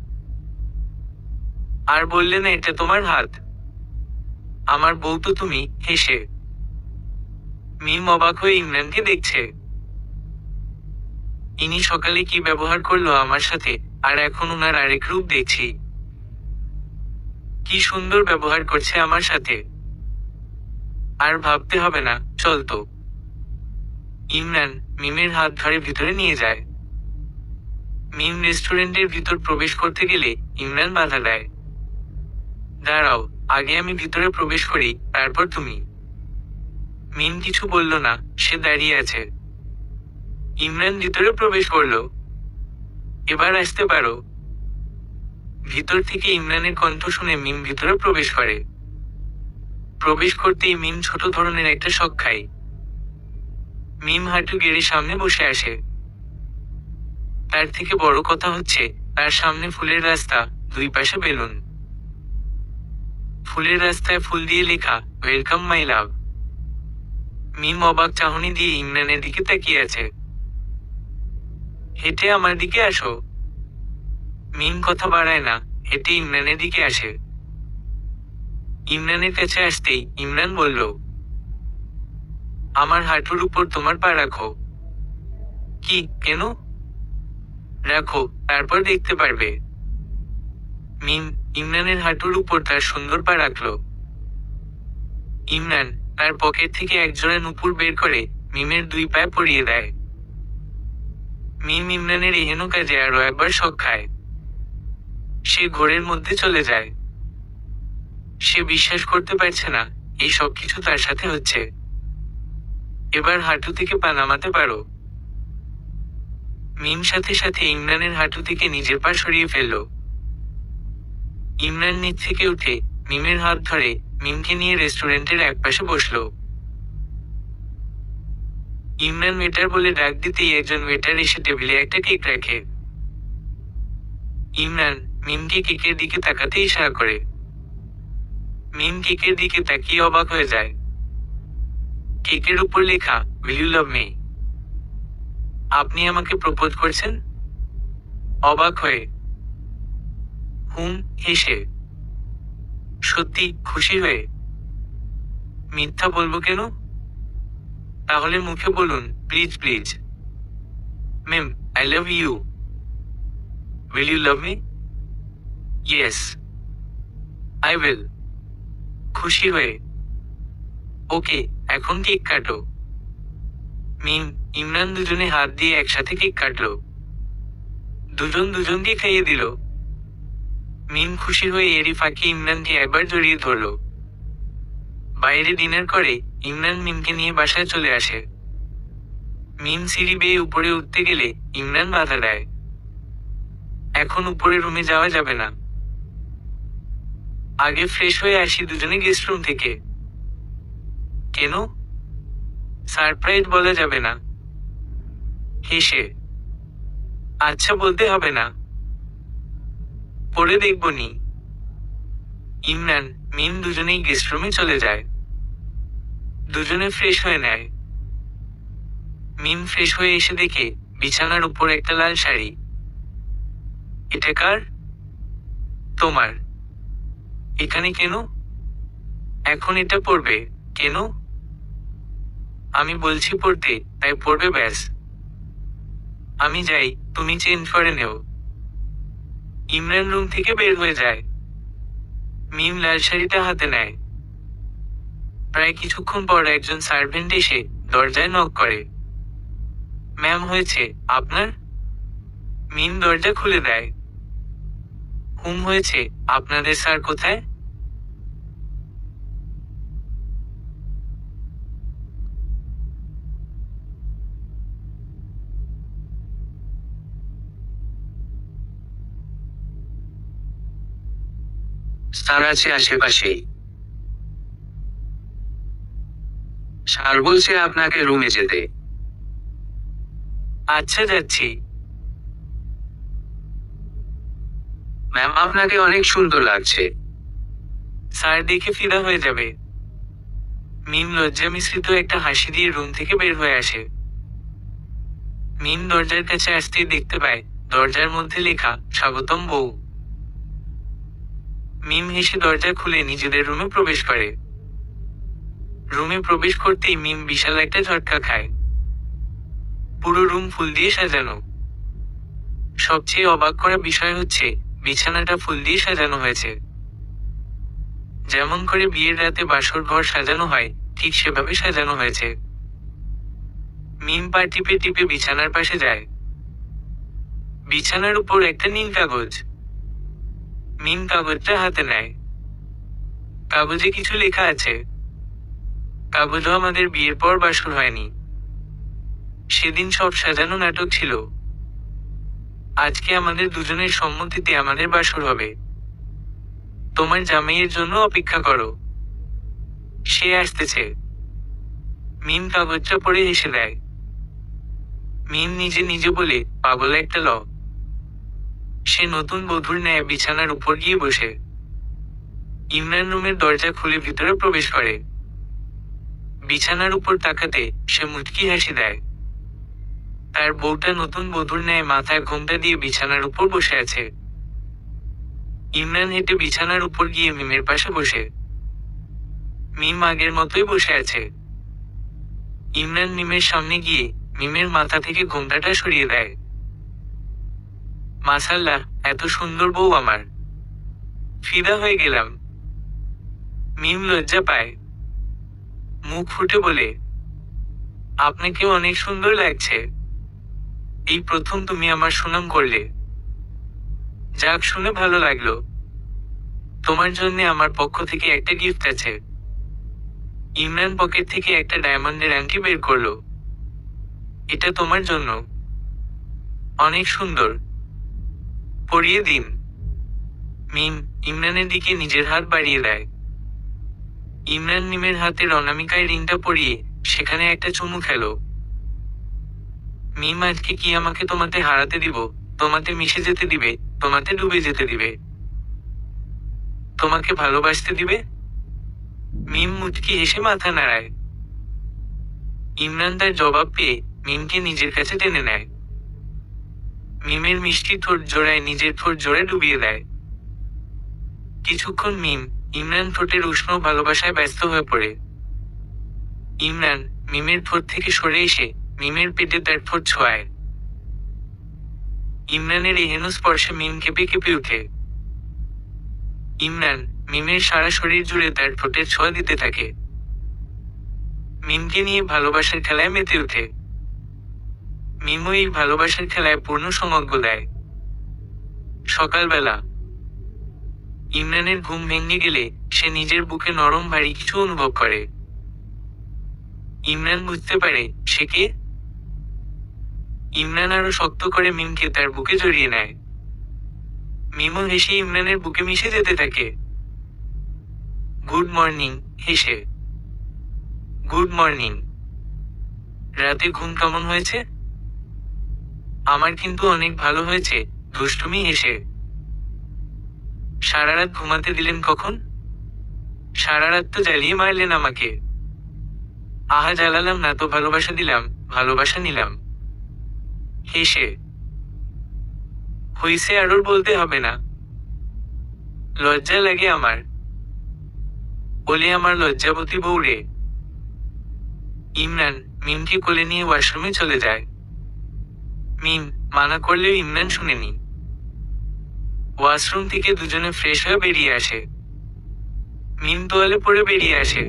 আর বললে না এটা তোমার হাত। আমার বউ তো তুমি। হেসে মিম অবাক হয়ে ইমরানকে দেখছে। ইনি সকালে কি ব্যবহার করলো আমার সাথে, আর এখন উনার আরেক রূপ দেখছি। কি সুন্দর ব্যবহার করছে আমার সাথে। আর ভাবতে হবে না, চল তো। ইমরান মিমের হাত ধরে ভিতরে নিয়ে যায়। মিম রেস্টুরেন্টের ভিতর প্রবেশ করতে গেলে ইমরান বাধা দেয়। দাঁড়াও, আগে আমি ভিতরে প্রবেশ করি, তারপর তুমি। মিম কিছু বলল না, সে দাঁড়িয়ে আছে। ইমরান ভিতরে প্রবেশ করলো। এবার আসতে পারো। ভিতর থেকে ইমরানের কণ্ঠ শুনে মিম ভিতরে প্রবেশ করে। প্রবেশ করতেই মিম ছোট ধরনের একটা শক খায়। মিম হাঁটু গেড়ে সামনে বসে আসে। তার থেকে বড় কথা হচ্ছে, তার সামনে ফুলের রাস্তা, দুই পাশে বেলুন। ফুলের রাস্তায় ফুল দিয়ে লেখা, ওয়েলকাম মাই লাভ। মিম অবাক চাহনি দিয়ে ইমরানের দিকে তাকিয়ে আছে। হেঁটে আমার দিকে আসো। মিম কথা বাড়ায় না, হেঁটে ইমরানের দিকে আসে। ইমরানের কাছে আসতেই ইমরান বলল, আমার হাঁটুর উপর তোমার পা রাখো। কি, কেন? রাখো, তারপর দেখতে পারবে। মিম ইমরানের হাঁটুর উপর তার সুন্দর পা রাখল। ইমরান তার পকেট থেকে একজোড়া নুপুর বের করে মিমের দুই পায়ে পরিয়ে দেয়। মিম ইমরানের এহেন কাজে আরো একবার শক খায়। সে ঘোরের মধ্যে চলে যায়। সে বিশ্বাস করতে পারছে না এই সব কিছু তার সাথে হচ্ছে। এবার হাঁটু থেকে পা নামাতে পারো। মিম সাথে সাথে ইমরানের হাঁটু থেকে নিজের পা সরিয়ে ফেলল। ইমরান নিচ থেকে উঠে মিমের হাত ধরে মিমকে নিয়ে রেস্টুরেন্টের একপাশে বসল। ইমরান ওয়েটার বলে ডাক দিতেই একজন ওয়েটার এসে টেবিলে একটা কেক রাখে। ইমরান মিমকে কেকের দিকে তাকাতে ইশারা করে। মিম কেকের দিকে তাকিয়ে অবাক হয়ে যায়। কেকের উপর লেখা, উইল ইউ লাভ মি? আপনি আমাকে প্রপোজ করছেন? অবাক হয়ে। হুম, হেসে। সত্যি, খুশি হয়ে। মিথ্যা বলবো কেন? তাহলে মুখে বলুন, please please. Mim, I love you. Will you love me? Yes, I will. খুশি হয়ে। ওকে, এখন কেক কাটো। মিম ইমরান দুজনে হাত দিয়ে একসাথে কেক কাটলো। দুজন দুজনকে খাইয়ে দিল। মিম খুশি হয়ে এরই ফাঁকে ইমরানকে একবার জড়িয়ে ধরল। বাইরে ডিনার করে ইমরান মিমকে নিয়ে বাসায় চলে আসে। মিম সিঁড়ি বেয়ে উপরে উঠতে গেলে ইমরান বাধা দেয়। এখন উপরে রুমে যাওয়া যাবে না। আগে ফ্রেশ হয়ে আসি দুজনে গেস্ট রুম থেকে। কেন? সারপ্রাইজ বলা যাবে না। হেসে। আচ্ছা, বলতে হবে না। পরে দেখবনি। ইমরান মিম দুজনেই গেস্ট রুমে চলে যায়। দুজনে ফ্রেশ হয়ে নেয়। মিম ফ্রেশ হয়ে এসে দেখে বিছানার উপর একটা লাল শাড়ি। এটা কার? তোমার। এখানে কেন? এখন এটা পরবে কেন? আমি বলছি পড়তে, তাই পড়বে ব্যাস। আমি যাই, তুমি চেঞ্জ করে নেও। ইমরান রুম থেকে বের হয়ে যায়। মিম লাল শাড়িটা হাতে নেয়। প্রায় কিছুক্ষণ পর একজন সার্ভেন্ট এসে দরজায় নক করে। ম্যাম, হয়েছে আপনার? মিম দরজা খুলে দেয়। হয়েছে। আপনাদের স্যার কোথায়? স্যার আছে আশেপাশেই। স্যার বলছে আপনাকে রুমে যেতে। আচ্ছা, যাচ্ছি। ম্যাম, আপনাকে অনেক সুন্দর লাগছে। স্যার দেখে ফিদা হয়ে যাবে। মিম লজ্জা মিশ্রিত একটা হাসি দিয়ে রুম থেকে বের হয়ে আসে। মিম দরজার কাছে আসতেই দেখতে পায় দরজার মধ্যে লেখা স্বাগতম বউ। মিম হেসে দরজা খুলে নিজেদের রুমে প্রবেশ করে। রুমে প্রবেশ করতেই মিম বিশাল একটা ঝটকা খায়। পুরো রুম ফুল দিয়ে সাজানো। সবচেয়ে অবাক করা বিষয় হচ্ছে বিছানাটা ফুল দিয়ে সাজানো হয়েছে। যেমন করে বিয়ের রাতে বাসর ঘর সাজানো হয় ঠিক সেভাবে সাজানো হয়েছে। মিম পা টিপে টিপে বিছানার পাশে যায়। বিছানার উপর একটা নীল কাগজ। মিম কাগজটা হাতে নেয়। কাগজে কিছু লেখা আছে। কাগজও আমাদের বিয়ের পর বাসর হয়নি। সেদিন সব সাজানো নাটক ছিল। আজকে আমাদের দুজনের সম্মতিতে আমাদের বাসর হবে। তোমার জামাইয়ের জন্য অপেক্ষা করো, সে আসতেছে। মিম কাগজটা পড়ে হেসে দেয়। মিম নিজে নিজে বলে, পাগল একটা ল। সে নতুন বধূর ন্যায় বিছানার উপর গিয়ে বসে। ইমরান রুমের দরজা খুলে ভিতরে প্রবেশ করে। বিছানার উপর তাকাতে সে মুচকি হাসি দেয়। তার বউটা নতুন বধূর ন্যায় মাথায় ঘোমটা দিয়ে বিছানার উপর বসে আছে। ইমরান হেঁটে বিছানার উপর গিয়ে মিমের পাশে বসে। মিম আগের মতোই বসে আছে। ইমরান মিমের সামনে গিয়ে মিমের মাথা থেকে ঘোমটাটা সরিয়ে দেয়। মাশাআল্লাহ, এত সুন্দর বউ আমার। ফিদা হয়ে গেলাম। মিম লজ্জা পায়। মুখ ফুটে বলে, আপনাকেও অনেক সুন্দর লাগছে। এই প্রথম তুমি আমার সুনাম করলে। যাক, শুনে ভালো লাগলো। তোমার জন্য আমার পক্ষ থেকে একটা গিফট আছে। ইমরান পকেট থেকে একটা ডায়মন্ডের আংটি বের করলো। এটা তোমার জন্য। অনেক সুন্দর। পরিয়ে দিন। মিম ইমরানের দিকে নিজের হাত বাড়িয়ে দেয়। ইমরান মিমের হাতের অনামিকায় রিংটা পরিয়ে সেখানে একটা চুমু খেলো। মিম আজকে কি আমাকে তোমাতে হারাতে দিব, তোমাতে মিশে যেতে দিবে, তোমাতে ডুবে যেতে দিবে, তোমাকে ভালোবাসতে দিবে? মিম মুচকি হেসে মাথা নাড়ায়। ইমরান তার জবাব পেয়ে মিমকে নিজের কাছে টেনে নেয়। মিমের মিষ্টি ঠোঁট জোড়ায় নিজের ঠোঁট জোড়ে ডুবিয়ে দেয়। কিছুক্ষণ মিম ইমরান ঠোঁটের উষ্ণ ভালোবাসায় ব্যস্ত হয়ে পড়ে। ইমরান মিমের ঠোঁট থেকে সরে এসে মিমের পেটে তার ঠোঁট ছোঁয়ায়। ইমরানের এহেন স্পর্শে মিম কেঁপে কেঁপে উঠে। ইমরান মিমের সারা শরীর জুড়ে তার ঠোঁটের ছোঁয়া দিতে থাকে। মিমকে নিয়ে ভালোবাসার খেলায় মেতে ওঠে। মিমও এই ভালোবাসার খেলায় পূর্ণ সমগ্র দেয়। সকালবেলা ইমরানের ঘুম ভেঙে গেলে সে নিজের বুকে নরম ভারী কিছু অনুভব করে। ইমরান বুঝতে পারে সে কে। ইমরান আরো শক্ত করে মিমকে তার বুকে জড়িয়ে নেয়। মিমও হেসে ইমরানের বুকে মিশে যেতে থাকে। গুড মর্নিং হেসে। Good morning. রাতে ঘুম কেমন হয়েছে? আমার কিন্তু অনেক ভালো হয়েছে, দুষ্টুমি হেসে। সারা রাত ঘুমাতে দিলেন কখন? সারা রাত তো জ্বালিয়ে মারলেন আমাকে। আহা, জ্বালালাম না তো, ভালোবাসা দিলাম, ভালোবাসা নিলাম হেসে। হইছে, আরোর বলতে হবে না। লজ্জা লাগে আমার। বলে আমার লজ্জাবতী বউ রে। ইমরান মিমকে কোলে নিয়ে ওয়াশরুমে চলে যায়। মিম মানা করলেও ইমরান শুনেনি। ওয়াশরুম থেকে দুজনে ফ্রেশ হয়ে বেরিয়ে আসে। মিম তোয়ালে পরে বেরিয়ে আসে,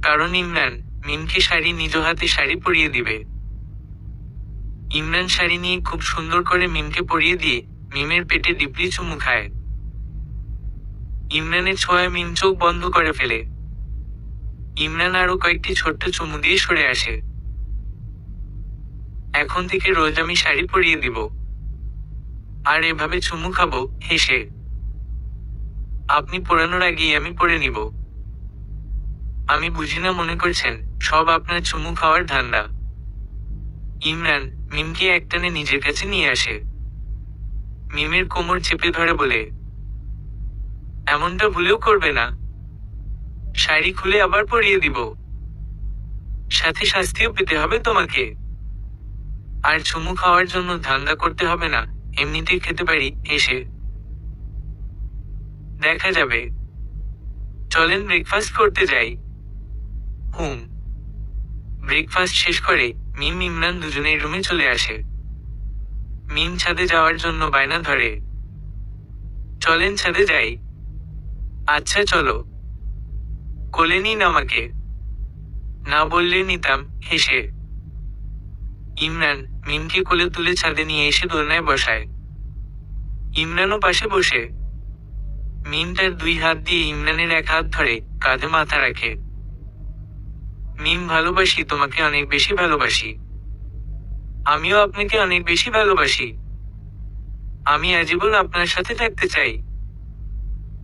কারণ ইমরান মিমকে শাড়ি নিজ হাতে শাড়ি পরিয়ে দিবে। ইমরান শাড়ি নিয়ে খুব সুন্দর করে মিমকে পরিয়ে দিয়ে মিমের পেটে ডিপলি চুমু খায়। ইমরানের ছোঁয়ায় মিম চোখ বন্ধ করে ফেলে। ইমরান আরো কয়েকটি ছোট্ট চুমু দিয়ে সরে আসে। এখন থেকে রোজ আমি শাড়ি পরিয়ে দিব, আর এভাবে চুমু খাবো হেসে। আপনি পরানোর আগেই আমি পরে নিব। আমি বুঝি না মনে করছেন সব আপনার চুমু খাওয়ার ধান্দা। ইমরান মিমকে একটানে নিজের কাছে নিয়ে আসে। মিমের কোমর চেপে ধরে বলে, এমনটা ভুলেও করবে না। শাড়ি খুলে আবার পরিয়ে দিব, সাথে শাস্তিও পেতে হবে তোমাকে। আর চুমু খাওয়ার জন্য ধান্দা করতে হবে না, এমনিতেই খেতে পারি এসে। দেখা যাবে। চলেন ব্রেকফাস্ট করতে যাই। হুম। ব্রেকফাস্ট শেষ করে মিম ইমরান দুজনেই রুমে চলে আসে। মিম ছাদে যাওয়ার জন্য বায়না ধরে, চলেন ছাদে যাই। আচ্ছা চলো। কোলে নিন আমাকে। না বললে নিতাম হেসে। ইমরান মিমকে কোলে তুলে ছাদে নিয়ে এসে দোলনায় বসায়। ইমরানও পাশে বসে। মিম তার দুই হাত দিয়ে ইমরানের এক হাত ধরে কাঁধে মাথা রাখে। মিম ভালোবাসি তোমাকে, অনেক বেশি ভালোবাসি। আমিও আপনাকে অনেক বেশি ভালোবাসি। আমি আজীবন আপনার সাথে থাকতে চাই।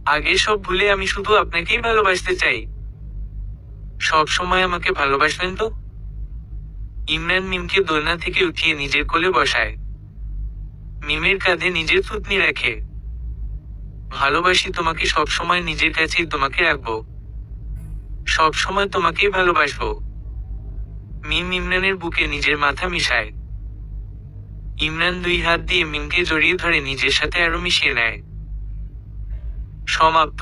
আগের সব ভুলে আমি শুধু আপনাকেই ভালোবাসতে চাই। সব সময় আমাকে ভালোবাসবেন তো? ইমরান মিমকে দোলনা থেকে উঠিয়ে নিজের কোলে বসায়। মিমের কাঁধে নিজের থুতনি রাখে। ভালোবাসি তোমাকে, সব সময় নিজের কাছেই তোমাকে রাখবো। সব সময় তোমাকেই ভালোবাসবো। মিম ইমরানের বুকে নিজের মাথা মিশায়। ইমরান দুই হাত দিয়ে মিমকে জড়িয়ে ধরে নিজের সাথে আরো মিশিয়ে নেয়। সমাপ্ত।